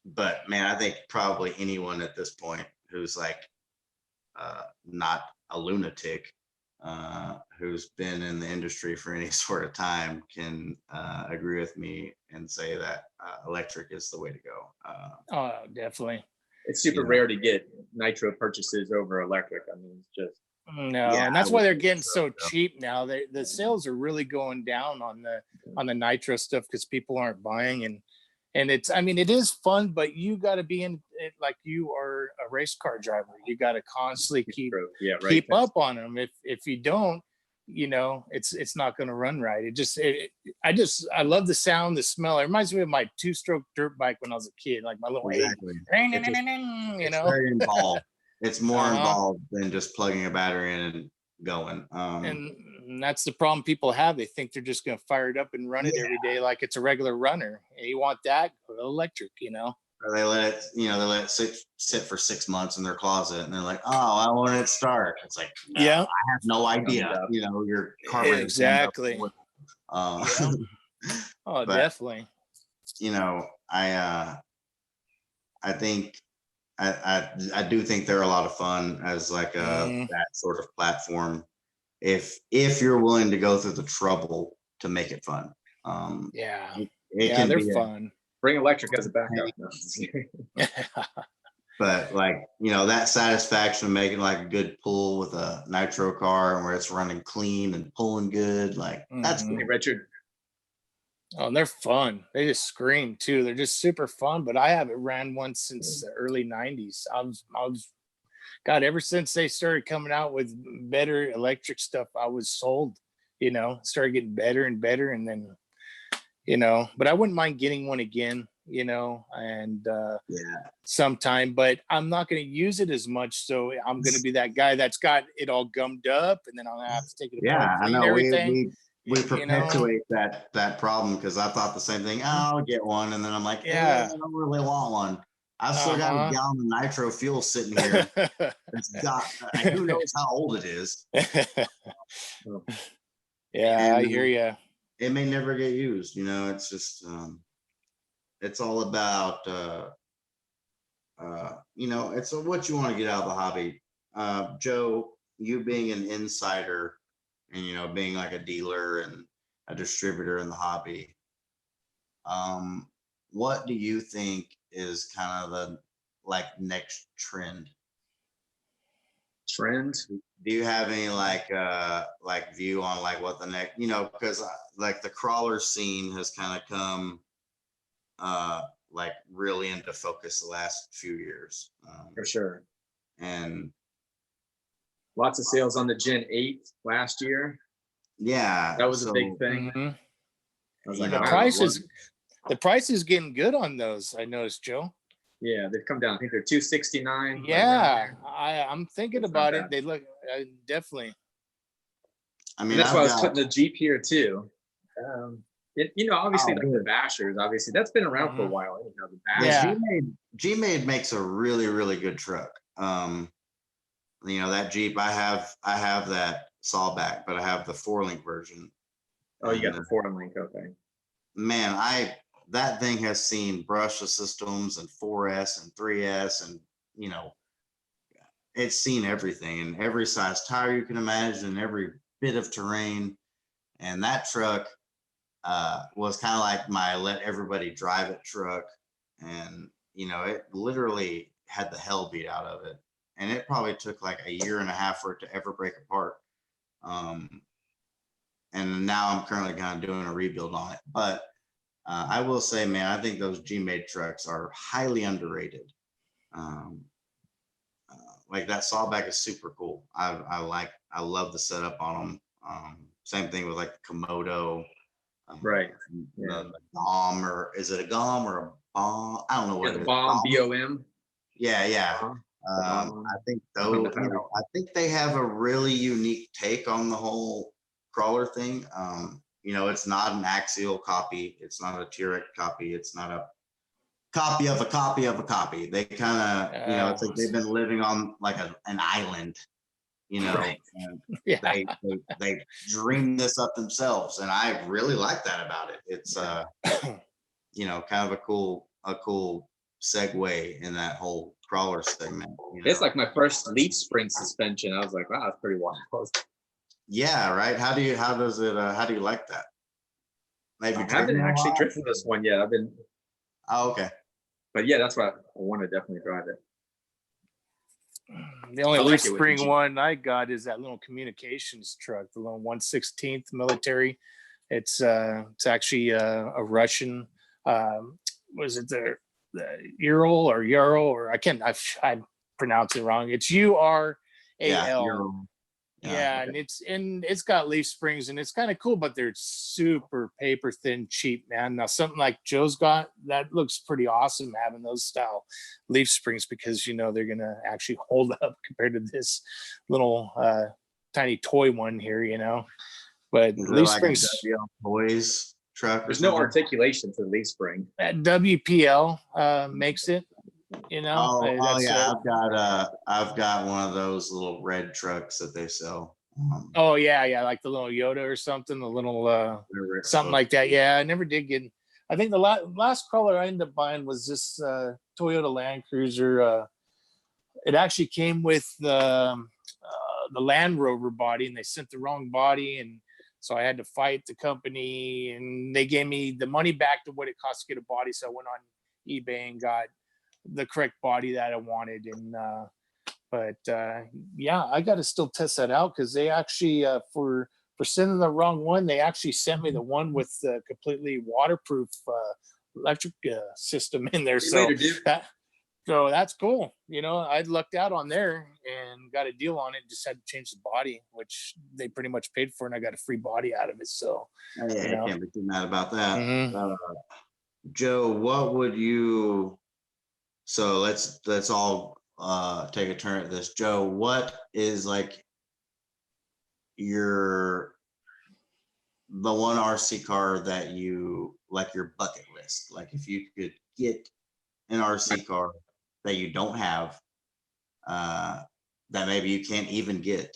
But man, I think probably anyone at this point who's like not a lunatic, who's been in the industry for any sort of time can agree with me and say that electric is the way to go. Oh, definitely. It's super rare to get Nitro purchases over electric. I mean, it's just No, Yeah, and that's I why would they're think getting so, so cheap now. The sales are really going down on the Nitro stuff because people aren't buying, and it's, I mean, it is fun, but you got to be in it like you are a race car driver. You got to constantly keep Yeah, right. keep up on them. If you don't, you know, it's not going to run right. I love the sound, the smell. It reminds me of my 2-stroke dirt bike when I was a kid, like my little exactly. you It's know. very involved. It's more Uh-huh. involved than just plugging a battery in and going. And that's the problem people have. They think they're just going to fire it up and run it every day like it's a regular runner. And you want that, go to electric, you know. Or they let it, they let it sit for 6 months in their closet, and they're like, "Oh, I want it to start." It's like, no, Yeah, I have no idea. Your car ran exactly. yeah. Oh, But, definitely. I think I do think they're a lot of fun as like Mm. that sort of platform. If you're willing to go through the trouble to make it fun. Yeah, It can they're be fun. Bring electric as a backup. No. But like, that satisfaction of making like a good pull with a Nitro car and where it's running clean and pulling good, like that's Mhm. Hey, Richard. Oh, and they're fun. They just scream too. They're just super fun. But I haven't ran one since the early '90s. God, ever since they started coming out with better electric stuff, I was sold. Started getting better and better, and then, but I wouldn't mind getting one again. And sometime, but I'm not going to use it as much. So I'm going to be that guy that's got it all gummed up, and then I'll have to take it apart, I clean know everything. we perpetuate that problem, because I thought the same thing. Oh, I'll get one, and then I'm like, I don't really want one. I've still got a gallon of Nitro fuel sitting here. It's got who knows how old it is. Yeah, I hear you. It may never get used. It's just it's all about it's what you want to get out of the hobby. Joe, you being an insider and being like a dealer and a distributor in the hobby, what do you think is kind of the next trend? Do you have any view on what the next, because the crawler scene has kind of come really into focus the last few years. For sure. And lots of sales on the Gen 8 last year. Yeah, that was a big thing. Mhm. I was like, the price is getting good on those. I noticed, Joe. Yeah, they've come down. I think they're $269. Yeah, I'm thinking about it. They look definitely. I mean, that's why I was putting the Jeep here too. Obviously, the Bashers. Obviously, that's been around for a while. The Bashers. Yeah, G-Made makes a really, really good truck. That Jeep, I have that sawback, but I have the 4-link version. Oh, you got the 4-link, okay. Man, that thing has seen brushless systems and 4S and 3S, and it's seen everything, and every size tire you can imagine, every bit of terrain. And that truck was kind of like my let everybody drive it truck, and it literally had the hell beat out of it, and it probably took like a year and a half for it to ever break apart. And now I'm currently kind of doing a rebuild on it, but I will say, man, I think those G-Made trucks are highly underrated. That sawback is super cool. I love the setup on them. Same thing with the Komodo. Right. The GOM, or is it a GOM or a BOM? I don't know what it is. BOM, BOM. Yeah. I think those. I think they have a really unique take on the whole crawler thing. It's not an axial copy. It's not a T-Rex copy. It's not a copy of a copy of a copy. They kind of, it's like they've been living on an island, Right. and they dreamed this up themselves. And I really like that about it. It's, kind of a cool segue in that whole crawler segment. It's like my first leaf spring suspension. I was like, wow, that's pretty wild. Yeah, right. How do you like that? Maybe I haven't actually driven this one yet. I've been. Oh, okay. But yeah, that's why I want to definitely drive it. The only I like leaf it with the spring Jeep. one I got is that little communications truck, the little 1/16th military. It's actually a Russian. Was it the Ural or I pronounce it wrong. It's URAL. Yeah, Yeah, okay. and it's got leaf springs and it's kind of cool, but they're super paper thin, cheap, man. Now something like Joe's got, that looks pretty awesome having those style leaf springs, because you know they're gonna actually hold up compared to this little tiny toy one here, you know. But Is it leaf like springs a WL Toys truck or There's no something? articulation to the leaf spring. at WPL makes it, you know. Oh That's yeah, I've got one of those little red trucks that they sell. oh yeah, like the little Yoda or something, the little Whatever it's something supposed like that. Yeah, I never did get. I think the last color I ended up buying was this Toyota Land Cruiser. It actually came with the Land Rover body, and they sent the wrong body, and so I had to fight the company, and they gave me the money back to what it cost to get a body. So I went on eBay and got the correct body that I wanted, and but yeah, I got to still test that out, because they actually for sending the wrong one, they actually sent me the one with the completely waterproof electric system in there. See you later, dude. So that's cool. You know, I lucked out on there and got a deal on it. Just had to change the body, which they pretty much paid for, and I got a free body out of it. So, Oh, yeah, you know. I can't be too mad about that. Mhm. Joe, what would you? So let's all take a turn at this. Joe, what is like the one RC car that you like, your bucket list? Like if you could get an RC car that you don't have, that maybe you can't even get,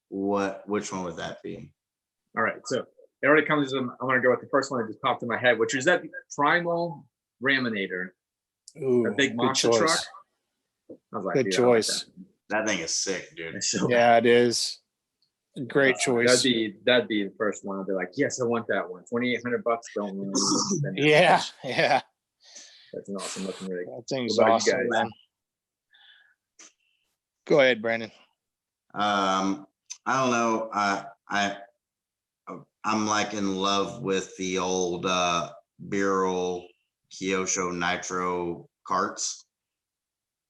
which one would that be? All right, so it already comes. I'm going to go with the first one that just popped in my head, which is that Primal Raminator, Ooh, that big good monster truck. choice. I was like, Good dude, I like choice. That thing is sick, dude. that. So, Yeah, it is. Great choice. that'd be the first one. I'd be like, yes, I want that one. $2,800. Don't really spend that. Yeah. That's an awesome looking rig. That thing's What about you awesome, guys? man. Go ahead, Brandon. I don't know. I'm like in love with the old Birol Kyosho Nitro carts.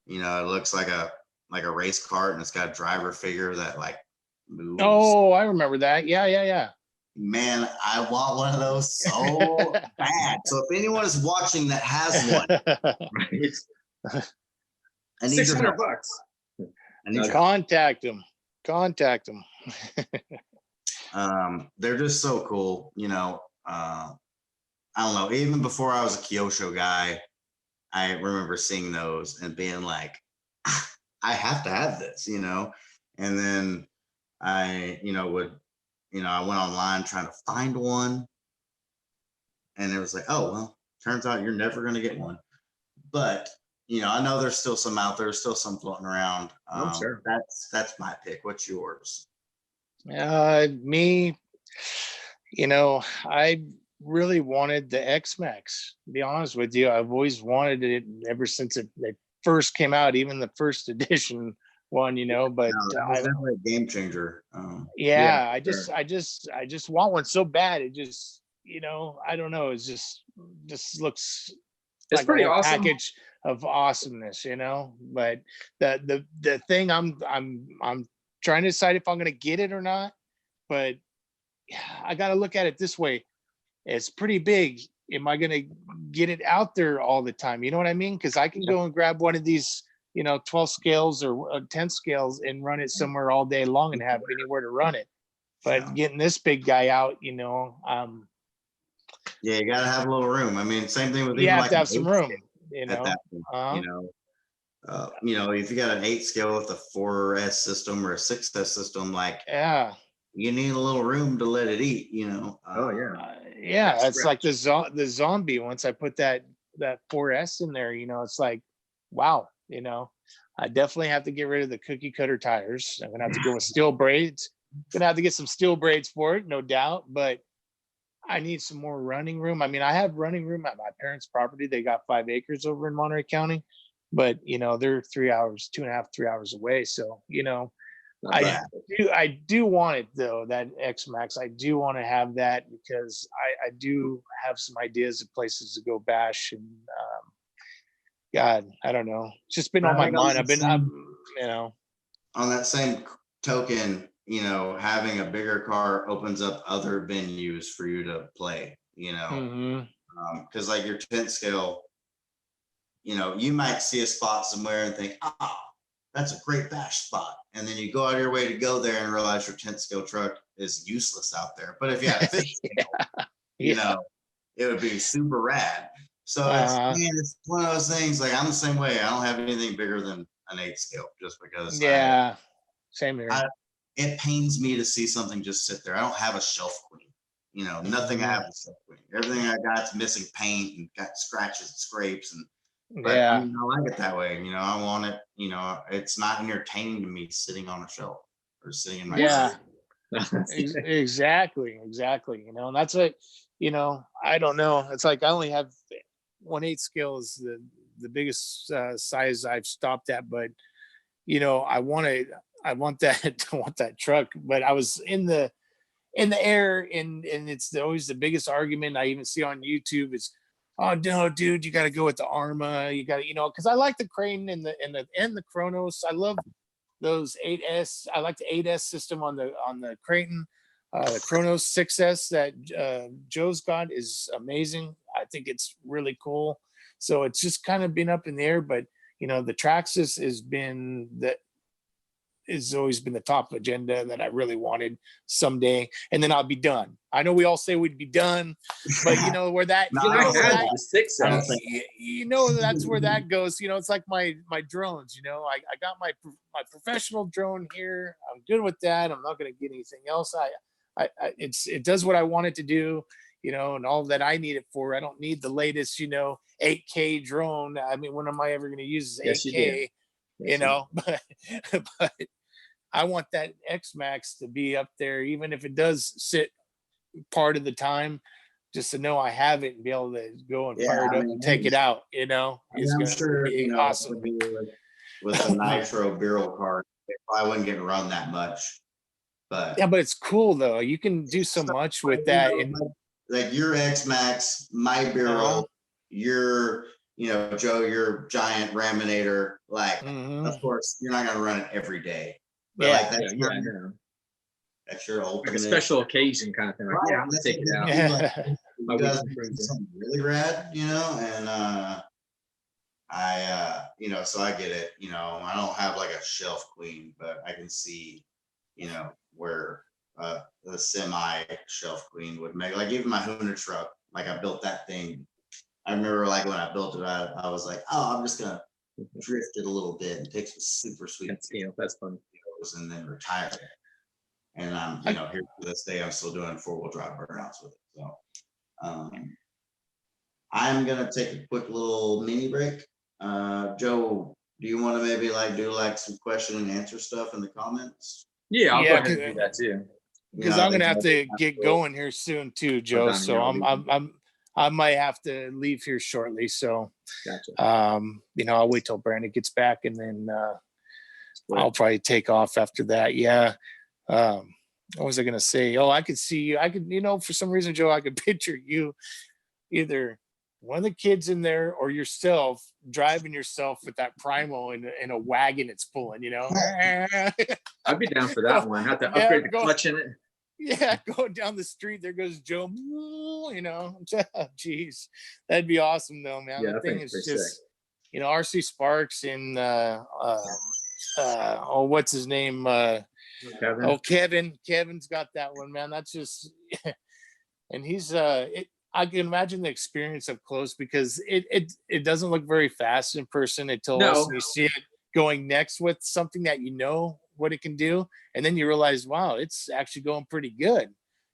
You know, it looks like a race cart, and it's got a driver figure that like moves. Oh, I remember that. Yeah. Man, I want one of those so bad. So if anyone is watching that has one, Right? I need your help. $600. I need your help. Contact them. They're just so cool, you know. I don't know, even before I was a Kyosho guy, I remember seeing those and being like, I have to have this, you know. And then I went online trying to find one, and it was like, oh well, turns out you're never going to get one. But you know, I know there's still some out there, still some floating around. I'm sure. That's my pick. What's yours? Me, you know, I really wanted the X-Max. To be honest with you, I've always wanted it ever since it first came out, even the first edition one, you know. But No, that was definitely a game changer. yeah, I sure. just want one so bad. It just, you know, I don't know. It's just looks It's like pretty a whole awesome. package of awesomeness, you know. But the thing I'm trying to decide if I'm going to get it or not. But I got to look at it this way. It's pretty big. Am I going to get it out there all the time? You know what I mean? Because I can go and grab one of these, you know, 12 scales or 10 scales and run it somewhere all day long and have anywhere to run it. But getting this big guy out, you know, yeah, you gotta have a little room. I mean, same thing with you even have like to have some room, you know. at that point, you know, if you got an 8 scale with a 4S system or a 6S system, like Yeah. you need a little room to let it eat, you know. Oh yeah. Yeah, it's like the zombie. Once I put that 4S in there, you know, it's like, wow, you know, I definitely have to get rid of the cookie cutter tires. I'm gonna have to go with steel braids. Gonna have to get some steel braids for it, no doubt. But I need some more running room. I mean, I have running room at my parents' property. They got 5 acres over in Monterey County, but you know, they're 3 hours, 2.5, 3 hours away. So, you know, Not I bad. I do want it though, that X Max. I do want to have that because I do have some ideas of places to go bash, and God, I don't know. It's just been on my mind. You know. On that same token, you know, having a bigger car opens up other venues for you to play, you know, because like your tent scale, you know, you might see a spot somewhere and think, oh, that's a great bash spot. And then you go out of your way to go there and realize your tent scale truck is useless out there. But if you had a fifth scale, you know, it would be super rad. So it's one of those things. Like I'm the same way. I don't have anything bigger than an 8 scale just because same here. It pains me to see something just sit there. I don't have a shelf queen, you know, nothing I have a shelf queen. Everything I got is missing paint and got scratches and scrapes. But I mean, I like it that way. You know, I want it, you know, it's not entertaining to me sitting on a shelf or sitting in my Exactly. You know, and that's what, you know, I don't know. It's like I only have 1/8 scale is the biggest size I've stopped at, but you know, I want that truck. But I was in the air, and it's always the biggest argument I even see on YouTube is, oh no, dude, you got to go with the Arma. You got to, you know, because I like the Crane and the Kronos. I love those 8S. I like the 8S system on the Creighton. The Kronos 6S that Joe's got is amazing. I think it's really cool. So it's just kind of been up in the air, but you know, the Traxxas has always been the top agenda that I really wanted someday, and then I'll be done. I know we all say we'd be done, but you know where that, you know, that's where that goes. You know, it's like my drones. You know, I got my professional drone here. I'm good with that. I'm not going to get anything else. It does what I want it to do, you know, and all that I need it for. I don't need the latest, you know, 8K drone. I mean, when am I ever going to use 8K? You know, but I want that X Max to be up there, even if it does sit part of the time, just to know I have it and be able to go and fire it up and take it out. You know, it's I'm going sure, to be you know, awesome. With the Nitro barrel card, it probably wouldn't get run that much. But yeah, but it's cool though. You can do so much with that. You know, like your X Max, my barrel, your, you know, Joe, your giant Raminator. Like, of course, you're not gonna run it every day. But like that's your ultimate, like a special occasion kind of thing. Like, I'm gonna take it out. You guys do something really rad, you know, and you know, so I get it. You know, I don't have like a shelf queen, but I can see, you know, where the semi shelf queen would make, like even my Hoonigan truck, like I built that thing. I remember like when I built it, I was like, oh, I'm just gonna drift it a little bit and take some super sweet that's fun, and then retire it. And I'm, you know, here to this day, I'm still doing 4-wheel drive burnouts with it. So I'm gonna take a quick little mini break. Joe, do you want to maybe like do like some question and answer stuff in the comments? Yeah, I'll go ahead and do that too. Because I'm gonna have to get going here soon too, Joe. So I might have to leave here shortly. So you know, I'll wait till Brandon gets back, and then I'll probably take off after that. Yeah. What was I gonna say? Oh, I could see you. I could, you know, for some reason, Joe, I could picture you either one of the kids in there or yourself driving yourself with that Primo in a wagon it's pulling, you know. I'd be down for that one. Have to upgrade the clutch in it. Yeah, going down the street, there goes Joe, you know. Geez, that'd be awesome though, man. Yeah, the thing is just sick. You know, RC Sparks and what's his name? Kevin. Oh, Kevin's got that one, man. That's just and he's I can imagine the experience up close, because it doesn't look very fast in person until you see it going next with something that you know what it can do, and then you realize, wow, it's actually going pretty good.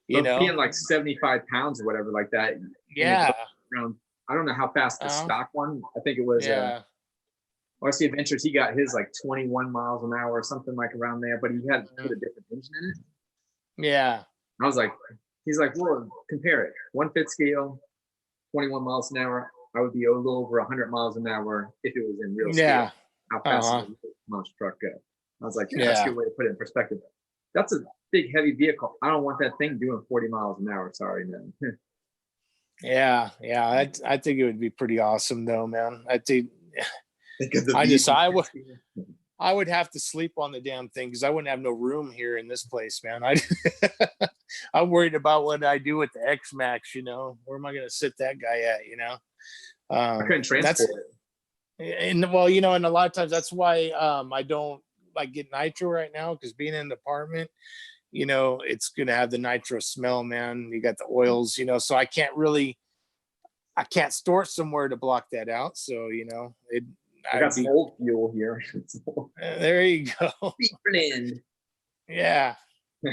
You know, being like 75 pounds or whatever like that. Yeah. Around, I don't know how fast the stock one. I think it was. RC Adventures, he got his like 21 miles an hour or something like around there, but he had to put a different engine in it. Yeah. I was like, he's like, well, compare it. 1/5 scale, 21 miles an hour. I would be a little over 100 miles an hour if it was in real scale. Yeah. How fast Uh-huh. does a monster truck go? I was like, yeah, that's a Yeah. good way to put it in perspective. That's a big, heavy vehicle. I don't want that thing doing 40 miles an hour. Sorry, man. Yeah. I think it would be pretty awesome though, man. I think Because the I would have to sleep on the damn thing because I wouldn't have no room here in this place, man. I'm worried about what I do with the X Max, you know. Where am I gonna sit that guy at, you know? I couldn't transport it. And well, you know, and a lot of times that's why I don't like get Nitro right now, because being in an apartment, you know, it's gonna have the Nitro smell, man. You got the oils, you know, so I can't store it somewhere to block that out. So, you know, I got some old fuel here. There you go. Blend. Yeah.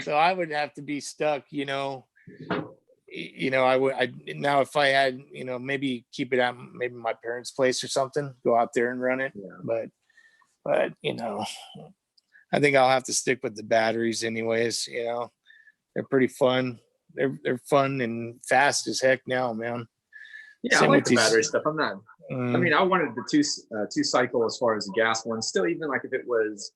So I would have to be stuck, you know. I now if I had, you know, maybe keep it at maybe my parents' place or something, go out there and run it. Yeah. But you know, I think I'll have to stick with the batteries anyways, you know. They're pretty fun. They're fun and fast as heck now, man. Yeah, Same I like with the these- battery stuff. I'm not. I mean, I wanted the two cycle as far as the gas one. Still, even like if it was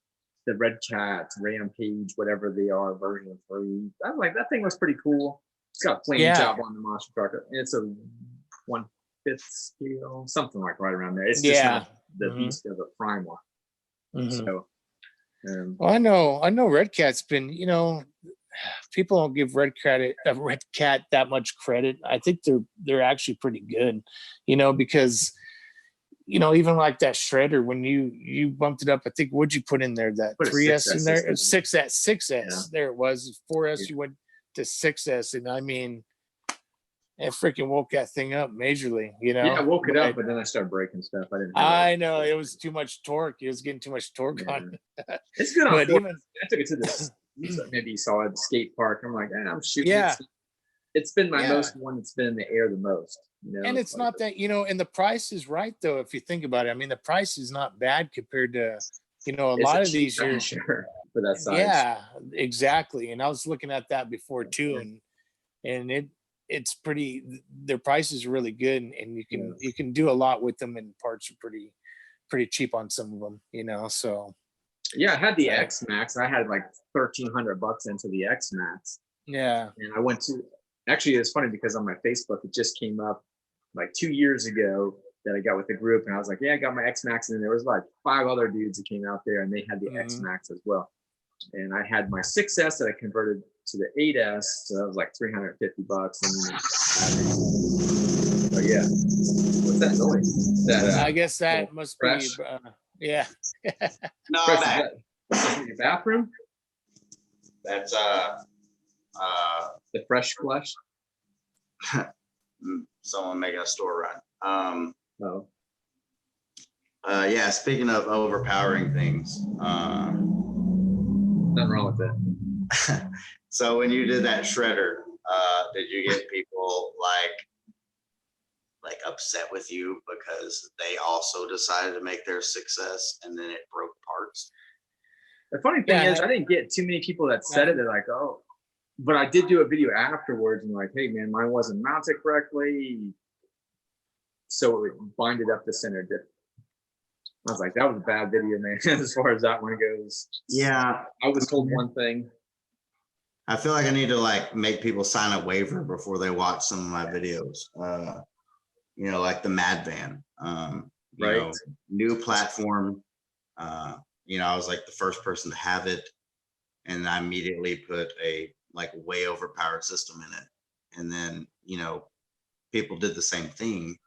the Red Cat, Rampage, whatever they are, version 3. I'm like, that thing was pretty cool. It's got flame Yeah. job on the monster truck. It's a 1/5 scale, something like right around there. It's just Yeah. not the beast of a primal. Mhm. So, Well, I know Red Cat's been, you know, people don't give Red Cat that much credit. I think they're actually pretty good, you know, because, you know, even like that shredder, when you bumped it up, I think, what'd you put in there? That Put a 3S in 6S there, system. 6S. Yeah. There it was. 4S, Yeah. you went to 6S, and I mean, it freaking woke that thing up majorly, you know. yeah, I woke it But up, but then I started breaking stuff. I didn't. Have I know it was too much torque. It was getting too much torque on. It's good on. But even I took it to this. Maybe you saw it at the skate park. I'm like, I'm shooting. Yeah. It's been my Yeah. most one that's been in the air the most. You know, and it's not that, you know, and the price is right though, if you think about it. I mean, the price is not bad compared to, you know, a it's lot a of these cheap are Thrasher for that size. yeah, exactly. And I was looking at that before too, and it's pretty, their price is really good, and you can do a lot with them, and parts are pretty cheap on some of them, you know. So Yeah, I had the X Max. I had like $1,300 into the X Max, yeah. and I went to. Actually, it's funny because on my Facebook it just came up like 2 years ago that I got with the group, and I was like, yeah, I got my X Max, and there was like 5 other dudes that came out there, and they had the X Max as well. And I had my 6S that I converted to the 8S, so that was like $350. And so yeah, what's that noise? That I guess that must fresh? be yeah. No, Chris, that, is that your bathroom? that's The fresh flush? someone making a store run. Oh, Yeah, speaking of overpowering things, nothing wrong with it. so when you did that shredder, did you get people like upset with you because they also decided to make their success and then it broke parts? The funny thing Yeah. is, I didn't get too many people that said it. They're like, oh, but I did do a video afterwards and like, hey man, mine wasn't mounted correctly, so it binded up the center dip. I was like, that was a bad video, man. As far as that one goes. Yeah, I was told one thing. I feel like I need to like make people sign a waiver before they watch some of my videos. You know, like the Mad Van. You Right. know, new platform. You know, I was like the first person to have it, and I immediately put a like way overpowered system in it. And then, you know, people did the same thing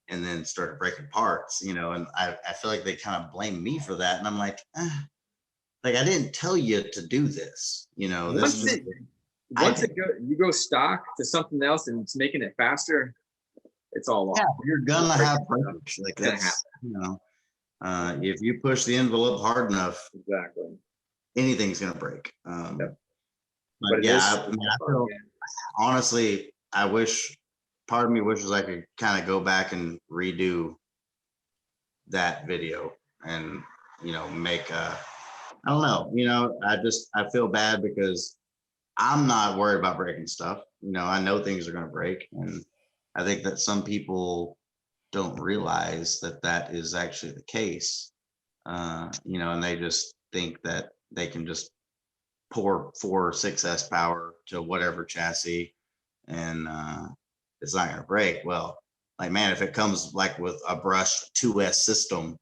and then started breaking parts, you know, and I feel like they kind of blame me for that. And I'm like, like, I didn't tell you to do this, you know. Once you go stock to something else and it's making it faster, it's all off. Yeah, you're gonna have breakage. Like that's, you know, if you push the envelope hard enough, Exactly. anything's gonna break. Yep. But yeah, I mean, I feel, honestly, I wish, part of me wishes I could kind of go back and redo that video and, you know, make I don't know, you know, I feel bad because I'm not worried about breaking stuff. You know, I know things are going to break, and I think that some people don't realize that that is actually the case, you know, and they just think that they can just pour 4 or 6S power to whatever chassis and it's not gonna break. Well, like, man, if it comes like with a brushed 2S system,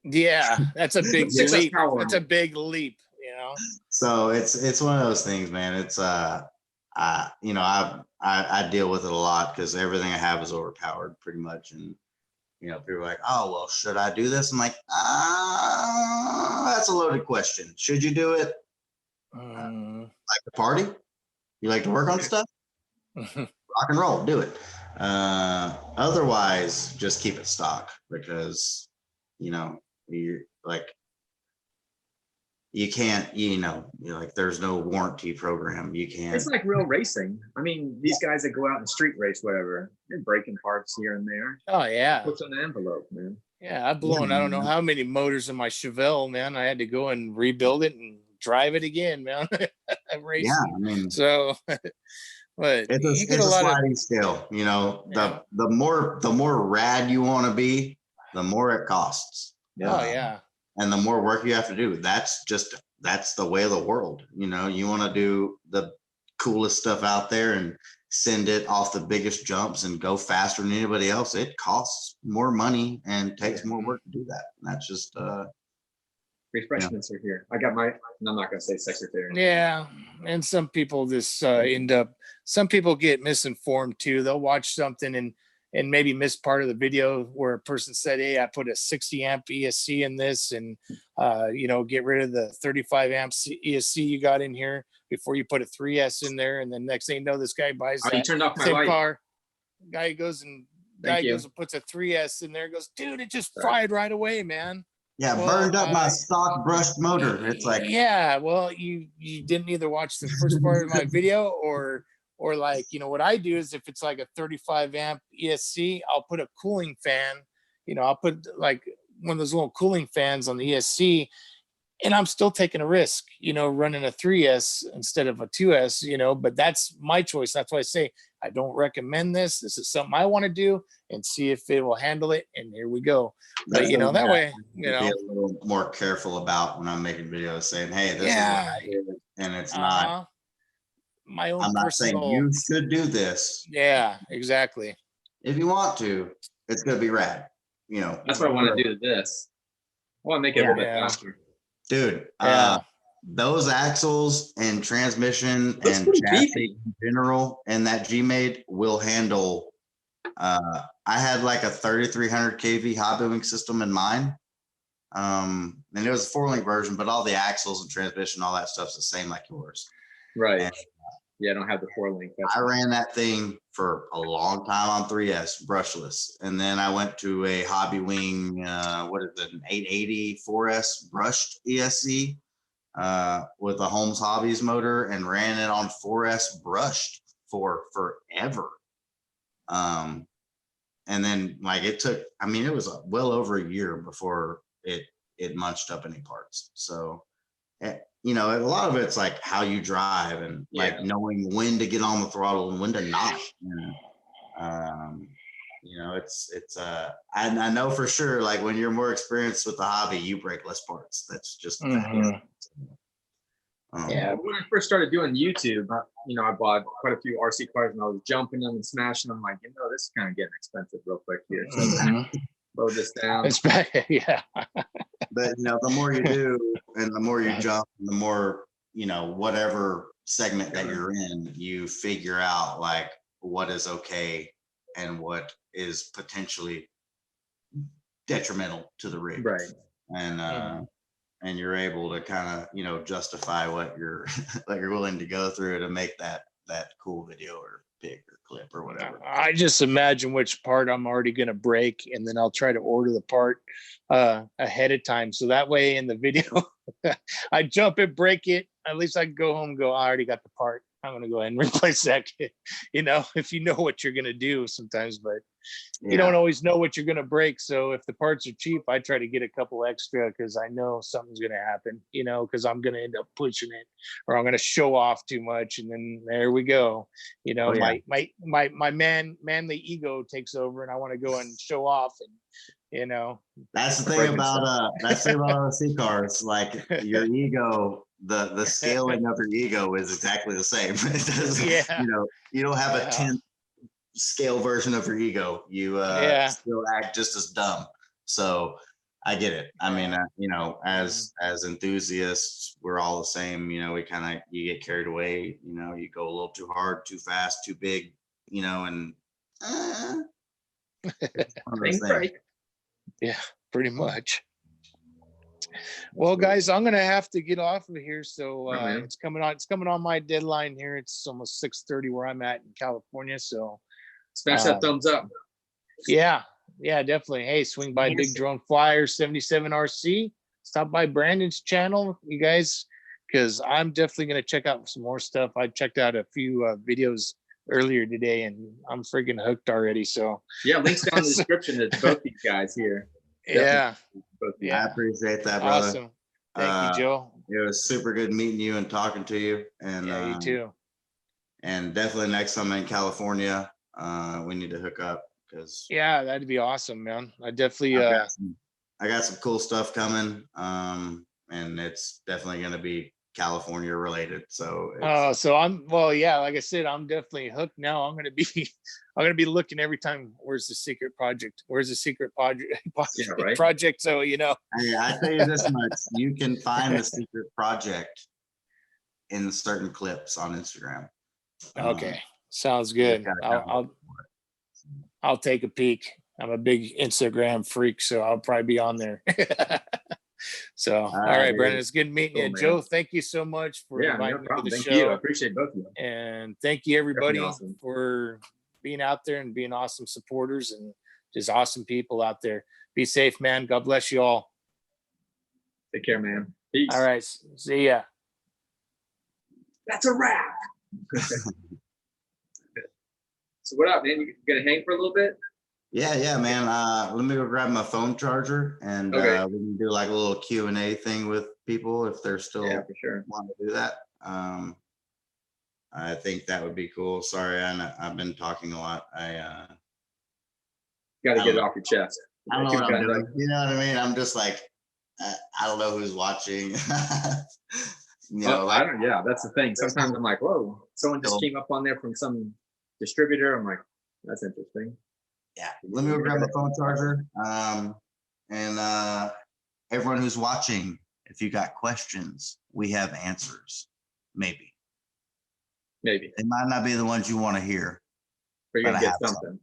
Yeah, that's a big Success leap. power. That's a big leap, you know. so it's one of those things, man. It's you know, I deal with it a lot because everything I have is overpowered pretty much. And you know, people are like, oh well, should I do this? I'm like, that's a loaded question. Should you do it? Like to party? You like to work on stuff? Rock and roll, do it. Otherwise, just keep it stock because you know you like you can't, you know, like there's no warranty program. You can't. It's like real racing. I mean, these guys that go out and street race, whatever, they're breaking parts here and there. Oh yeah. Puts on the envelope, man. Yeah, I've blown I don't know how many motors in my Chevelle, man. I had to go and rebuild it and drive it again, man. Yeah, I mean, so but it's a sliding scale, you know. Yeah. The more rad you want to be, the more it costs. Oh yeah. And the more work you have to do. That's the way of the world. You know, you want to do the coolest stuff out there and send it off the biggest jumps and go faster than anybody else. It costs more money and takes more work to do that. And that's just Refreshments are here. I got my, and I'm not gonna say secretary. Yeah, and some people just end up. Some people get misinformed too. They'll watch something and maybe miss part of the video where a person said, "Hey, I put a 60 amp ESC in this, and you know, get rid of the 35 amp ESC you got in here before you put a 3S in there." And then next thing you know, this guy buys Oh, you that turned off my same light. car. Guy goes and Thank you. goes and puts a 3S in there. Goes, dude, it just fried right away, man. yeah, Well, burned up my stock brushed motor. It's like, yeah, well, you didn't either watch the first part of my video or like, you know, what I do is if it's like a 35 amp ESC, I'll put a cooling fan, you know, I'll put like one of those little cooling fans on the ESC, and I'm still taking a risk, you know, running a 3S instead of a 2S, you know, but that's my choice. That's why I say I don't recommend this. This is something I want to do and see if it will handle it. And here we go. But, you know, that way, you know, be a little more careful about when I'm making videos saying, hey, this is what I did, and it's not my own I'm not saying personal. you should do this. Yeah, exactly. If you want to, it's gonna be rad. You know, That's what I want to do to this. I want to make it a little bit Yeah. faster. dude. Yeah. Those axles and transmission Looks and pretty chassis beefy. in general and that G-Made will handle. I had like a 3300 kV hobby wing system in mine. And it was a 4-link version, but all the axles and transmission, all that stuff's the same like yours. Right. And Yeah, I don't have the 4-link. I ran that thing for a long time on 3S brushless. And then I went to a hobby wing, what is it, an 880 4S brushed ESC with a Holmes Hobbies motor and ran it on 4S brushed for forever. And then like it took, I mean, it was well over a year before it munched up any parts. So, you know, a lot of it's like how you drive and like knowing when to get on the throttle and when to not. And, you know, it's I know for sure, like when you're more experienced with the hobby, you break less parts. That's just Yeah, when I first started doing YouTube, you know, I bought quite a few RC cars and I was jumping them and smashing them. Like, you know, this is kind of getting expensive real quick here. So slow this down. It's bad. Yeah. But you know, the more you do and the more you jump, the more, you know, whatever segment that you're in, you figure out like what is okay and what is potentially detrimental to the rig. Right. And you're able to kind of, you know, justify what you're like you're willing to go through to make that cool video or pic or clip or whatever. I just imagine which part I'm already going to break, and then I'll try to order the part ahead of time. So that way in the video, I jump it, break it. At least I can go home and go, I already got the part. I'm going to go ahead and replace that. You know, if you know what you're going to do sometimes, but you don't always know what you're going to break. So if the parts are cheap, I try to get a couple extra because I know something's going to happen, you know, because I'm going to end up pushing it or I'm going to show off too much. And then there we go. You know, my manly ego takes over and I want to go and show off. And, you know, that's the thing about RC cars. Like your ego, the scaling of your ego is exactly the same. It doesn't, you know, you don't have a 10th scale version of your ego. You still act just as dumb. So I get it. I mean, you know, as enthusiasts, we're all the same. You know, you get carried away. You know, you go a little too hard, too fast, too big. You know, and yeah, pretty much. Well, guys, I'm gonna have to get off of here. So it's coming on my deadline here. It's almost 6:30 where I'm at in California. So smash that thumbs up. Yeah, definitely. Hey, swing by Big Drone FLYER77 RC. Stop by Brandon's channel, you guys, because I'm definitely gonna check out some more stuff. I checked out a few videos earlier today and I'm freaking hooked already. So yeah, links down in the description to both these guys here. Yeah. I appreciate that, brother. Awesome. Thank you, Joe. It was super good meeting you and talking to you. And you too. And definitely next time in California, we need to hook up because that'd be awesome, man. I definitely I got some cool stuff coming. And it's definitely gonna be California related. So so like I said, I'm definitely hooked now. I'm gonna be looking every time, where's the secret project, project, so you know. I tell you this much, you can find the secret project in certain clips on Instagram. Okay, sounds good. I'll take a peek. I'm a big Instagram freak, so I'll probably be on there. So, all right, Brandon, it's good meeting you. Joe, thank you so much for inviting me to the show. I appreciate both of you. And thank you, everybody, for being out there and being awesome supporters and just awesome people out there. Be safe, man. God bless you all. Take care, man. Peace. All right. See ya. That's a wrap. So what up, man? You gonna hang for a little bit? Yeah, man. Let me go grab my phone charger and we can do like a little Q&A thing with people if they're still for sure want to do that. I think that would be cool. Sorry, I've been talking a lot. I got to get it off your chest. I don't know what I'm doing. You know what I mean? I'm just like, I don't know who's watching. You know, that's the thing. Sometimes I'm like, whoa, someone just came up on there from some distributor. I'm like, that's interesting. Yeah, let me go grab my phone charger. And everyone who's watching, if you got questions, we have answers. Maybe. They might not be the ones you want to hear. But you're gonna get something.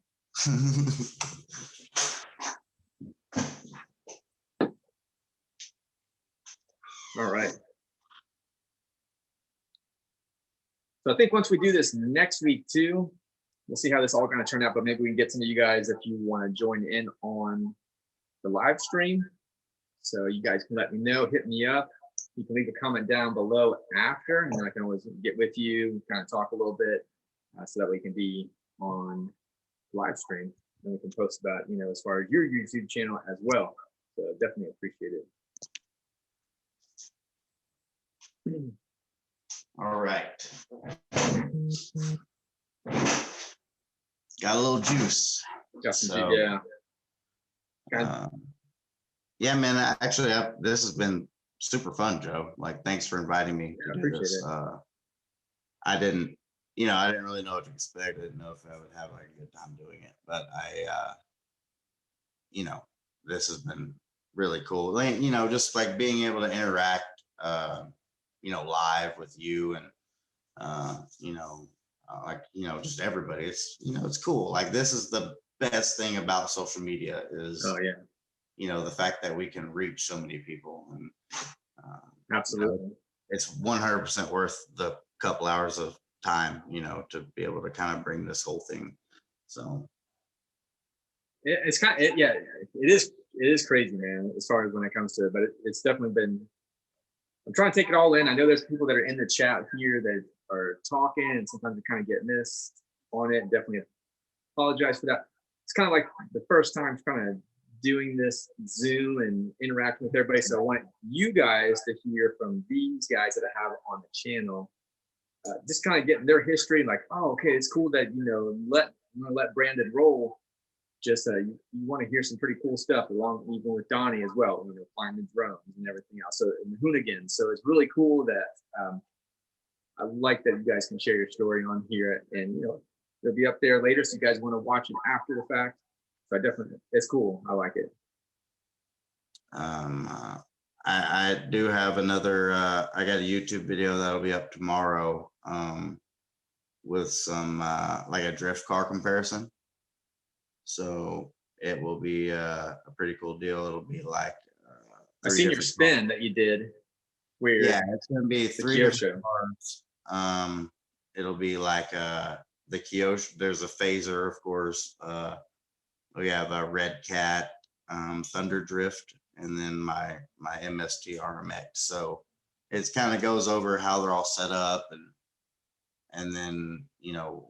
All right. So I think once we do this next week too, we'll see how this all going to turn out, but maybe we can get some of you guys if you want to join in on the live stream. So you guys can let me know, hit me up. You can leave a comment down below after, and then I can always get with you, kind of talk a little bit so that we can be on live stream. And we can post about, you know, as far as your YouTube channel as well. So definitely appreciate it. All right. Got a little juice. Yeah, man. Actually, this has been super fun, Joe. Like, thanks for inviting me to do this. I didn't really know what to expect. I didn't know if I would have like a good time doing it, but this has been really cool. Like, just like being able to interact, live with you and, just everybody. It's, it's cool. Like, this is the best thing about social media is, the fact that we can reach so many people. And absolutely, it's 100% worth the couple hours of time, to be able to kind of bring this whole thing. So it's kind of, it is crazy, man, as far as when it comes to it, but it's definitely been, I'm trying to take it all in. I know there's people that are in the chat here that are talking, and sometimes we kind of get missed on it. Definitely apologize for that. it's kind of like the first time kind of doing this Zoom and interacting with everybody. So I want you guys to hear from these guys that I have on the channel, just kind of getting their history. Like, oh, okay, it's cool that, you know, let Brandon roll. Just you want to hear some pretty cool stuff along even with Donnie as well, you know, flying the drones and everything else. So and the Hoonigan. So it's really cool that I like that you guys can share your story on here, and you know, it'll be up there later. So you guys want to watch it after the fact. So I definitely, it's cool. I like it. I do have another, I got a YouTube video that'll be up tomorrow with some like a drift car comparison. So it will be a pretty cool deal. It'll be like I seen your spin that you did. Weird. Yeah, it's gonna be three Kyosho cars. It'll be like the Kyosho. There's a phaser, of course. We have a Red Cat, Thunder Drift, and then my MST RMX. So it's kind of goes over how they're all set up, and then you know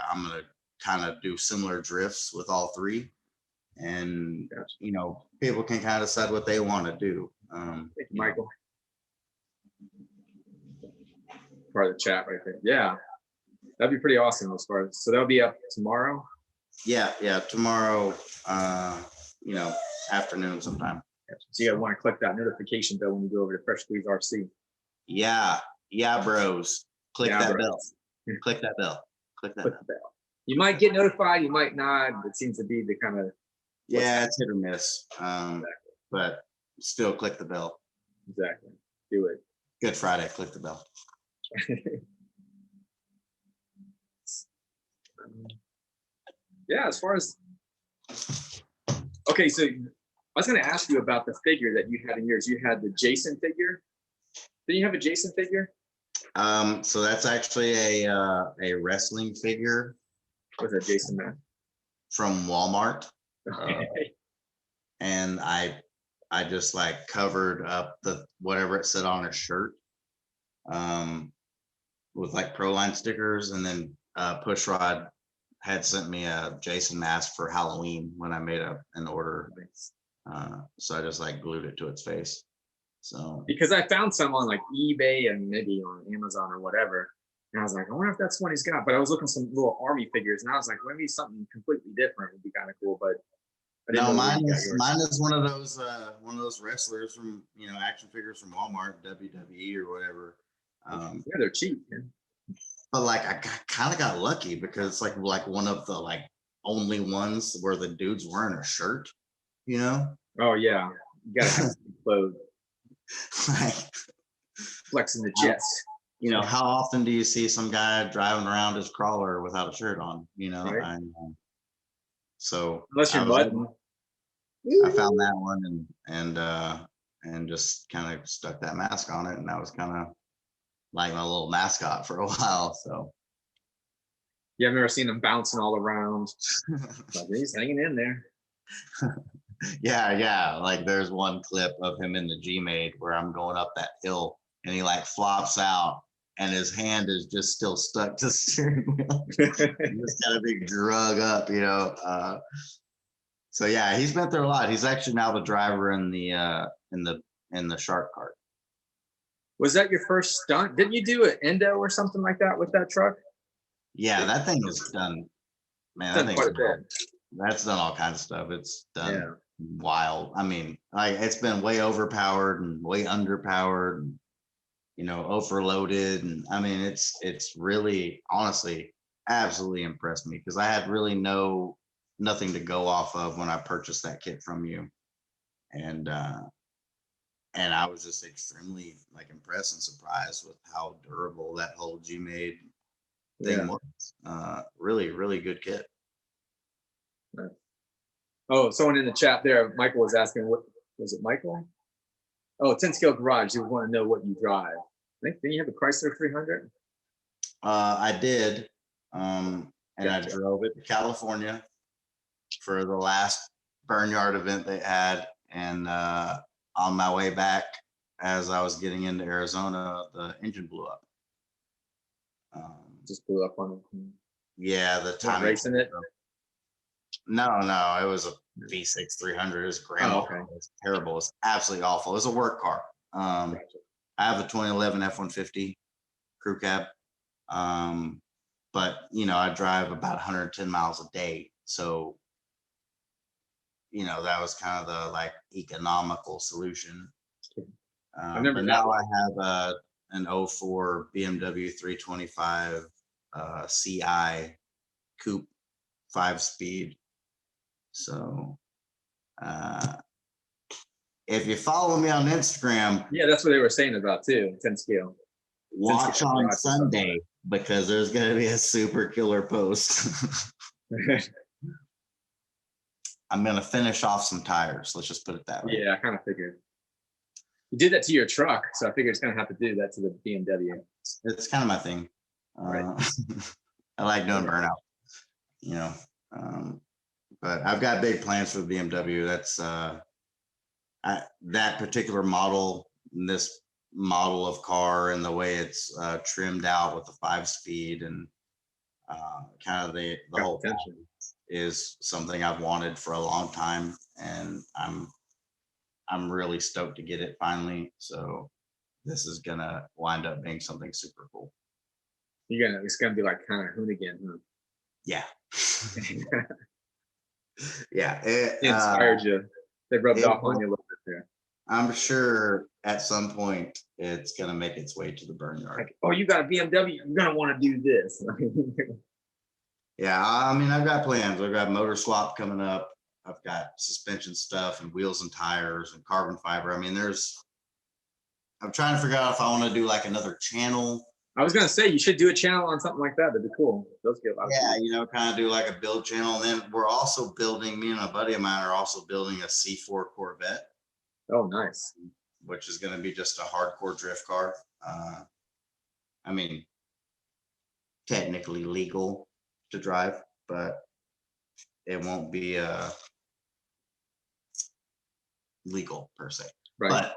I'm gonna kind of do similar drifts with all three, and you know people can kind of decide what they want to do. Thank you, Michael. Part of the chat right there. Yeah, that'd be pretty awesome. As far as, so that'll be up tomorrow. Yeah, tomorrow, you know, afternoon sometime. So you gotta want to click that notification bell when you go over to Fresh Squeeze RC. Yeah, bros. Click Yeah, that bros. bell. Click that bell. Click that Click bell. the bell. You might get notified, you might not. It seems to be the kind of, Yeah, it's hit or miss. But still click the bell. exactly, do it. Good Friday, click the bell. Yeah, as far as, okay, so I was going to ask you about the figure that you had in yours. You had the Jason figure. Did you have a Jason figure? So that's actually a wrestling figure What's that, Jason man? from Walmart. Okay. And I just like covered up the whatever it said on his shirt with like Proline stickers, and then Pushrod had sent me a Jason mask for Halloween when I made an order. So I just like glued it to its face. So Because I found some on like eBay and maybe on Amazon or whatever. And I was like, I wonder if that's what he's got. But I was looking at some little army figures, and I was like, maybe something completely different would be kind of cool. But I didn't no, know where mine you got is yours. one of those wrestlers from, you know, action figures from Walmart, WWE or whatever. Yeah, they're cheap, man. But like I kind of got lucky because it's like one of the like only ones where the dude's wearing a shirt, you know? Oh yeah, you gotta have some clothes, Like, flexing the chest. you know, how often do you see some guy driving around his crawler without a shirt on, you know? Right. So Unless you're mudding. I found that one and just kind of stuck that mask on it, and that was kind of like my little mascot for a while. So Yeah, I've never seen them bouncing all around. But he's hanging in there. yeah, like there's one clip of him in the G-Made where I'm going up that hill and he like flops out and his hand is just still stuck to the steering wheel. Just got a big drug up, you know. So yeah, he's been through a lot. He's actually now the driver in the shark cart. Was that your first stunt? Didn't you do an endo or something like that with that truck? Yeah, that thing is done. Man, Done that quite a thing's bit. that's done all kinds of stuff. It's done Yeah. wild. I mean, it's been way overpowered and way underpowered, and, you know, overloaded. And I mean, it's really, honestly, absolutely impressed me because I had really nothing to go off of when I purchased that kit from you. And I was just extremely like impressed and surprised with how durable that whole G-Made thing was. Really, really good kit. Oh, someone in the chat there, Michael was asking, what was it, Michael? Oh, 10 Scale Garage, you want to know what you drive. Didn't you have a Chrysler 300? I did. And Gotcha. I drove it to California for the last Burnyard event they had. And on my way back, as I was getting into Arizona, the engine blew up. Just blew up on it. Yeah, the time Racing it? No, it was a V6 300. It was grandma. Oh, okay. It was terrible. It's absolutely awful. It was a work car. I have a 2011 F-150 crew cab. But I drive about 110 miles a day. So, that was kind of the like economical solution. remember But that now one. I have an 04 BMW 325 CI coupe 5-speed. So if you follow me on Instagram, Yeah, that's what they were saying about too. 10 scale. watch on Sunday because there's going to be a super killer post. I'm going to finish off some tires. Let's just put it that way. Yeah, I kind of figured. You did that to your truck, so I figured it's going to have to do that to the BMW. It's kind of my thing. Right. I like doing burnout, but I've got big plans for the BMW. That's that particular model, this model of car, and the way it's trimmed out with the 5-speed and kind of the whole Attention. is something I've wanted for a long time, and I'm really stoked to get it finally. So this is gonna wind up being something super cool. It's gonna be like kind of Hoonigan, huh? Yeah. Yeah. It inspired you. They rubbed off on you a little bit there. I'm sure at some point it's gonna make its way to the burnyard. Like, oh, you got a BMW, you're gonna want to do this. Yeah, I mean, I've got plans. I've got motor swap coming up. I've got suspension stuff and wheels and tires and carbon fiber. I mean, I'm trying to figure out if I want to do like another channel. I was gonna say you should do a channel on something like that. That'd be cool. Those get a lot of Yeah, kind of do like a build channel. And then we're also building, me and a buddy of mine are also building a C4 Corvette. Oh, nice. Which is going to be just a hardcore drift car. I mean, technically legal to drive, but it won't be legal per se. Right. But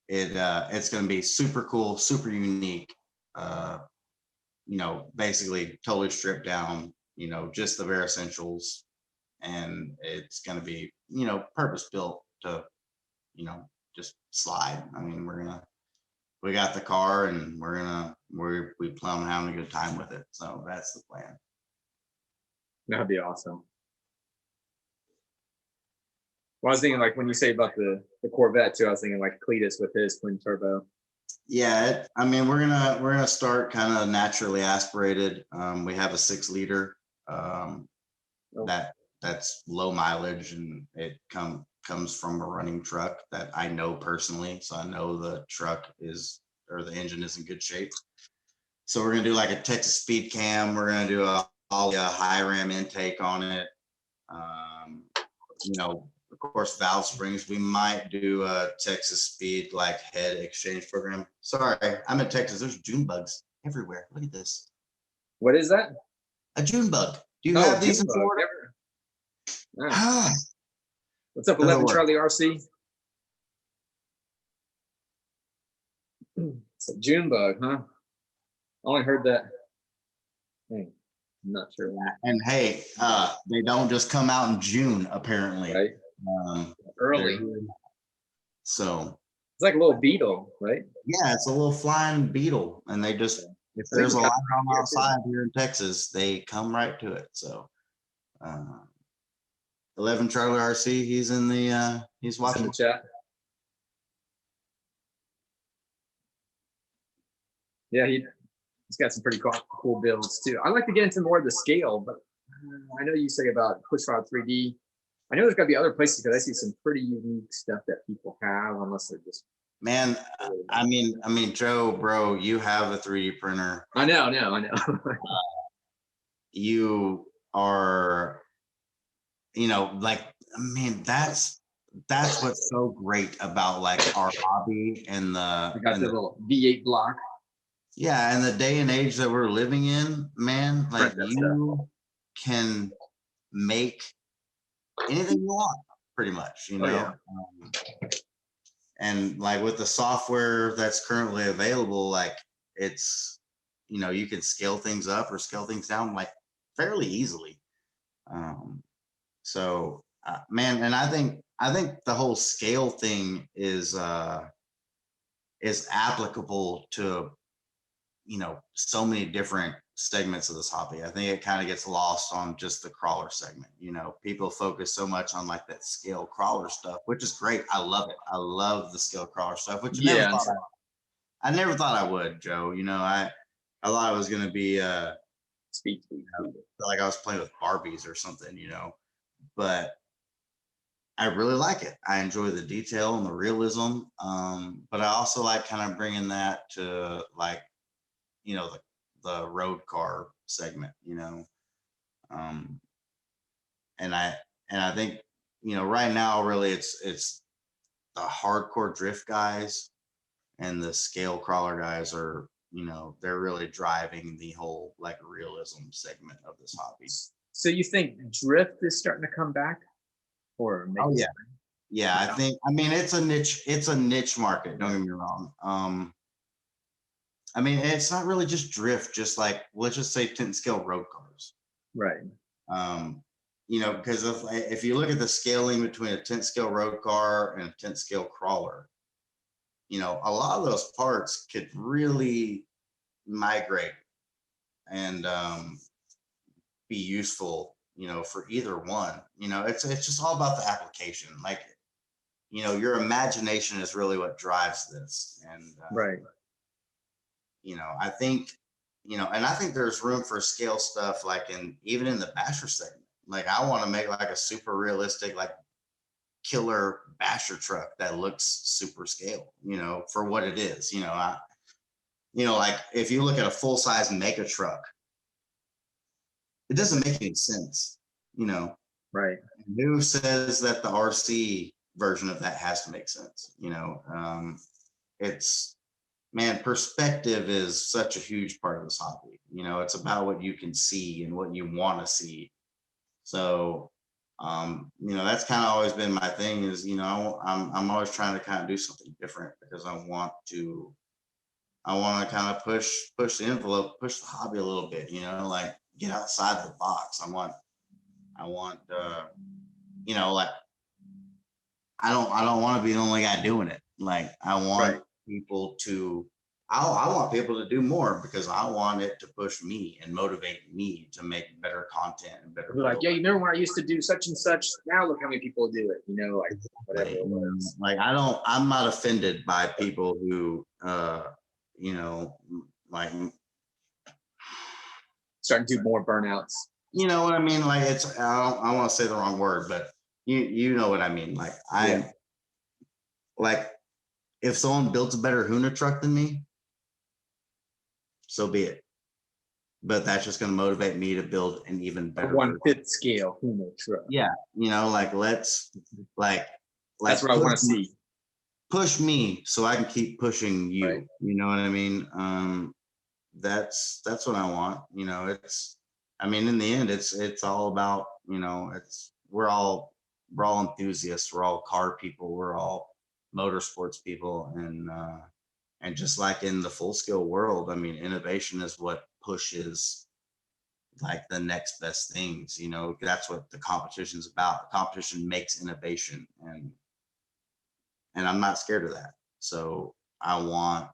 it's going to be super cool, super unique. Basically totally stripped down. Just the bare essentials, and it's going to be purpose built to just slide. I mean, we got the car, and we plan on having a good time with it. So that's the plan. That'd be awesome. Well, I was thinking like when you say about the Corvette too, I was thinking like Cletus with his twin turbo. Yeah, I mean, we're gonna start kind of naturally aspirated. We have a 6-liter that's low mileage, and it comes from a running truck that I know personally, so I know the the engine is in good shape. So we're gonna do like a Texas speed cam. We're gonna do a high ram intake on it. Of course, valve springs. We might do a Texas speed like head exchange program. Sorry, I'm in Texas. There's June bugs everywhere. Look at this. What is that? A June bug. Do you have these in Florida? Nice. What's up, 11 Charlie RC? It's a June bug, huh? Only heard that. Hey, I'm not sure. And hey, they don't just come out in June, apparently. Right. Early. So it's like a little beetle, right? Yeah, it's a little flying beetle, and they just if there's a light on outside here in Texas, they come right to it. So 11 Charlie RC, he's in the he's watching the chat. Yeah, he's got some pretty cool builds too. I'd like to get into more of the scale, but I know you say about Pushrod 3D. I know there's got to be other places because I see some pretty unique stuff that people have, unless they're just. Man, I mean, Joe, bro, you have a 3D printer. I know. You are, that's what's so great about like our hobby and the little V8 block. Yeah, and the day and age that we're living in, man, like you can make anything you want, pretty much, and like with the software that's currently available, like it's, you can scale things up or scale things down like fairly easily. So, man, and I think the whole scale thing is applicable to, you know, so many different segments of this hobby. I think it kind of gets lost on just the crawler segment. You know, people focus so much on like that scale crawler stuff, which is great. I love it. I love the scale crawler stuff, which Yeah. I never thought I would, Joe. You know, I thought it was going to be Speak. like I was playing with Barbies or something, you know, but I really like it. I enjoy the detail and the realism. But I also like kind of bringing that to like, you know, the road car segment, you know. And I think, you know, right now really it's the hardcore drift guys and the scale crawler guys are, you know, they're really driving the whole like realism segment of this hobby. So you think drift is starting to come back? Or maybe Oh yeah. Yeah, I think, I mean, it's a niche market, don't get me wrong. I mean, it's not really just drift, just like, let's just say 10 scale road cars. right. You know, because if you look at the scaling between a 10th scale road car and a 10th scale crawler, you know, a lot of those parts could really migrate and be useful, you know, for either one. You know, it's just all about the application. Like, you know, your imagination is really what drives this. And Right. you know, I think, you know, and I think there's room for scale stuff like even in the basher segment. Like I want to make like a super realistic, like killer basher truck that looks super scale, you know, for what it is. You know, like if you look at a full size mega truck, it doesn't make any sense, you know. Right. Who says that the RC version of that has to make sense? You know, it's, man, perspective is such a huge part of this hobby. You know, it's about what you can see and what you want to see. So, you know, that's kind of always been my thing is, you know, I'm always trying to kind of do something different because I want to kind of push the envelope, push the hobby a little bit, you know, like get outside the box. I want, you know, like I don't want to be the only guy doing it. Like I want Right. people to, I want people to do more because I want it to push me and motivate me to make better content and better. We're like, yeah, you remember when I used to do such and such? Now look how many people do it. You know, like whatever it was. Like I'm not offended by people who, you know, like, Starting to do more burnouts. you know what I mean? Like it's, I want to say the wrong word, but you know what I mean? Like like if someone builds a better Huna truck than me, so be it. But that's just going to motivate me to build an even better 1/5 scale Huna truck. Yeah, you know, like let's That's what I want to see. Push me so I can keep pushing you. Right. You know what I mean? That's what I want. You know, it's, I mean, in the end, it's all about, you know, we're all enthusiasts. We're all car people. We're all motorsports people, and just like in the full scale world, I mean, innovation is what pushes like the next best things. You know, that's what the competition is about. The competition makes innovation, and I'm not scared of that. So I want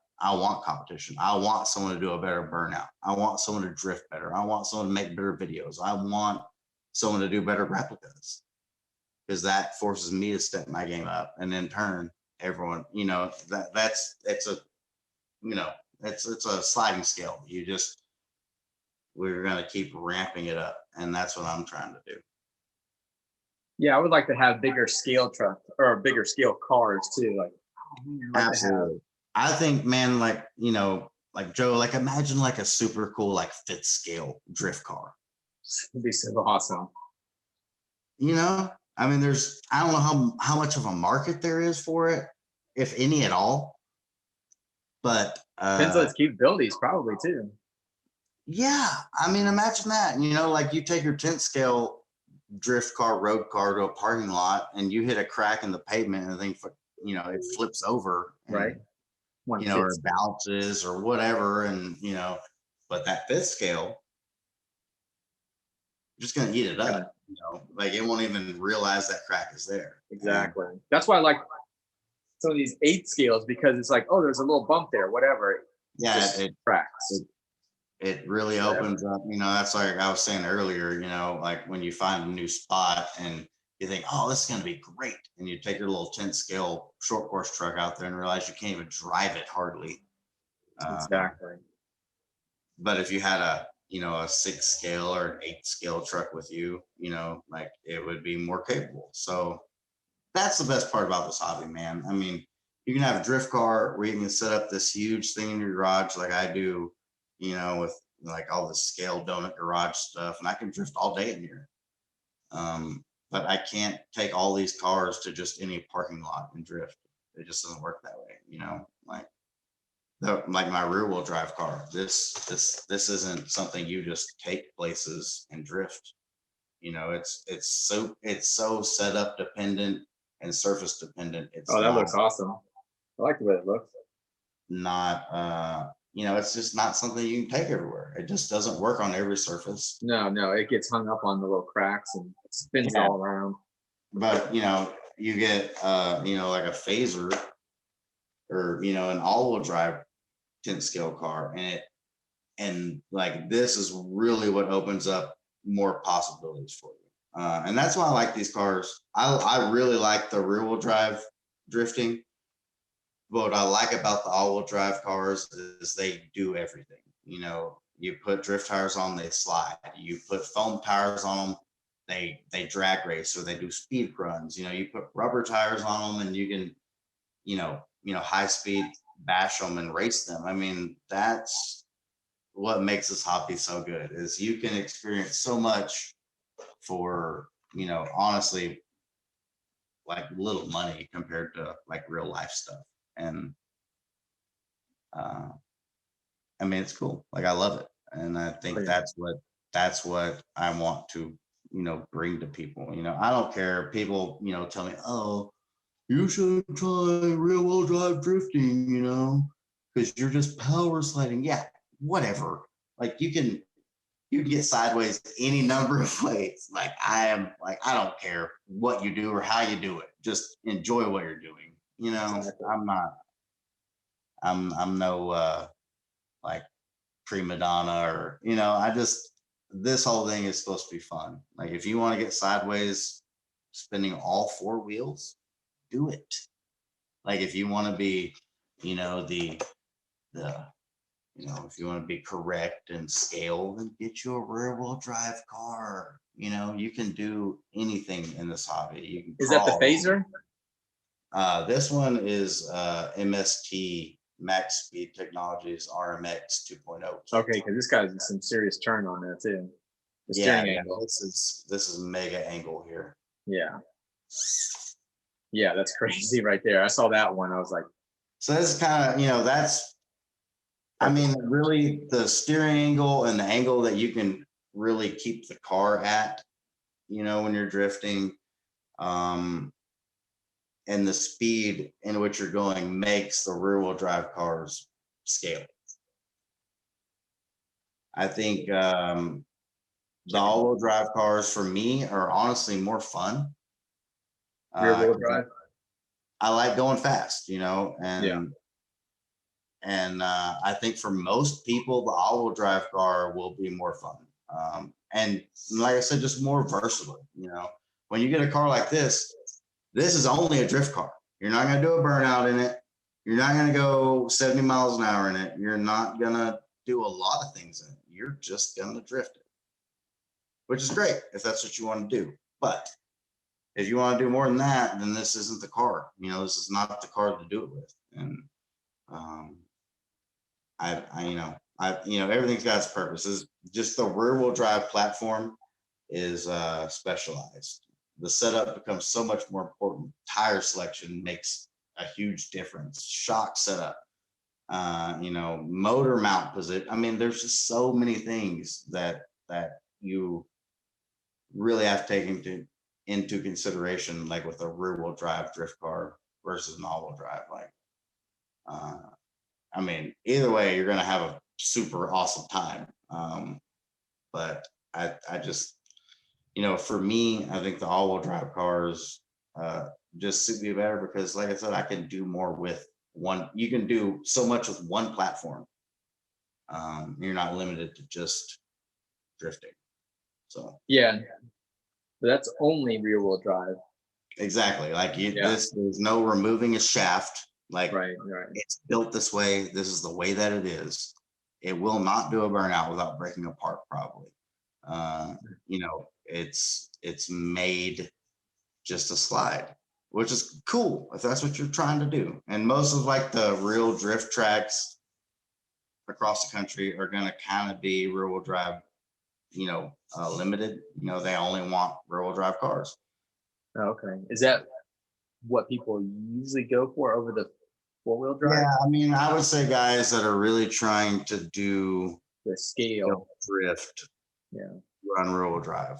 competition. I want someone to do a better burnout. I want someone to drift better. I want someone to make better videos. I want someone to do better replicas because that forces me to step my game up, and in turn, everyone, you know, it's a, you know, it's a sliding scale. We're going to keep ramping it up, and that's what I'm trying to do. Yeah, I would like to have bigger scale truck or bigger scale cars too. Like, Absolutely. I think, man, like, you know, like Joe, like imagine like a super cool, like 5th scale drift car. it'd be so awesome. You know, I mean, I don't know how much of a market there is for it, if any at all. But Depends on its capabilities, probably too. yeah, I mean, imagine that. You know, like you take your 10th scale drift car, road car to a parking lot, and you hit a crack in the pavement, and the thing, you know, it flips over, and, Right. you know, or bounces or whatever, and you know, but that 5th scale, just gonna eat it up. Like it won't even realize that crack is there. Exactly. That's why I like some of these 8 scales, because it's like, oh, there's a little bump there, whatever. Yeah, it cracks. It really opens up, that's like I was saying earlier, like when you find a new spot and you think, oh, this is going to be great. And you take your little 10 scale short course truck out there and realize you can't even drive it hardly. Exactly. But if you had a 6 scale or an 8 scale truck with you, like it would be more capable. So that's the best part about this hobby, man. I mean, you can have a drift car where you can set up this huge thing in your garage like I do, with like all the scale donut garage stuff, and I can drift all day in here. But I can't take all these cars to just any parking lot and drift. It just doesn't work that way, like my rear wheel drive car. This isn't something you just take places and drift. It's so setup dependent and surface dependent. That looks awesome. I like the way it looks. Not it's just not something you can take everywhere. It just doesn't work on every surface. No, it gets hung up on the little cracks and spins all around. But you get like a phaser or an all-wheel drive 10 scale car, and like this is really what opens up more possibilities for you. And that's why I like these cars. I really like the rear wheel drive drifting. What I like about the all-wheel drive cars is they do everything. You put drift tires on, they slide. You put foam tires on them, they drag race, or they do speed runs. You put rubber tires on them, and you can, high speed bash them and race them. I mean, that's what makes this hobby so good, is you can experience so much for, honestly, like little money compared to like real life stuff. And I mean, it's cool. Like I love it. And I think that's what I want to, bring to people. I don't care. People, tell me, oh, you should try rear wheel drive drifting, because you're just power sliding. Yeah, whatever. Like you can get sideways any number of ways. Like I don't care what you do or how you do it. Just enjoy what you're doing. I'm no like prima donna or this whole thing is supposed to be fun. Like if you want to get sideways spinning all 4 wheels, do it. Like if you want to be if you want to be correct and scale, then get you a rear wheel drive car. You can do anything in this hobby. You can Is that the phaser? This one is MST Max Speed Technologies RMX 2.0. Okay, because this guy's some serious turn on that too. The steering angle. This is mega angle here. Yeah, that's crazy right there. I saw that one. I was like, so this is kind of I mean, really the steering angle and the angle that you can really keep the car at, when you're drifting, and the speed in which you're going makes the rear wheel drive cars scale. I think the all wheel drive cars for me are honestly more fun. rear wheel drive. I like going fast, and I think for most people, the all-wheel drive car will be more fun. And like I said, just more versatile. When you get a car like this is only a drift car. You're not going to do a burnout in it. You're not going to go 70 miles an hour in it. You're not going to do a lot of things in it. You're just going to drift it, which is great if that's what you want to do. But if you want to do more than that, then this isn't the car. This is not the car to do it with. And everything's got its purposes. Just the rear wheel drive platform is specialized. The setup becomes so much more important. Tire selection makes a huge difference. Shock setup, motor mount position. I mean, there's just so many things that you really have to take into consideration, like with a rear wheel drive drift car versus an all wheel drive. Like, I mean, either way, you're going to have a super awesome time. But I just, you know, for me, I think the all-wheel drive cars just suit me better because, like I said, I can do more with one. You can do so much with one platform. You're not limited to just drifting. So Yeah, but that's only rear wheel drive. exactly, like Yeah. there's no removing a shaft. Like Right. it's built this way. This is the way that it is. It will not do a burnout without breaking apart, probably. You know, it's made just to slide, which is cool if that's what you're trying to do. And most of like the real drift tracks across the country are going to kind of be rear wheel drive, you know, limited. You know, they only want rear wheel drive cars. Okay. Is that what people usually go for over the four-wheel drive? Yeah, I mean, I would say guys that are really trying to do The scale. drift, Yeah. run rear wheel drive.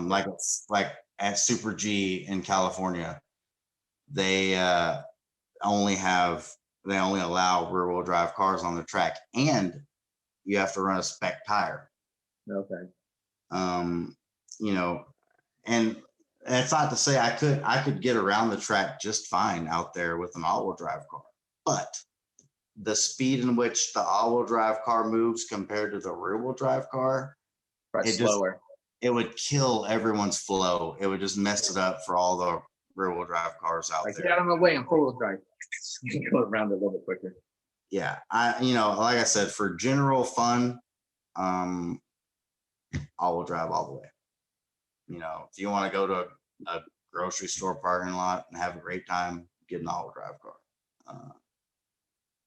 Like at Super G in California, they only allow rear wheel drive cars on the track, and you have to run a spec tire. Okay. You know, and that's not to say I could get around the track just fine out there with an all-wheel drive car, but the speed in which the all-wheel drive car moves compared to the rear-wheel drive car, Probably slower. It would kill everyone's flow. It would just mess it up for all the rear-wheel drive cars out Like, there. get out of my way, I'm four-wheel drive. Go around it a little bit quicker. Yeah, you know, like I said, for general fun, all-wheel drive all the way. You know, if you want to go to a grocery store parking lot and have a great time, get an all-wheel drive car.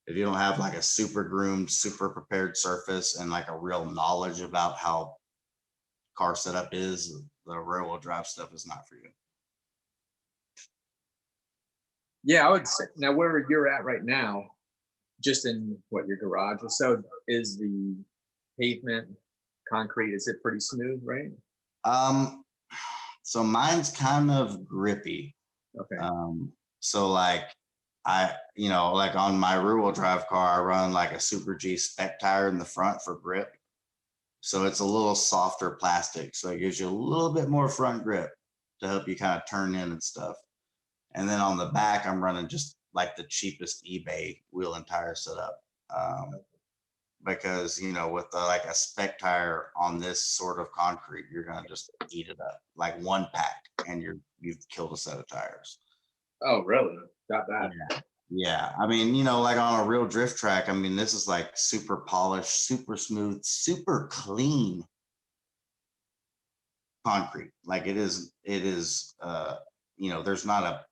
If you don't have like a super groomed, super prepared surface and like a real knowledge about how car setup is, the rear wheel drive stuff is not for you. Yeah, I would say now where you're at right now, just in what your garage or so, is the pavement concrete, is it pretty smooth, right? So mine's kind of grippy. Okay. So like you know, like on my rear wheel drive car, I run like a Super G spec tire in the front for grip. So it's a little softer plastic. So it gives you a little bit more front grip to help you kind of turn in and stuff. And then on the back, I'm running just like the cheapest eBay wheel and tire setup. Because, you know, with like a spec tire on this sort of concrete, you're going to just eat it up like one pack and you've killed a set of tires. Oh, really? Not bad. Yeah. I mean, you know, like on a real drift track, I mean, this is like super polished, super smooth, super clean concrete. Like it is, you know, there's not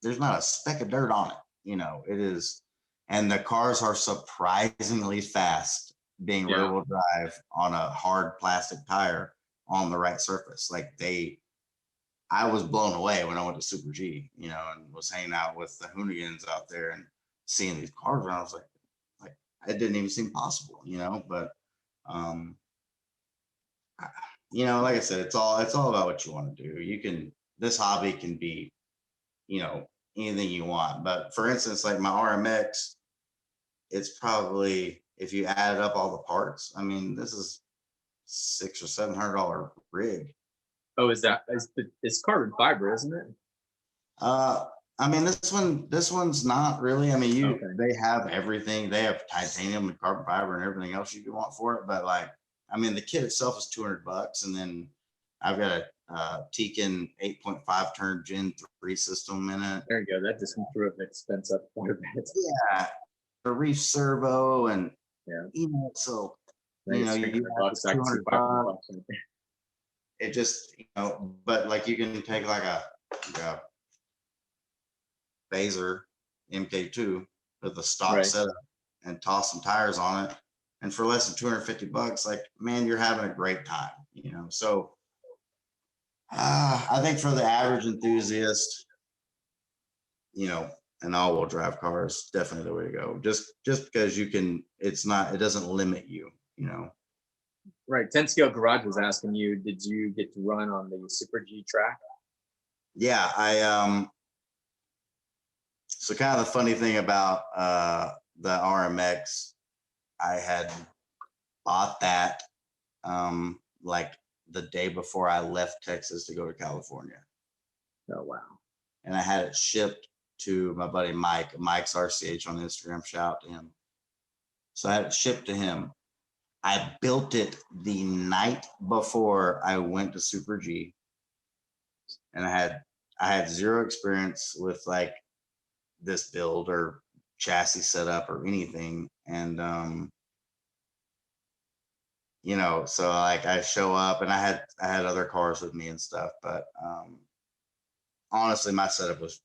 a speck of dirt on it. You know, it is, and the cars are surprisingly fast being rear wheel drive on a hard plastic tire on the right surface. Like I was blown away when I went to Super G, you know, and was hanging out with the Hoonigans out there and seeing these cars around. I was like it didn't even seem possible, you know. But you know, like I said, it's all about what you want to do. This hobby can be, you know, anything you want. But for instance, like my RMX, it's probably, if you added up all the parts, I mean, this is $600 or $700 rig. Oh, it's carbon fiber, isn't it? I mean, this one's not really. I mean, they have everything. They have titanium and carbon fiber and everything else you could want for it. But like, I mean, the kit itself is $200, and then I've got a Tekin 8.5 turn Gen 3 system in it. There you go. That just threw the expense up quite a bit. Yeah, a reef servo, and you know, so you know, you bucks, like $200. It just, you know, but like you can take like a Phaser MK2 with a stock setup and toss some tires on it, and for less than $250, like, man, you're having a great time, you know. So I think for the average enthusiast, you know, an all-wheel drive car is definitely the way to go. Just because it doesn't limit you, you know. Right. 10 Scale Garage was asking you, did you get to run on the Super G track? Yeah, so kind of the funny thing about the RMX, I had bought that like the day before I left Texas to go to California. Oh, wow. And I had it shipped to my buddy Mike's RCH on Instagram. Shout out to him. So I had it shipped to him. I built it the night before I went to Super G, and I had zero experience with like this build or chassis setup or anything. And you know, so like I show up and I had other cars with me and stuff, but honestly my setup was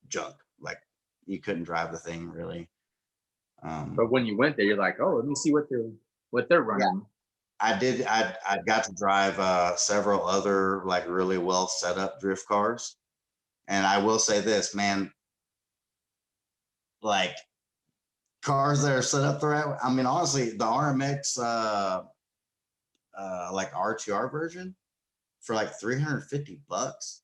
junk. Like you couldn't drive the thing really. But when you went there, you're like, oh, let me see what they're running. I did. I got to drive several other like really well set up drift cars, and I will say this, man. Like cars that are set up the right way. I mean, honestly, the RMX like RTR version for like $350,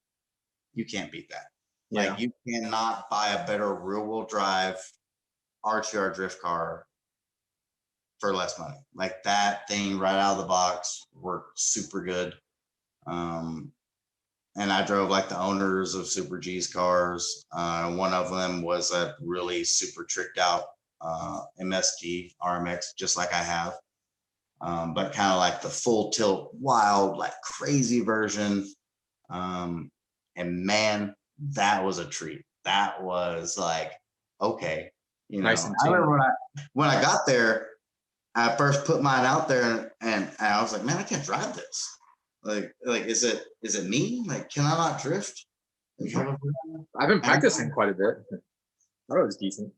you can't beat that. Yeah. Like you cannot buy a better rear wheel drive RTR drift car for less money. Like that thing right out of the box worked super good. And I drove like the owners of Super G's cars. One of them was a really super tricked out MST RMX, just like I have, but kind of like the full tilt, wild, like crazy version. And man, that was a treat. That was like, okay, you know, Nice and I remember when I got there, I first put mine out there and I was like, man, I can't drive this. Like, is it me? Like, can I not drift? I've been practicing quite a bit. That was decent.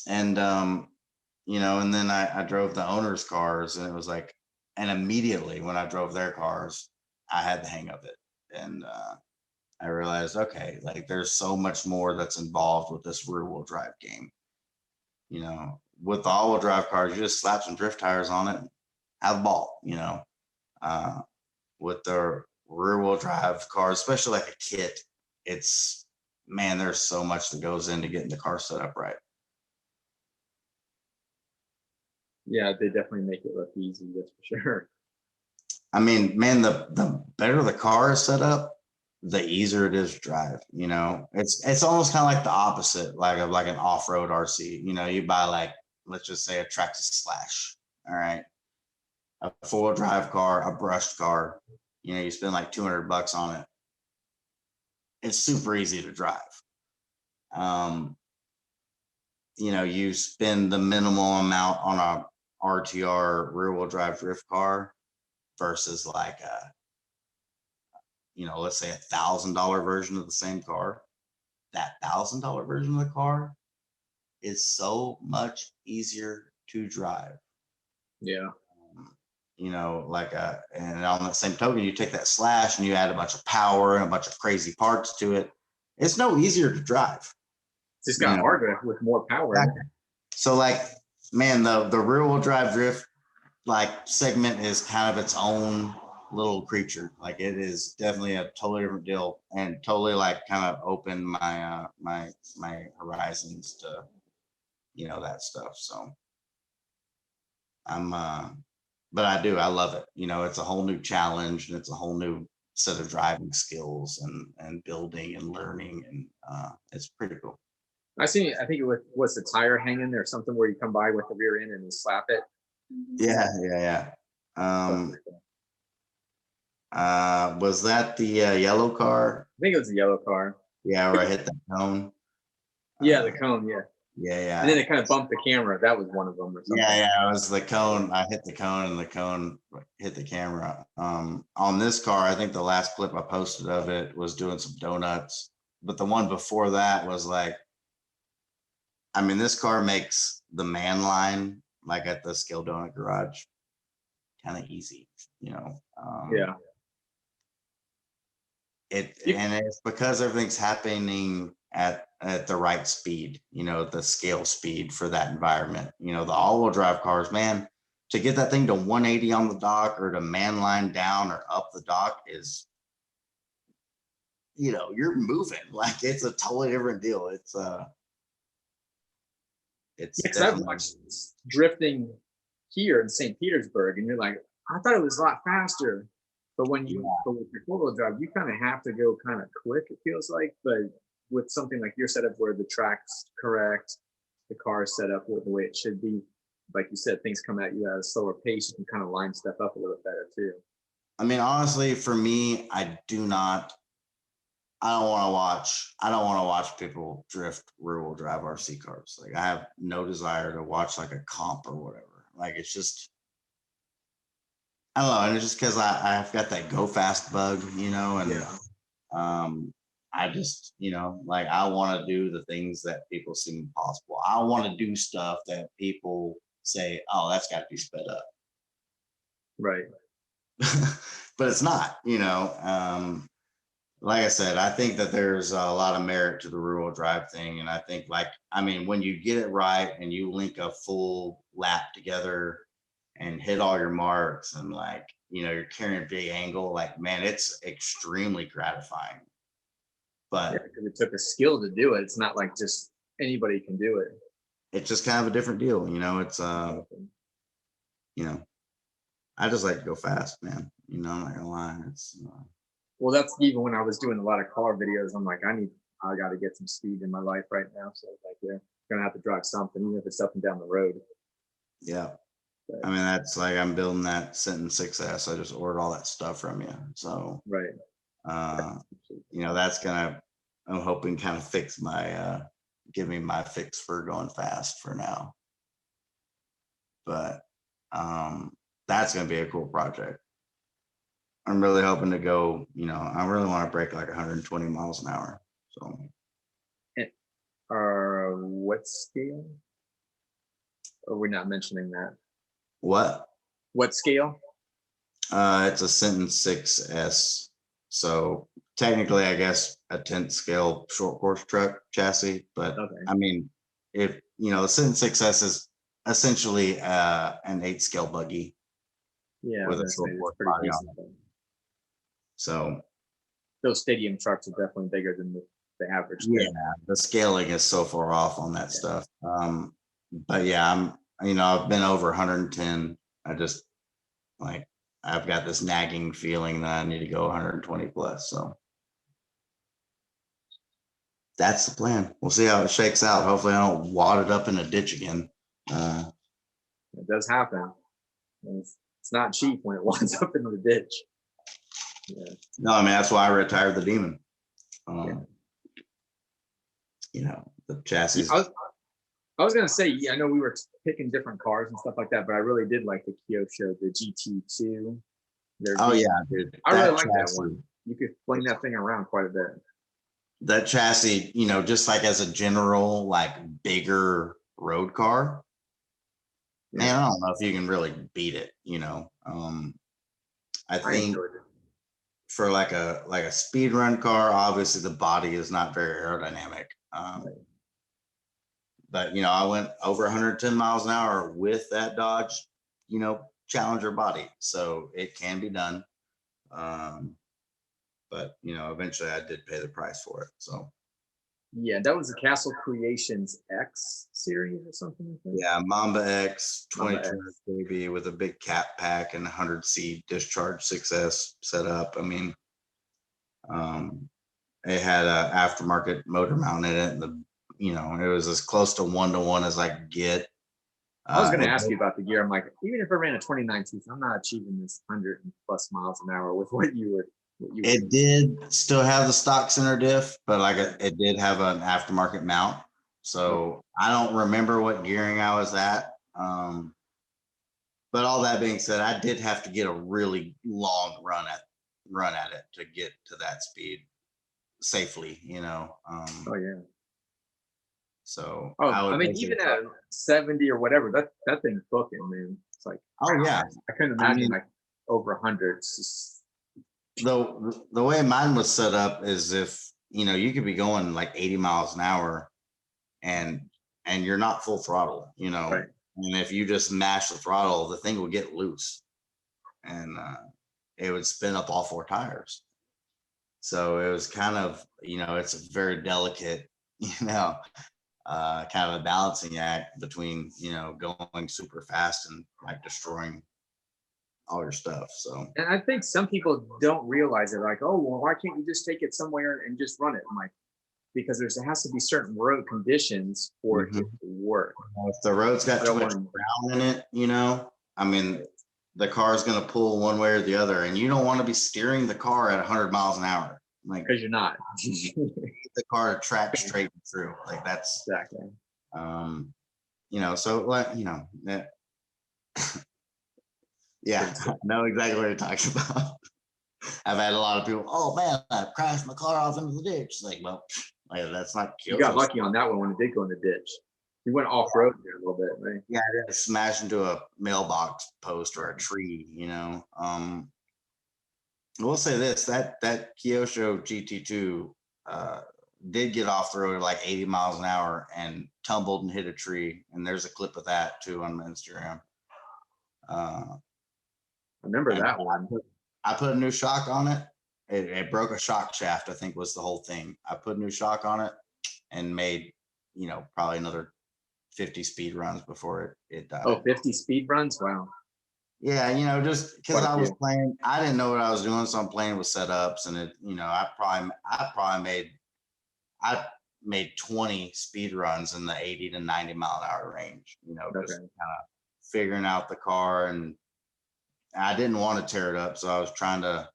And you know, and then I drove the owner's cars, and it was like, and immediately when I drove their cars, I had the hang of it. And I realized, okay, like there's so much more that's involved with this rear wheel drive game. You know, with the all wheel drive cars, you just slap some drift tires on it, have a ball, you know. With the rear wheel drive cars, especially like a kit, it's, man, there's so much that goes into getting the car set up right. Yeah, they definitely make it look easy, that's for sure. I mean, man, the better the car is set up, the easier it is to drive. You know, it's almost kind of like the opposite, like of like an off-road RC. You know, you buy like, let's just say a Traxxas Slash. All right, a four-wheel drive car, a brushed car. You know, you spend like $200 on it. It's super easy to drive. You know, you spend the minimal amount on a RTR rear-wheel drive drift car versus like a, you know, let's say $1,000 version of the same car. That $1,000 version of the car is so much easier to drive. Yeah. You know, like and on the same token, you take that Slash and you add a bunch of power and a bunch of crazy parts to it. It's no easier to drive. It's just got harder with more power. Exactly. So like, man, the rear wheel drive drift like segment is kind of its own little creature. Like it is definitely a totally different deal, and totally like kind of opened my my horizons to, you know, that stuff. So I'm but I love it. You know, it's a whole new challenge, and it's a whole new set of driving skills and building and learning, and it's pretty cool. I think it was the tire hanging there, something where you come by with the rear end and you slap it. Yeah. Was that the yellow car? I think it was the yellow car. Yeah, where I hit the cone. Yeah, the cone, yeah. Yeah. And then it kind of bumped the camera. That was one of them or something. Yeah, it was the cone. I hit the cone and the cone hit the camera. On this car, I think the last clip I posted of it was doing some donuts. But the one before that was like, I mean, this car makes the man line, like at the Skill Donut Garage, kind of easy, you know. Yeah. And it's because everything's happening at the right speed, you know, the scale speed for that environment. You know, the all-wheel drive cars, man, to get that thing to 180 on the dock or to man line down or up the dock is, you know, you're moving. Like it's a totally different deal. It's because I've watched drifting here in St. Petersburg, and you're like, I thought it was a lot faster. But when you go with your four-wheel drive, you kind of have to go kind of quick, it feels like. But with something like your setup where the track's correct, the car is set up the way it should be, like you said, things come at you at a slower pace, you can kind of line stuff up a little bit better too. I mean, honestly, for me, I don't want to watch people drift rear-wheel drive RC cars. Like, I have no desire to watch like a comp or whatever. Like, it's just, I don't know, and it's just because I've got that go fast bug, you know, and I just, you know, like, I want to do the things that people seem possible. I want to do stuff that people say, oh, that's got to be sped up. Right. But it's not, you know. Like I said, I think that there's a lot of merit to the rear-wheel drive thing. And I think, like, I mean, when you get it right and you link a full lap together and hit all your marks and, like, you know, you're carrying a big angle, like, man, it's extremely gratifying. But yeah, because it took a skill to do it. It's not like just anybody can do it. It's just kind of a different deal, you know. It's you know, I just like to go fast, man. You know, I'm not gonna lie. It's well, that's even when I was doing a lot of car videos. I'm like, I got to get some speed in my life right now. So like, yeah, gonna have to drive something, even if it's up and down the road. yeah. But, I mean, that's like, I'm building that Sentin 6S. I just ordered all that stuff from you. So right. you know, that's gonna, I'm hoping, kind of fix my give me my fix for going fast for now. But that's gonna be a cool project. I'm really hoping to go, you know, I really want to break like 120 miles an hour. So what scale? Or we're not mentioning that. What scale? It's a Sentin 6S. So technically, I guess a 10th scale short course truck chassis. But Okay. I mean, if you know, the Sentin 6S is essentially an 8 scale buggy. Yeah, with a short course body on it. So those stadium trucks are definitely bigger than the average. Yeah, the scaling is so far off on that stuff. But yeah, you know, I've been over 110. I just, like, I've got this nagging feeling that I need to go 120 plus. So that's the plan. We'll see how it shakes out. Hopefully I don't wad it up in a ditch again. It does happen. It's not cheap when it winds up in the ditch. Yeah. No, I mean, that's why I retired the Demon. You know, the chassis. I was gonna say, yeah, I know we were picking different cars and stuff like that, but I really did like the Kyosho, the GT2. Oh yeah, dude. I really like that one. You could fling that thing around quite a bit. That chassis, you know, just like as a general, like, bigger road car, man, I don't know if you can really beat it, you know. I think for like a speed run car, obviously the body is not very aerodynamic. But you know, I went over 110 miles an hour with that Dodge, you know, Challenger body, so it can be done. But you know, eventually I did pay the price for it. So yeah, that was the Castle Creations X series or something like that. Yeah, Mamba X 22 baby with a big cap pack and 100C discharge 6S setup. I mean, it had a aftermarket motor mount in it. And you know, it was as close to 1-to-1 as I could get. I was going to ask you about the gear. I'm like, even if I ran a 2019, I'm not achieving this 100+ miles an hour with what you were. It did still have the stock center diff, but like it did have an aftermarket mount. So I don't remember what gearing I was at. But all that being said, I did have to get a really long run at it to get to that speed safely, you know. Oh yeah. So I mean, even at 70 or whatever, that thing's booking, man. It's like, oh yeah, I couldn't imagine like over 100. The way mine was set up is, if you know, you could be going like 80 miles an hour and you're not full throttle, you know. Right. And if you just mash the throttle, the thing would get loose and it would spin up all 4 tires. So it was kind of, you know, it's a very delicate, you know, kind of a balancing act between, you know, going super fast and like destroying all your stuff. So And I think some people don't realize it, like, oh, well, why can't you just take it somewhere and just run it? I'm like, because there has to be certain road conditions for it to work. if the road's got I too don't much want ground in it, you know, I mean, the car's going to pull one way or the other, and you don't want to be steering the car at 100 miles an hour. Like, because you're not. the car to track straight through. Like, that's, Exactly. you know, so, like, you know, that, yeah, I know exactly what you're talking about. I've had a lot of people, oh man, I crashed my car off into the ditch. It's like, well, like, that's not You got lucky on that one when it did go in the ditch. You went off road there a little bit, right? Yeah, I didn't smash into a mailbox post or a tree, you know. I will say this, that Kyosho GT2 did get off the road at like 80 miles an hour and tumbled and hit a tree. And there's a clip of that too on my Instagram. I remember that one. I put a new shock on it. It broke a shock shaft, I think was the whole thing. I put a new shock on it and made, you know, probably another 50 speed runs before it died. Oh, 50 speed runs? Wow. Yeah, you know, just because Quite a I was few. playing, I didn't know what I was doing, so I'm playing with setups, and it, you know, I made 20 speed runs in the 80 to 90 mile an hour range. You know, just Okay. kind of figuring out the car, and I didn't want to tear it up, so I was trying to,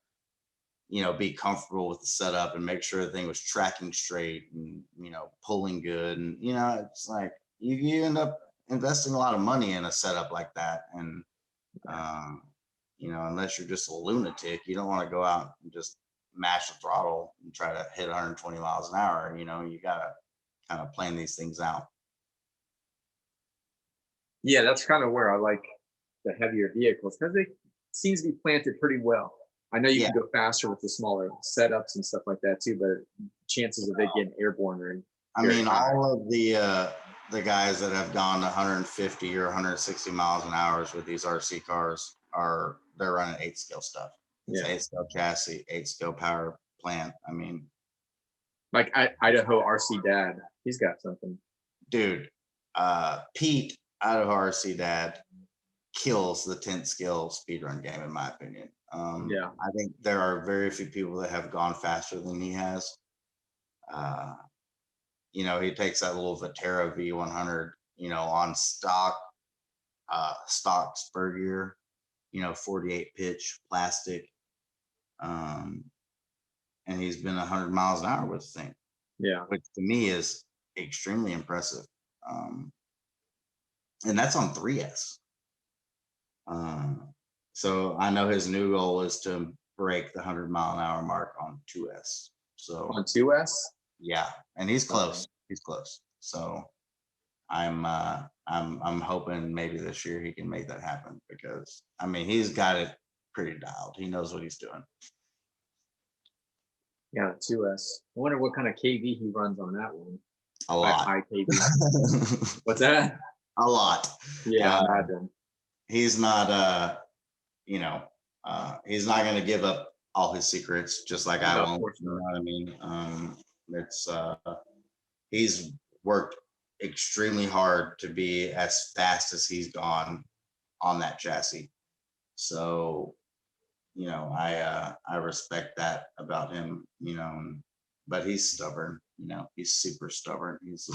you know, be comfortable with the setup and make sure the thing was tracking straight and, you know, pulling good, and you know, it's like you end up investing a lot of money in a setup like that, and you know, unless you're just a lunatic, you don't want to go out and just mash the throttle and try to hit 120 miles an hour. You know, you gotta kind of plan these things out. Yeah, that's kind of where I like the heavier vehicles because they seems to be planted pretty well. I know you Yeah. can go faster with the smaller setups and stuff like that too, but chances of it getting airborne are I very mean, high. all of the guys that have gone 150 or 160 miles an hour with these RC cars they're running 8-scale stuff. It's Yeah. 8-scale chassis, 8-scale power plant. I mean, Like Idaho RC Dad, he's got something. dude, Pete, Idaho RC Dad, kills the 10th scale speedrun game, in my opinion. Yeah. I think there are very few people that have gone faster than he has. You know, he takes that little Vatera V100, you know, on stock spur gear, you know, 48 pitch plastic. And he's been 100 miles an hour with the thing. Yeah. Which to me is extremely impressive. And that's on 3S. So I know his new goal is to break the 100 mile an hour mark on 2S. So On 2S? yeah, and he's close. He's close. So I'm hoping maybe this year he can make that happen because I mean he's got it pretty dialed. He knows what he's doing. Yeah, 2S. I wonder what kind of KV he runs on that one. A lot. High KV. What's that? A lot. Yeah, I imagine. He's not you know, he's not going to give up all his secrets, just like I won't. You know what I mean? It's he's worked extremely hard to be as fast as he's gone on that chassis. So, you know, I respect that about him. You know, but he's stubborn. You know, he's super stubborn. He's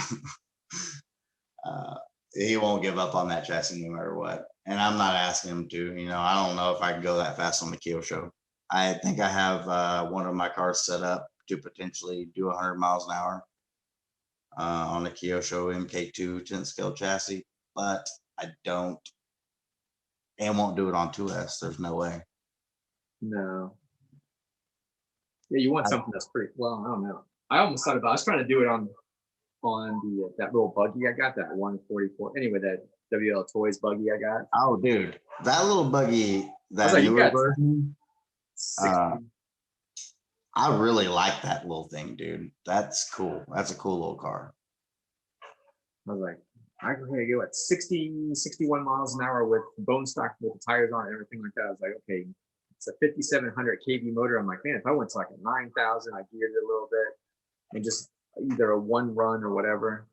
he won't give up on that chassis no matter what. And I'm not asking him to, you know, I don't know if I can go that fast on the Kyosho. I think I have one of my cars set up to potentially do 100 miles an hour on the Kyosho MK2 10th scale chassis, but I don't and won't do it on 2S. There's no way. No. Yeah, you want something that's pretty, well, I don't know. I almost thought about, I was trying to do it on the that little buggy I got, that 144. Anyway, that WL Toys buggy I got. Oh, dude, that little buggy, that like, newer version, 60. I really like that little thing, dude. That's cool. That's a cool little car. I was like, I can go at 60, 61 miles an hour with bone stock with the tires on and everything like that. I was like, okay, it's a 5,700 kV motor. I'm like, man, if I went to like a 9,000, I geared it a little bit and just either a one run or whatever.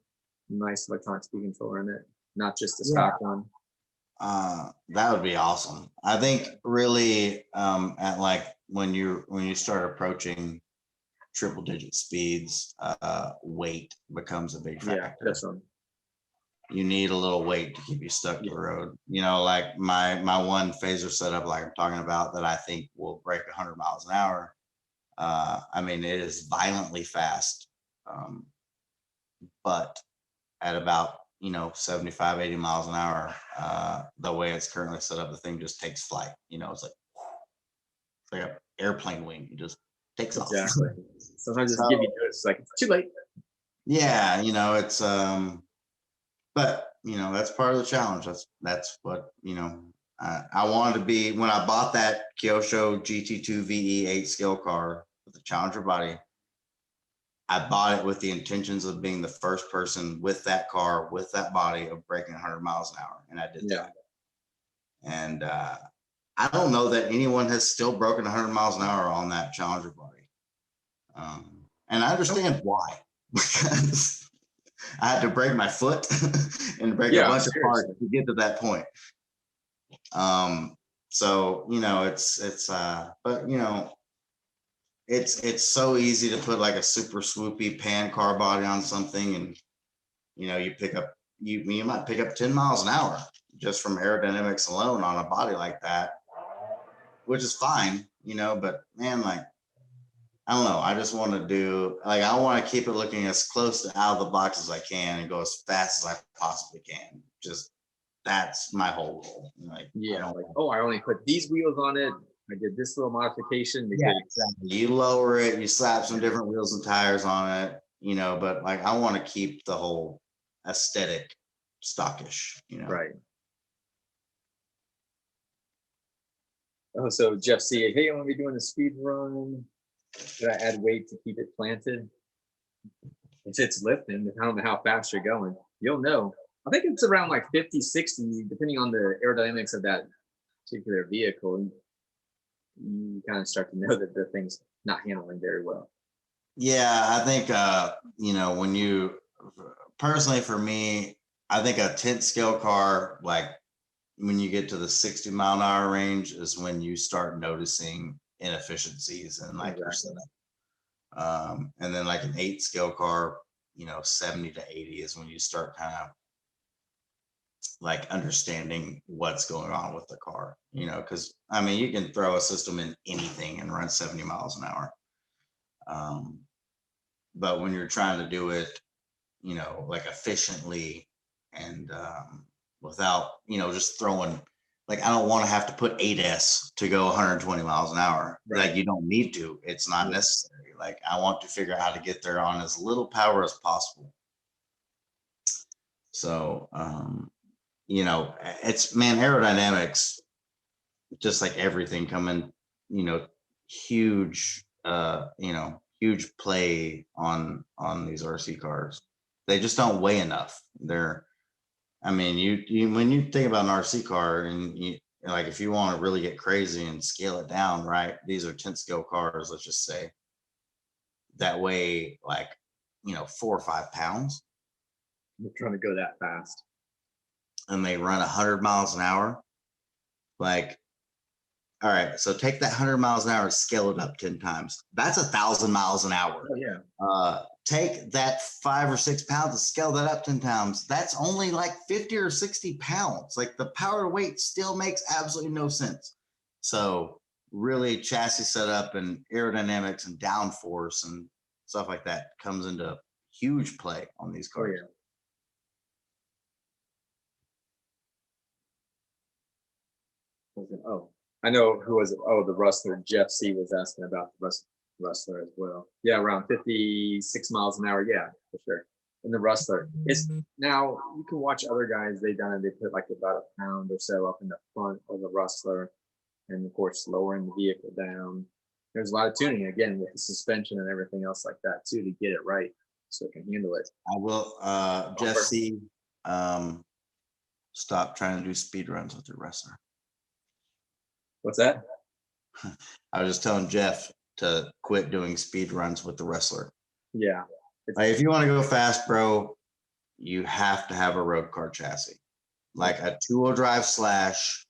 Nice electronic speed controller in it, not just a stock one. That would be awesome. I think really at like when you start approaching triple digit speeds, weight becomes a big factor. Yeah, that's one. You need a little weight to keep you stuck to the road. You know, like my one phaser setup, like I'm talking about, that I think will break 100 miles an hour. I mean, it is violently fast, but at about 75, 80 miles an hour, the way it's currently set up, the thing just takes flight. It's like an airplane wing. It just takes off. Exactly. Sometimes it's give you notice, like it's too late. Yeah, it's but that's part of the challenge. That's what I wanted to be when I bought that Kyosho GT2 VE 8 scale car with the Challenger body. I bought it with the intentions of being the first person with that car, with that body, of breaking 100 miles an hour, and I did that. And I don't know that anyone has still broken 100 miles an hour on that Challenger body, and I understand why, because I had to break my foot and break a bunch of parts to get to that point. So it's so easy to put like a super swoopy pan car body on something, and you might pick up 10 miles an hour just from aerodynamics alone on a body like that, which is fine, but man, like, I don't know. I just want to do, like, I want to keep it looking as close to out of the box as I can and go as fast as I possibly can. Just, that's my whole goal. Like, I only put these wheels on it. I did this little modification. Exactly. You lower it, you slap some different wheels and tires on it, but like, I want to keep the whole aesthetic stockish, Right. Oh, so Jeff C, hey, I'm gonna be doing a speed run. Should I add weight to keep it planted? If it's lifting, I don't know how fast you're going. You'll know. I think it's around like 50, 60, depending on the aerodynamics of that particular vehicle. You kind of start to know that the thing's not handling very well. Yeah, I think, when you, personally for me, I think a 10th scale car, like when you get to the 60 mile an hour range is when you start noticing inefficiencies and like your setup. And then like an 8 scale car, 70 to 80 is when you start kind of like understanding what's going on with the car, because I mean, you can throw a system in anything and run 70 miles an hour. But when you're trying to do it, like efficiently and without, just throwing, like, I don't want to have to put 8S to go 120 miles an hour. Right. Like, you don't need to. It's not necessary. Like, I want to figure out how to get there on as little power as possible. So, it's, man, aerodynamics, just like everything coming, huge, huge play on these RC cars. They just don't weigh enough. I mean, you when you think about an RC car, and like, if you want to really get crazy and scale it down, right? These are 10th scale cars, let's just say, that weigh like 4 or 5 pounds. You're trying to go that fast, and they run 100 miles an hour. Like, all right, so take that 100 miles an hour, scale it up 10 times. That's 1,000 miles an hour. Oh, yeah. Take that 5 or 6 pounds and scale that up 10 times. That's only like 50 or 60 pounds. Like, the power to weight still makes absolutely no sense. So really, chassis setup and aerodynamics and downforce and stuff like that comes into huge play on these cars. Oh, I know who was it? Oh, the Rustler. Jeff C was asking about the Rustler as well. Yeah, around 56 miles an hour. Yeah, for sure. And the Rustler is now, you can watch other guys. They've done it. They put like about a pound or so up in the front of the Rustler, and of course lowering the vehicle down. There's a lot of tuning again with the suspension and everything else like that too to get it right so it can handle it. I will, Jeff C, stop trying to do speed runs with your Rustler. What's that? I was just telling Jeff to quit doing speed runs with the Rustler. Yeah. Like, if you want to go fast, bro, you have to have a road car chassis. like a 2-wheel drive Slash,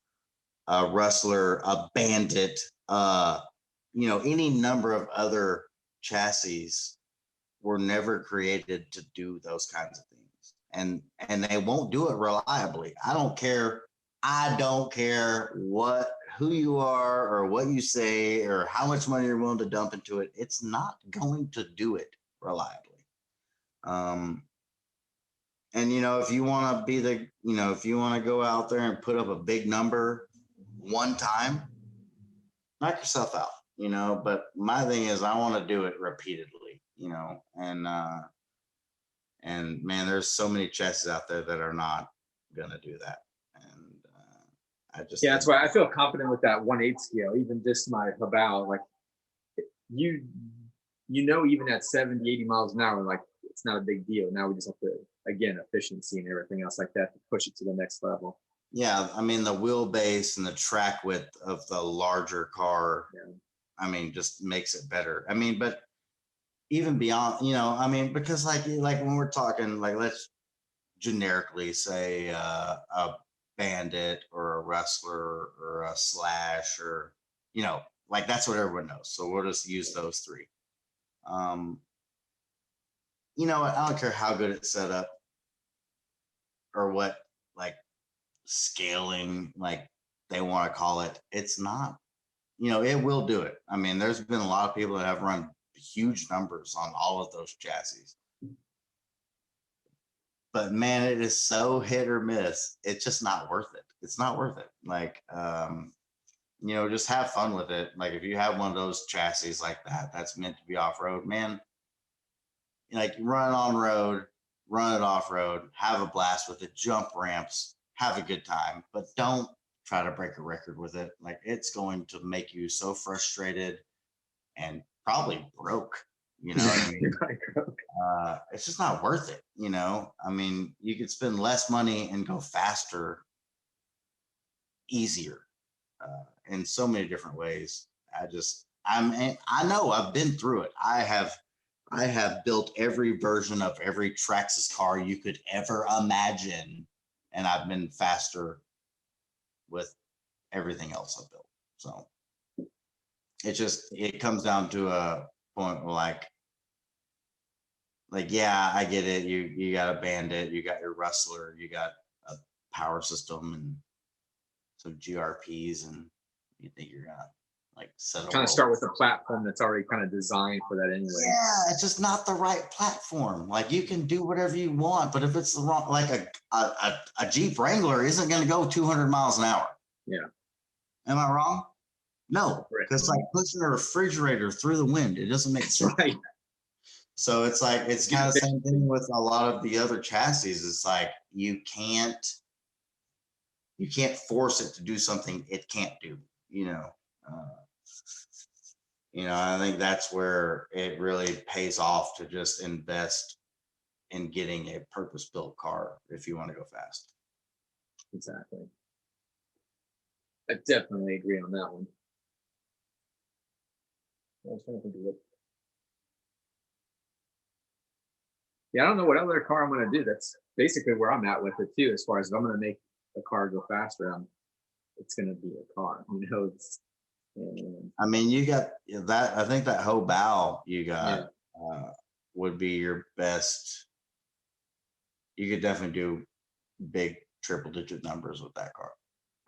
a Rustler, a Bandit, you know, any number of other chassis were never created to do those kinds of things. And they won't do it reliably. I don't care who you are or what you say or how much money you're willing to dump into it. It's not going to do it reliably. And you know, if you want to be the, you know, if you want to go out there and put up a big number one time, knock yourself out, you know. But my thing is, I want to do it repeatedly, you know. And man, there's so many chassis out there that are not gonna do that. And I just, Yeah, that's why I feel confident with that 1/8 scale. Even just my Habao, like you know, even at 70, 80 miles an hour, like it's not a big deal. Now we just have to, again, efficiency and everything else like that to push it to the next level. yeah, I mean, the wheelbase and the track width of the larger car, Yeah. I mean, just makes it better. I mean, but even beyond, you know, I mean, because like when we're talking, like, let's generically say a Bandit or a Rustler or a Slash, or, you know, like that's what everyone knows. So we'll just use those three. You know what? I don't care how good it's set up or what, like, scaling, like, they want to call it. It's not, you know, it will do it. I mean, there's been a lot of people that have run huge numbers on all of those chassis. But man, it is so hit or miss. It's just not worth it. It's not worth it. Like, you know, just have fun with it. Like, if you have one of those chassis like that, that's meant to be off-road, man, like, run it on road, run it off-road, have a blast with it, jump ramps, have a good time, but don't try to break a record with it. Like, it's going to make you so frustrated and probably broke, you know what I mean? It's just not worth it, you know? I mean, you could spend less money and go faster, easier, in so many different ways. I know I've been through it. I have built every version of every Traxxas car you could ever imagine, and I've been faster with everything else I've built. So it comes down to a point where, like, yeah, I get it. You got a Bandit, you got your Rustler, you got a power system and some GRPs, and you think you're gonna, like, set a Trying to start with a platform that's already kind of designed for that anyway. Yeah, it's just not the right platform. Like, you can do whatever you want, but if it's the wrong, like a Jeep Wrangler isn't going to go 200 miles an hour. Yeah. Am I wrong? No, Right. because it's like pushing a refrigerator through the wind. It doesn't make sense. Right. So it's like, it's kind of the same thing with a lot of the other chassis. It's like, you can't force it to do something it can't do, you know. You know, I think that's where it really pays off to just invest in getting a purpose-built car if you want to go fast. Exactly. I definitely agree on that one. I was trying to think of it. Yeah, I don't know what other car I'm going to do. That's basically where I'm at with it too. As far as if I'm going to make a car go faster, it's going to be a car. You know, I mean, you got that. I think that whole bow you got would be your best. You could definitely do big triple-digit numbers with that car.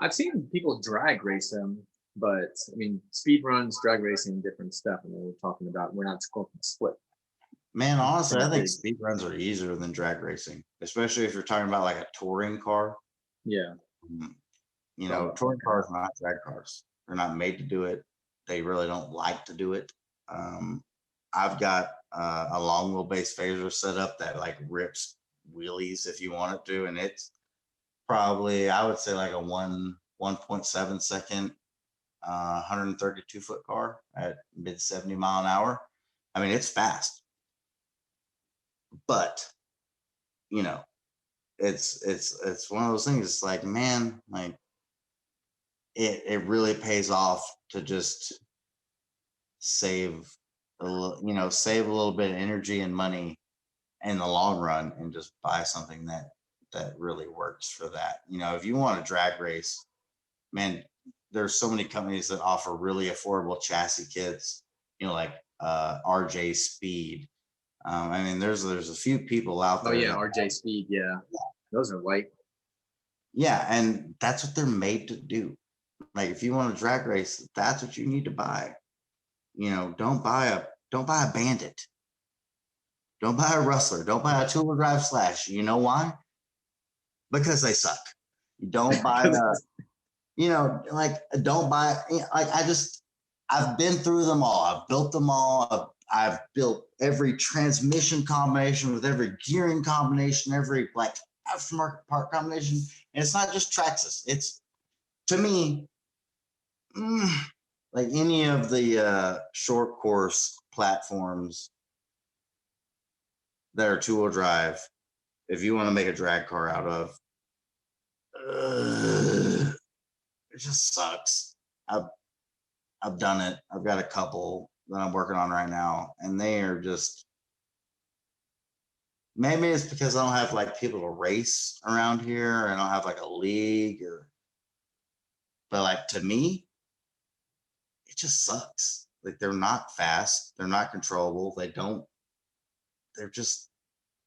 I've seen people drag race them, but I mean, speed runs, drag racing, different stuff. And we're talking about, we're not going to split. Man, honestly, I think speed runs are easier than drag racing, especially if you're talking about like a touring car. Yeah. You know, touring cars are not drag cars. They're not made to do it. They really don't like to do it. I've got a long wheelbase phaser set up that, like, rips wheelies if you want it to, and it's probably, I would say, like a 1.7 second 132 foot car at mid 70 mile an hour. I mean, it's fast, but, you know, it's one of those things. It's like, man, like, it really pays off to just save a little bit of energy and money in the long run, and just buy something that that really works for that. You know, if you want to drag race, man, there's so many companies that offer really affordable chassis kits, you know, like RJ Speed. I mean, there's a few people out Oh there. yeah, RJ Speed. Yeah, those are light. Yeah, and that's what they're made to do. Like if you want to drag race, that's what you need to buy. You know, don't buy a Bandit. Don't buy a Rustler. Don't buy a two-wheel drive Slash. You know why? Because they suck. You don't buy a, you know, like don't buy, like I've been through them all. I've built them all. I've built every transmission combination with every gearing combination, every like aftermarket part combination. And it's not just Traxxas. It's, to me, like any of the short course platforms that are two-wheel drive, if you want to make a drag car out of, it just sucks. I've done it. I've got a couple that I'm working on right now, and they are just, maybe it's because I don't have like people to race around here. I don't have like a league but like to me, it just sucks. Like they're not fast. They're not controllable. They're just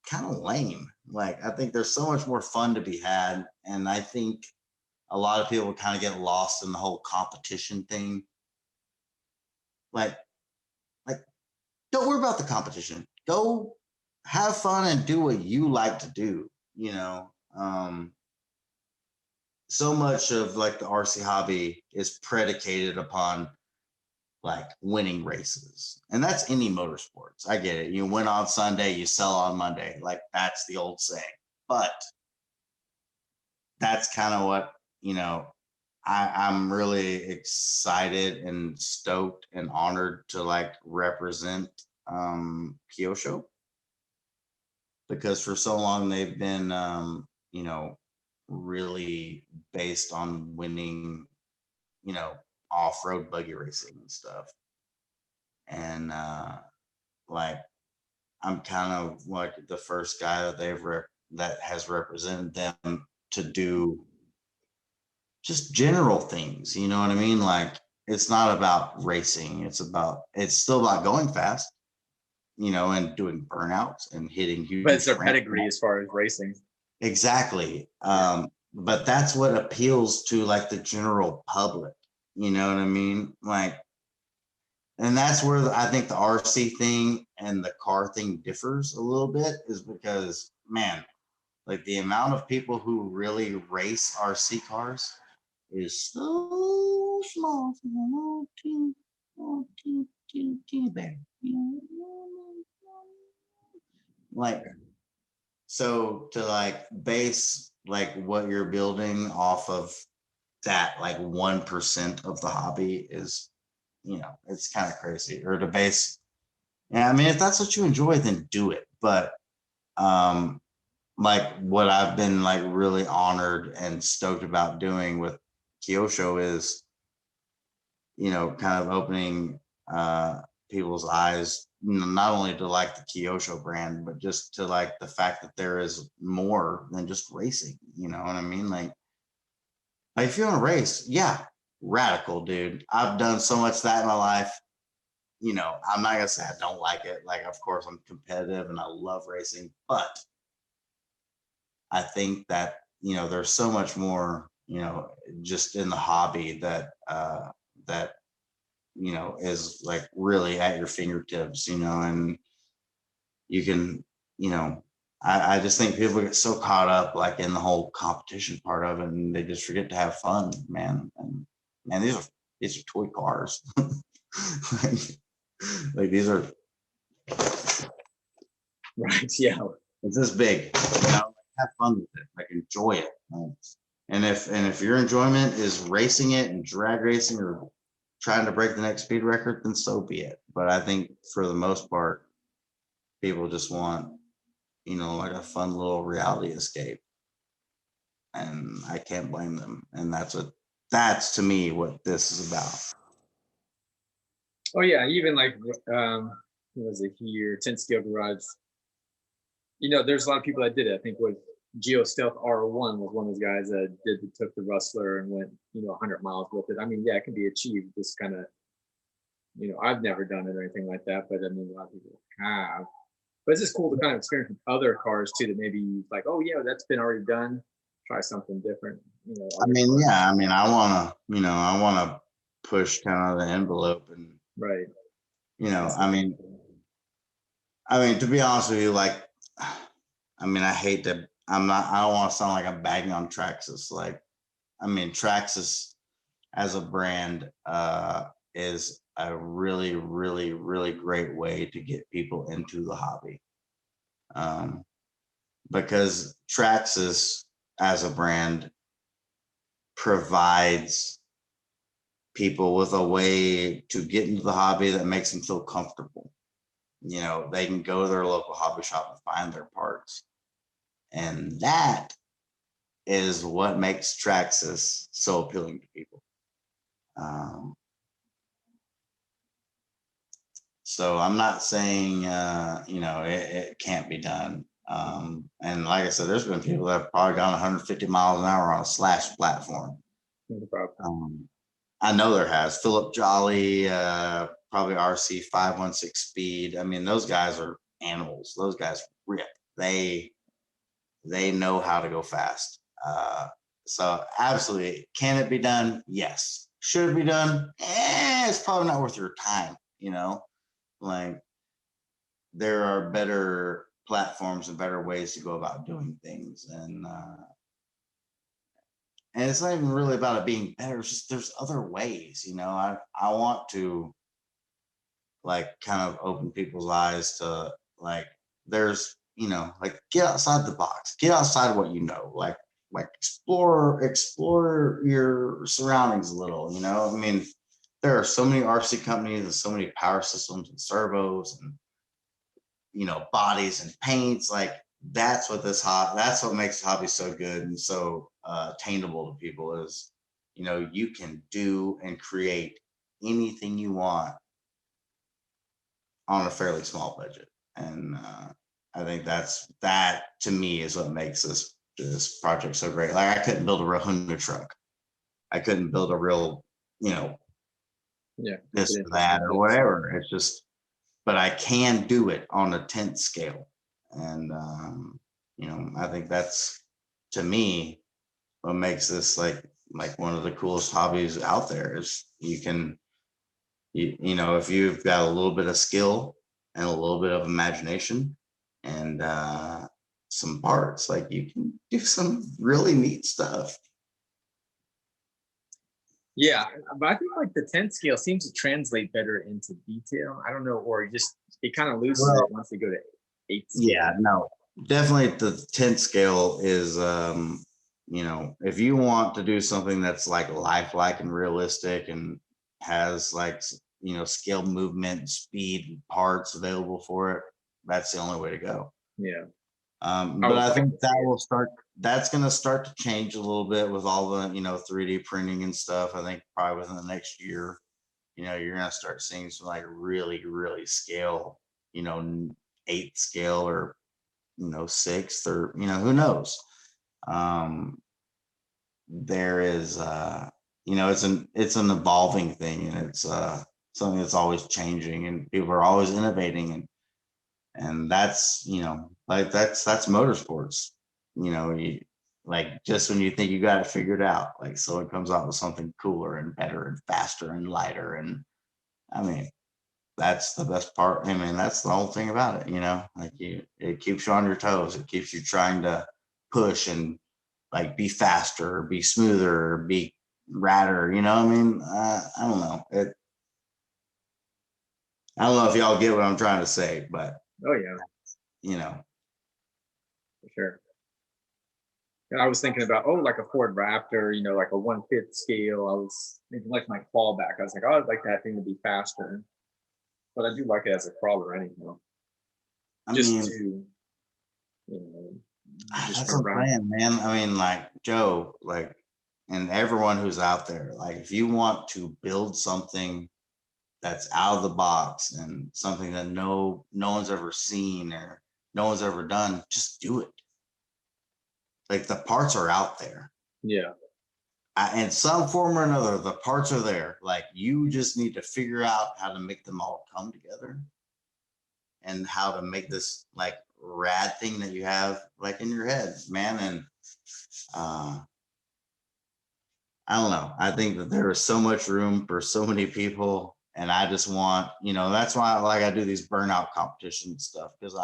kind of lame. Like I think there's so much more fun to be had. And I think a lot of people kind of get lost in the whole competition thing. Like, don't worry about the competition. Go have fun and do what you like to do, you know. So much of like the RC hobby is predicated upon like winning races. And that's any motorsports. I get it. You win on Sunday, you sell on Monday. Like that's the old saying. But that's kind of what, you know, I'm really excited and stoked and honored to like represent Kyosho, because for so long they've been you know, really based on winning, you know, off-road buggy racing and stuff. And like I'm kind of like the first guy that that has represented them to do just general things, you know what I mean? Like it's not about racing, it's still about going fast, you know, and doing burnouts and hitting huge. But it's their pedigree as far as racing. Exactly. But that's what appeals to like the general public, you know what I mean? Like, and that's where I think the RC thing and the car thing differs a little bit, is because, man, like the amount of people who really race RC cars is so small. Like, so to like base like what you're building off of that, like 1% of the hobby is, you know, it's kind of crazy. Or to base, yeah, I mean, if that's what you enjoy, then do it. But like what I've been like really honored and stoked about doing with Kyosho is, you know, kind of opening people's eyes, not only to like the Kyosho brand, but just to like the fact that there is more than just racing. You know what I mean? Like if you want to race, yeah, radical, dude. I've done so much of that in my life. You know, I'm not gonna say I don't like it. Like, of course, I'm competitive and I love racing, but I think that, you know, there's so much more, you know, just in the hobby that that, you know, is like really at your fingertips, you know, and you can, you know, I just think people get so caught up like in the whole competition part of it, and they just forget to have fun, man. And man, these are toy cars. like these are Right. Yeah. it's this big. You know, have fun with it. Like enjoy it. And if your enjoyment is racing it and drag racing or trying to break the next speed record, then so be it. But I think for the most part, people just want, you know, like a fun little reality escape. And I can't blame them. And that's to me what this is about. Oh yeah. Even like what was it here? 10 Scale Garage. You know, there's a lot of people that did it. I think with Geo Stealth R1 was one of those guys that took the Rustler and went, 100 miles with it. I mean, yeah, it can be achieved. Just kind of, I've never done it or anything like that, but I mean, a lot of people have. But it's just cool to kind of experience with other cars too, that maybe like, oh yeah, that's been already done. Try something different. I mean, yeah, I mean, I want to push kind of the envelope and, Right. I mean, to be honest with you, like, I mean, I don't want to sound like I'm bagging on Traxxas. Like, I mean, Traxxas as a brand is a really, really, really great way to get people into the hobby. Because Traxxas as a brand provides people with a way to get into the hobby that makes them feel comfortable. They can go to their local hobby shop and find their parts. And that is what makes Traxxas so appealing to people. So I'm not saying, it can't be done. And like I said, there's been people that have probably gone 150 miles an hour on a slash platform. No problem. I know there has. Philip Jolly, probably RC 516 speed. I mean, those guys are animals. Those guys rip. They know how to go fast. So absolutely, can it be done? Yes. Should it be done? It's probably not worth your time. Like, there are better platforms and better ways to go about doing things, and it's not even really about it being better. It's just there's other ways. I want to, like, kind of open people's eyes to, like, there's, like, get outside the box, get outside what like explore your surroundings a little. I mean, there are so many RC companies and so many power systems and servos and bodies and paints. Like, that's what makes this hobby so good and so attainable to people is, you can do and create anything you want on a fairly small budget. And I think that to me is what makes this project so great. Like, I couldn't build a real Honda truck. I couldn't build a real, this or that or whatever. It's just, but I can do it on a 10th scale. And, I think that's, to me, what makes this like one of the coolest hobbies out there is you can, if you've got a little bit of skill and a little bit of imagination and some parts, like, you can do some really neat stuff. Yeah, but I think like the 10th scale seems to translate better into detail. I don't know, or just it kind of loosens it once they go to 8th scale. Yeah, no, definitely the 10th scale is, if you want to do something that's like lifelike and realistic and has like, scale movement, speed, parts available for it, that's the only way to go. Yeah. But I think that's going to start to change a little bit with all the, 3D printing and stuff. I think probably within the next year, you're going to start seeing some like really, really scale, 8th scale or, 6th or, who knows? There is, it's an evolving thing, and it's something that's always changing, and people are always innovating, and that's, like, that's motorsports. You, like, just when you think you got it figured out, like, someone comes out with something cooler and better and faster and lighter, and I mean, that's the best part. I mean, that's the whole thing about it, like, it keeps you on your toes. It keeps you trying to push and, like, be faster, be smoother, be radder, I mean, I don't know. I don't know if y'all get what I'm trying to say, but Oh yeah, for sure. And I was thinking about, like a Ford Raptor, like a 1/5 scale. I was thinking like my fallback. I was like, oh, I'd like that thing to be faster, but I do like it as a crawler anyhow. Just to, that's what I'm saying, man. I mean, like, Joe, like, and everyone who's out there, like, if you want to build something that's out of the box and something that no one's ever seen or no one's ever done, just do it. Like the parts are out there. Yeah. In some form or another, the parts are there. Like you just need to figure out how to make them all come together and how to make this like rad thing that you have like in your head, man. And I don't know. I think that there is so much room for so many people. And I just want, you know, that's why like I do these burnout competition stuff. Because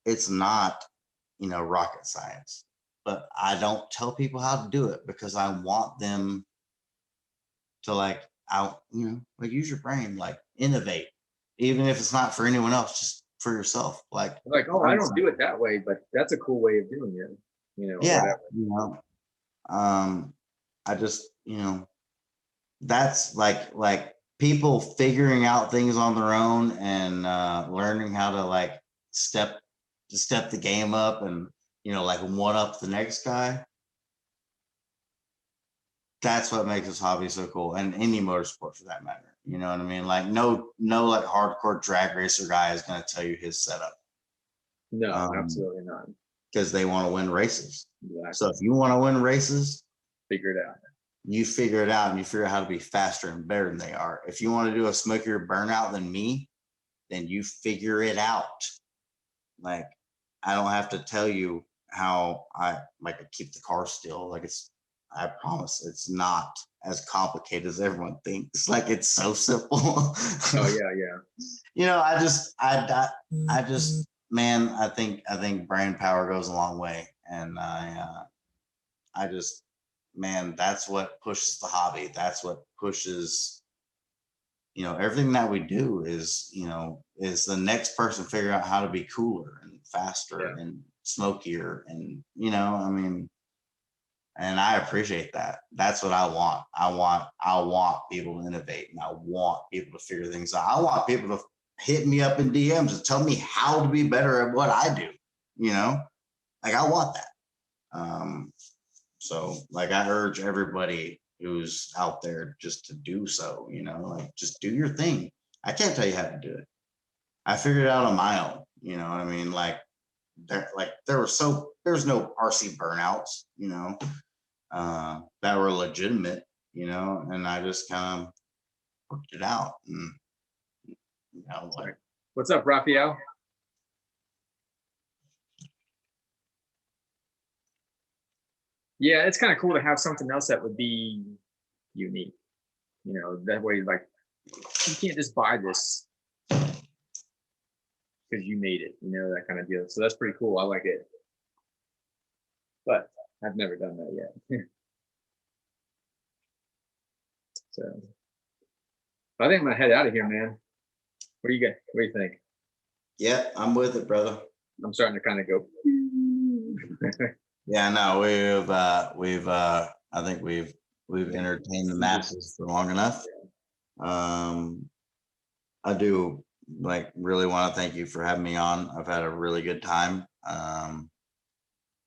it's not, you know, rocket science. But I don't tell people how to do it because I want them to like you know, like use your brain, like innovate, even if it's not for anyone else, just for yourself. Like, oh, I don't do it that way, but that's a cool way of doing it. You know, yeah, whatever. you know, I just, you know, that's like people figuring out things on their own and learning how to like step the game up and, you know, like one up the next guy. That's what makes this hobby so cool, and any motorsport for that matter. You know what I mean? Like no like hardcore drag racer guy is going to tell you his setup. No, absolutely not. Because they want to win races. Exactly. So if you want to win races, figure it out. You figure it out and you figure out how to be faster and better than they are. If you want to do a smokier burnout than me, then you figure it out. Like I don't have to tell you how I keep the car still. Like I promise it's not as complicated as everyone thinks. Like it's so simple. Oh yeah. You know, I just, man, I think brain power goes a long way, and I just, man, that's what pushes the hobby. That's what pushes, you know, everything that we do is, you know, is the next person figure out how to be cooler and faster and smokier, and you know, I mean. And I appreciate that. That's what I want. I want people to innovate, and I want people to figure things out. I want people to hit me up in DMs and tell me how to be better at what I do. You know, like I want that. So like I urge everybody who's out there just to do so. You know, like just do your thing. I can't tell you how to do it. I figured it out on my own. You know what I mean? There's no RC burnouts. You know. That were legitimate, you know, and I just kind of worked it out. And, you know, like, what's up, Raphael? Yeah, it's kind of cool to have something else that would be unique. You know, that way, like, you can't just buy this because you made it, you know, that kind of deal. So that's pretty cool. I like it. But I've never done that yet. So I think I'm gonna head out of here, man. What do you think? Yeah, I'm with it, brother. I'm starting to kind of go. Yeah, no, I think we've entertained the masses for long enough. I do like really want to thank you for having me on. I've had a really good time.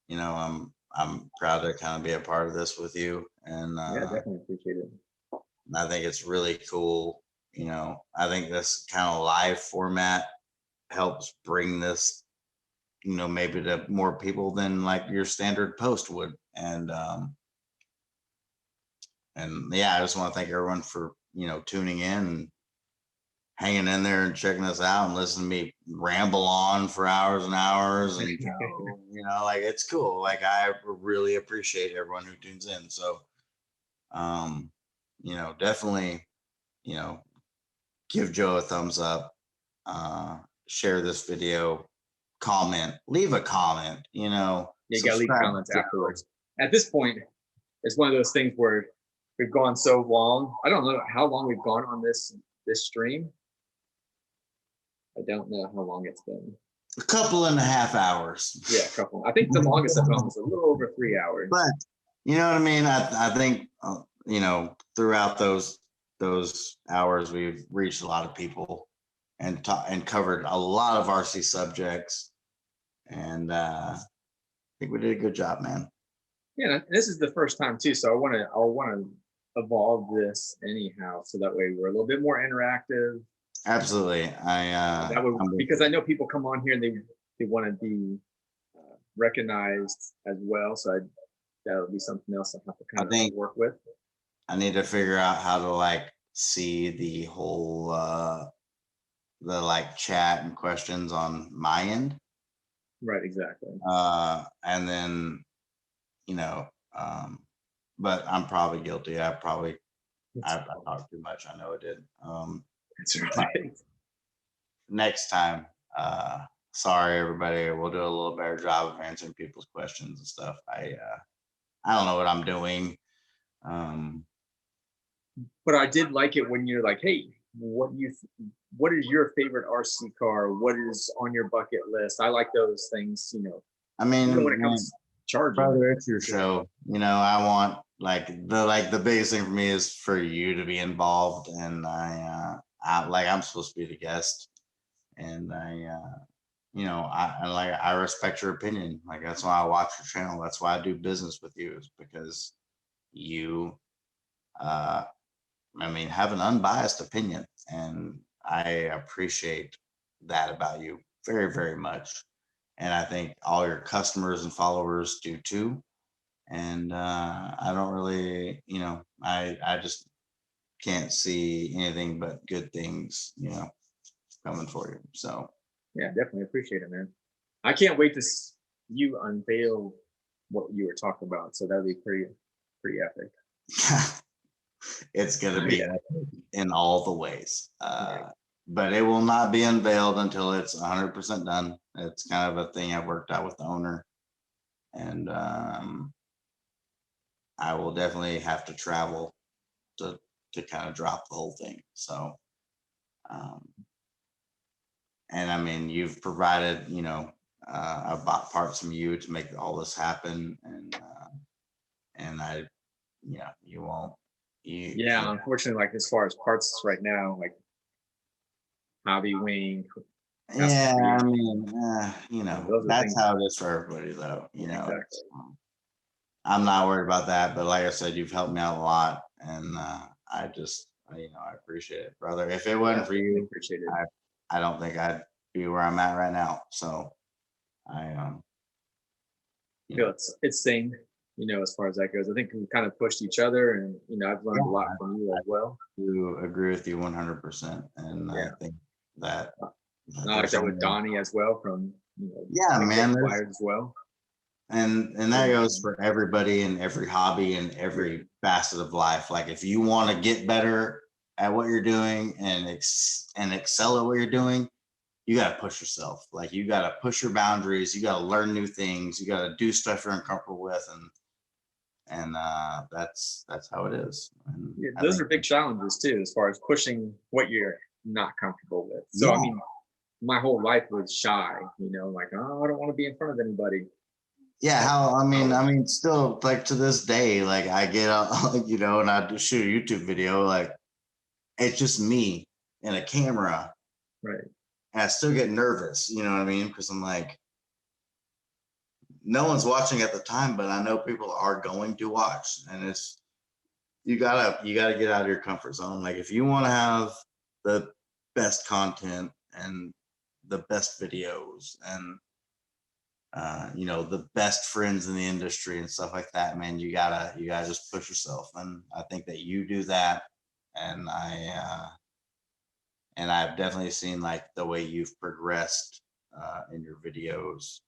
You know, I'm proud to kind of be a part of this with you, and yeah, definitely appreciate it. I think it's really cool. You know, I think this kind of live format helps bring this, you know, maybe to more people than like your standard post would. And yeah, I just want to thank everyone for, you know, tuning in and hanging in there and checking us out and listening to me ramble on for hours and hours. And, you know, like it's cool. Like I really appreciate everyone who tunes in. So, you know, definitely, you know, give Joe a thumbs up, share this video, comment, leave a comment, you know. You gotta leave comments afterwards. At this point, it's one of those things where we've gone so long. I don't know how long we've gone on this stream. I don't know how long it's been. A couple and a half hours. Yeah, a couple. I think the longest I've gone was a little over 3 hours. But you know what I mean? I think, you know, throughout those hours, we've reached a lot of people and covered a lot of RC subjects. And I think we did a good job, man. Yeah, this is the first time too, so I want to evolve this anyhow, so that way we're a little bit more interactive. Absolutely, that way, because I know people come on here and they want to be recognized as well. So that would be something else I have to kind of work with. I need to figure out how to like see the whole the like chat and questions on my end. Right, exactly. And then, you know, but I'm probably guilty. I talked too much. I know I did. That's right. Next time, sorry everybody, we'll do a little better job of answering people's questions and stuff. I don't know what I'm doing. But I did like it when you're like, hey, what is your favorite RC car? What is on your bucket list? I like those things, you know. I mean, even when it comes to charging, brother, it's your show. You know, I want the biggest thing for me is for you to be involved, and I'm supposed to be the guest, and I respect your opinion. Like that's why I watch your channel. That's why I do business with you, is because you have an unbiased opinion, and I appreciate that about you very, very much. And I think all your customers and followers do too. And I don't really, I just can't see anything but good things, coming for you. So yeah, definitely appreciate it, man. I can't wait to you unveil what you were talking about. So that'd be pretty epic. It's gonna be in all the ways, but it will not be unveiled until it's 100% done. It's kind of a thing I've worked out with the owner, and I will definitely have to travel to kind of drop the whole thing. So, and I mean, you've provided, I bought parts from you to make all this happen, and I, you won't. Yeah, unfortunately, like as far as parts right now, like Hobby Wing. Yeah, I mean, that's how it is for everybody, though. Exactly. I'm not worried about that, but like I said, you've helped me out a lot, and I just, I appreciate it, brother. If it wasn't for you, appreciate it. I don't think I'd be where I'm at right now. So, it's same. As far as that goes, I think we kind of pushed each other, and I've learned a lot from you as well. I do agree with you 100%, and I think that I like that with Donnie as well from man, FLYER as well. And that goes for everybody in every hobby and every facet of life. Like if you want to get better at what you're doing and excel at what you're doing, you got to push yourself. Like you got to push your boundaries. You got to learn new things. You got to do stuff you're uncomfortable with, and that's how it is. And those are big challenges too, as far as pushing what you're not comfortable with. So I mean, my whole life was shy. Like, oh, I don't want to be in front of anybody. Yeah, still like to this day, like I get and I do shoot a YouTube video, like it's just me and a camera, right? And I still get nervous, you know what I mean? Because I'm like, no one's watching at the time, but I know people are going to watch, and it's you gotta get out of your comfort zone. Like if you want to have the best content and the best videos and the best friends in the industry and stuff like that, man, you gotta just push yourself. And I think that you do that. And I've definitely seen like the way you've progressed in your videos,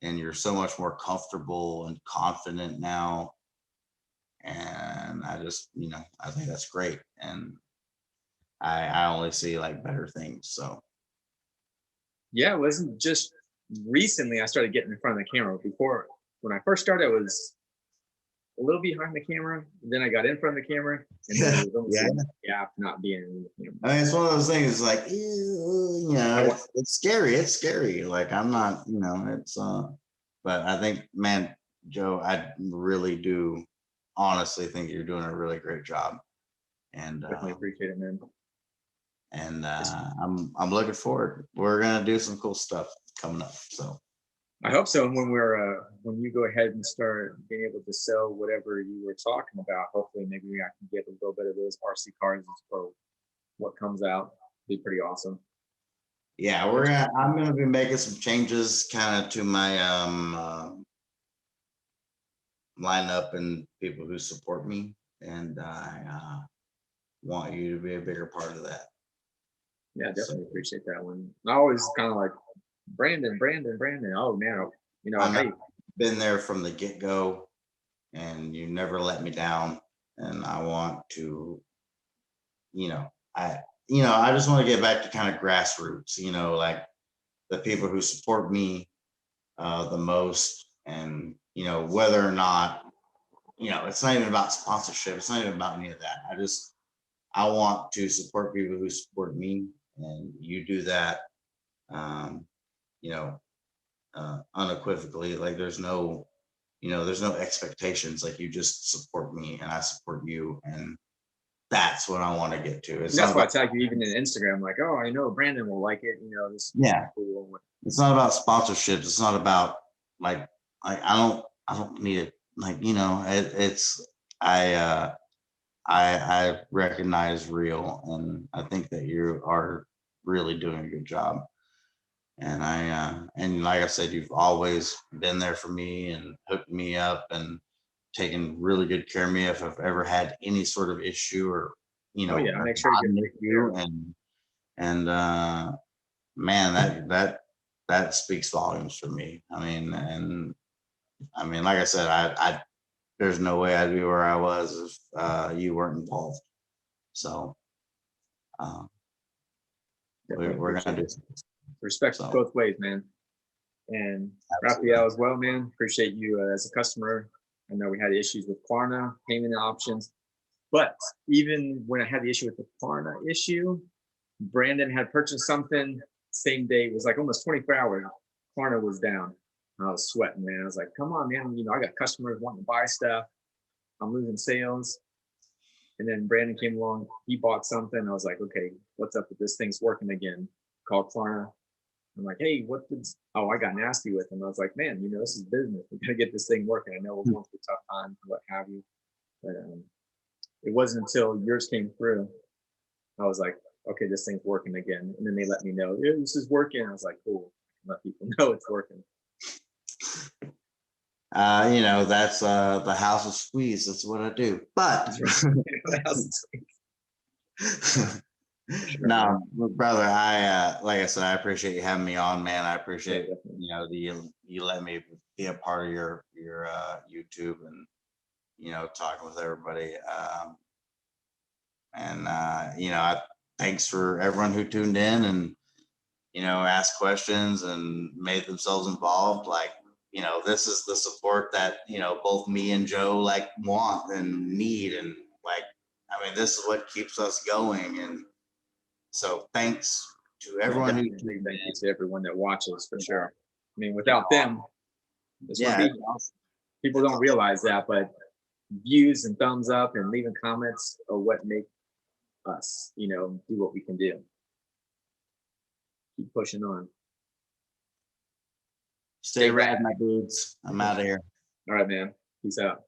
and you're so much more comfortable and confident now. And I just, I think that's great. And I only see like better things. So yeah, it wasn't just recently I started getting in front of the camera. Before, when I first started, I was a little behind the camera. Then I got in front of the camera, and then it was almost a gap not being. I mean, it's one of those things. Like, it's scary. It's scary. Like I'm not, it's. But I think, man, Joe, I really do, honestly think you're doing a really great job, and definitely appreciate it, man. And I'm looking forward. We're gonna do some cool stuff coming up. So I hope so. And when you go ahead and start being able to sell whatever you were talking about, hopefully maybe I can get a little bit of those RC cars for what comes out. It'd be pretty awesome. Yeah, I'm gonna be making some changes kind of to my lineup and people who support me, and I want you to be a bigger part of that. Yeah, definitely appreciate that one. I always kind of like Brandon. Oh man, you know, I've hey, been there from the get-go, and you never let me down. And I want to, you know, I just want to get back to kind of grassroots, like the people who support me the most, and whether or not, it's not even about sponsorship, it's not even about any of that. I want to support people who support me, and you do that, um, you know, unequivocally. Like there's no expectations. Like you just support me, and I support you, and that's what I want to get to. It's not that's why I about, tag you even in Instagram. Like, oh, I know Brandon will like it. You know, this is yeah. cool. It's not about sponsorships. It's not about like I don't need it. Like it's I recognize real, and I think that you are really doing a good job. And and like I said, you've always been there for me and hooked me up and taken really good care of me if I've ever had any sort of issue or Oh yeah, or make sure you gotten get an taken care issue. of. And man, that speaks volumes for me. I mean, like I said, I there's no way I'd be where I was if you weren't involved. So uh, Definitely we're gonna appreciate do it. Respect so. both ways, man. And Absolutely. Raphael as well, man. Appreciate you as a customer. I know we had issues with Klarna payment options, but even when I had the issue with the Klarna issue, Brandon had purchased something same day. It was like almost 24 hours. Klarna was down. I was sweating, man. I was like, come on, man. You know, I got customers wanting to buy stuff. I'm losing sales. And then Brandon came along. He bought something. I was like, okay, what's up with this? Thing's working again. Called Klarna. I'm like, hey, what did, oh, I got nasty with him. I was like, man, you know, this is business. We gotta get this thing working. I know we're going through tough times and what have you. But it wasn't until yours came through, I was like, okay, this thing's working again. And then they let me know, yeah, this is working. I was like, cool. Let people know it's working. That's the house of squeeze. That's what I do. But Sure, no, brother, I like I said, I appreciate you having me on, man. I appreciate you let me be a part of your YouTube and talking with everybody. Thanks for everyone who tuned in and asked questions and made themselves involved. Like, this is the support that both me and Joe like want and need, and like, I mean, this is what keeps us going. And so thanks to everyone who thank you to everyone that watches for sure. I mean, without them, this would be people don't realize that, but views and thumbs up and leaving comments are what make us, do what we can do. Keep pushing on. Stay rad, my dudes. I'm out of here. All right, man. Peace out.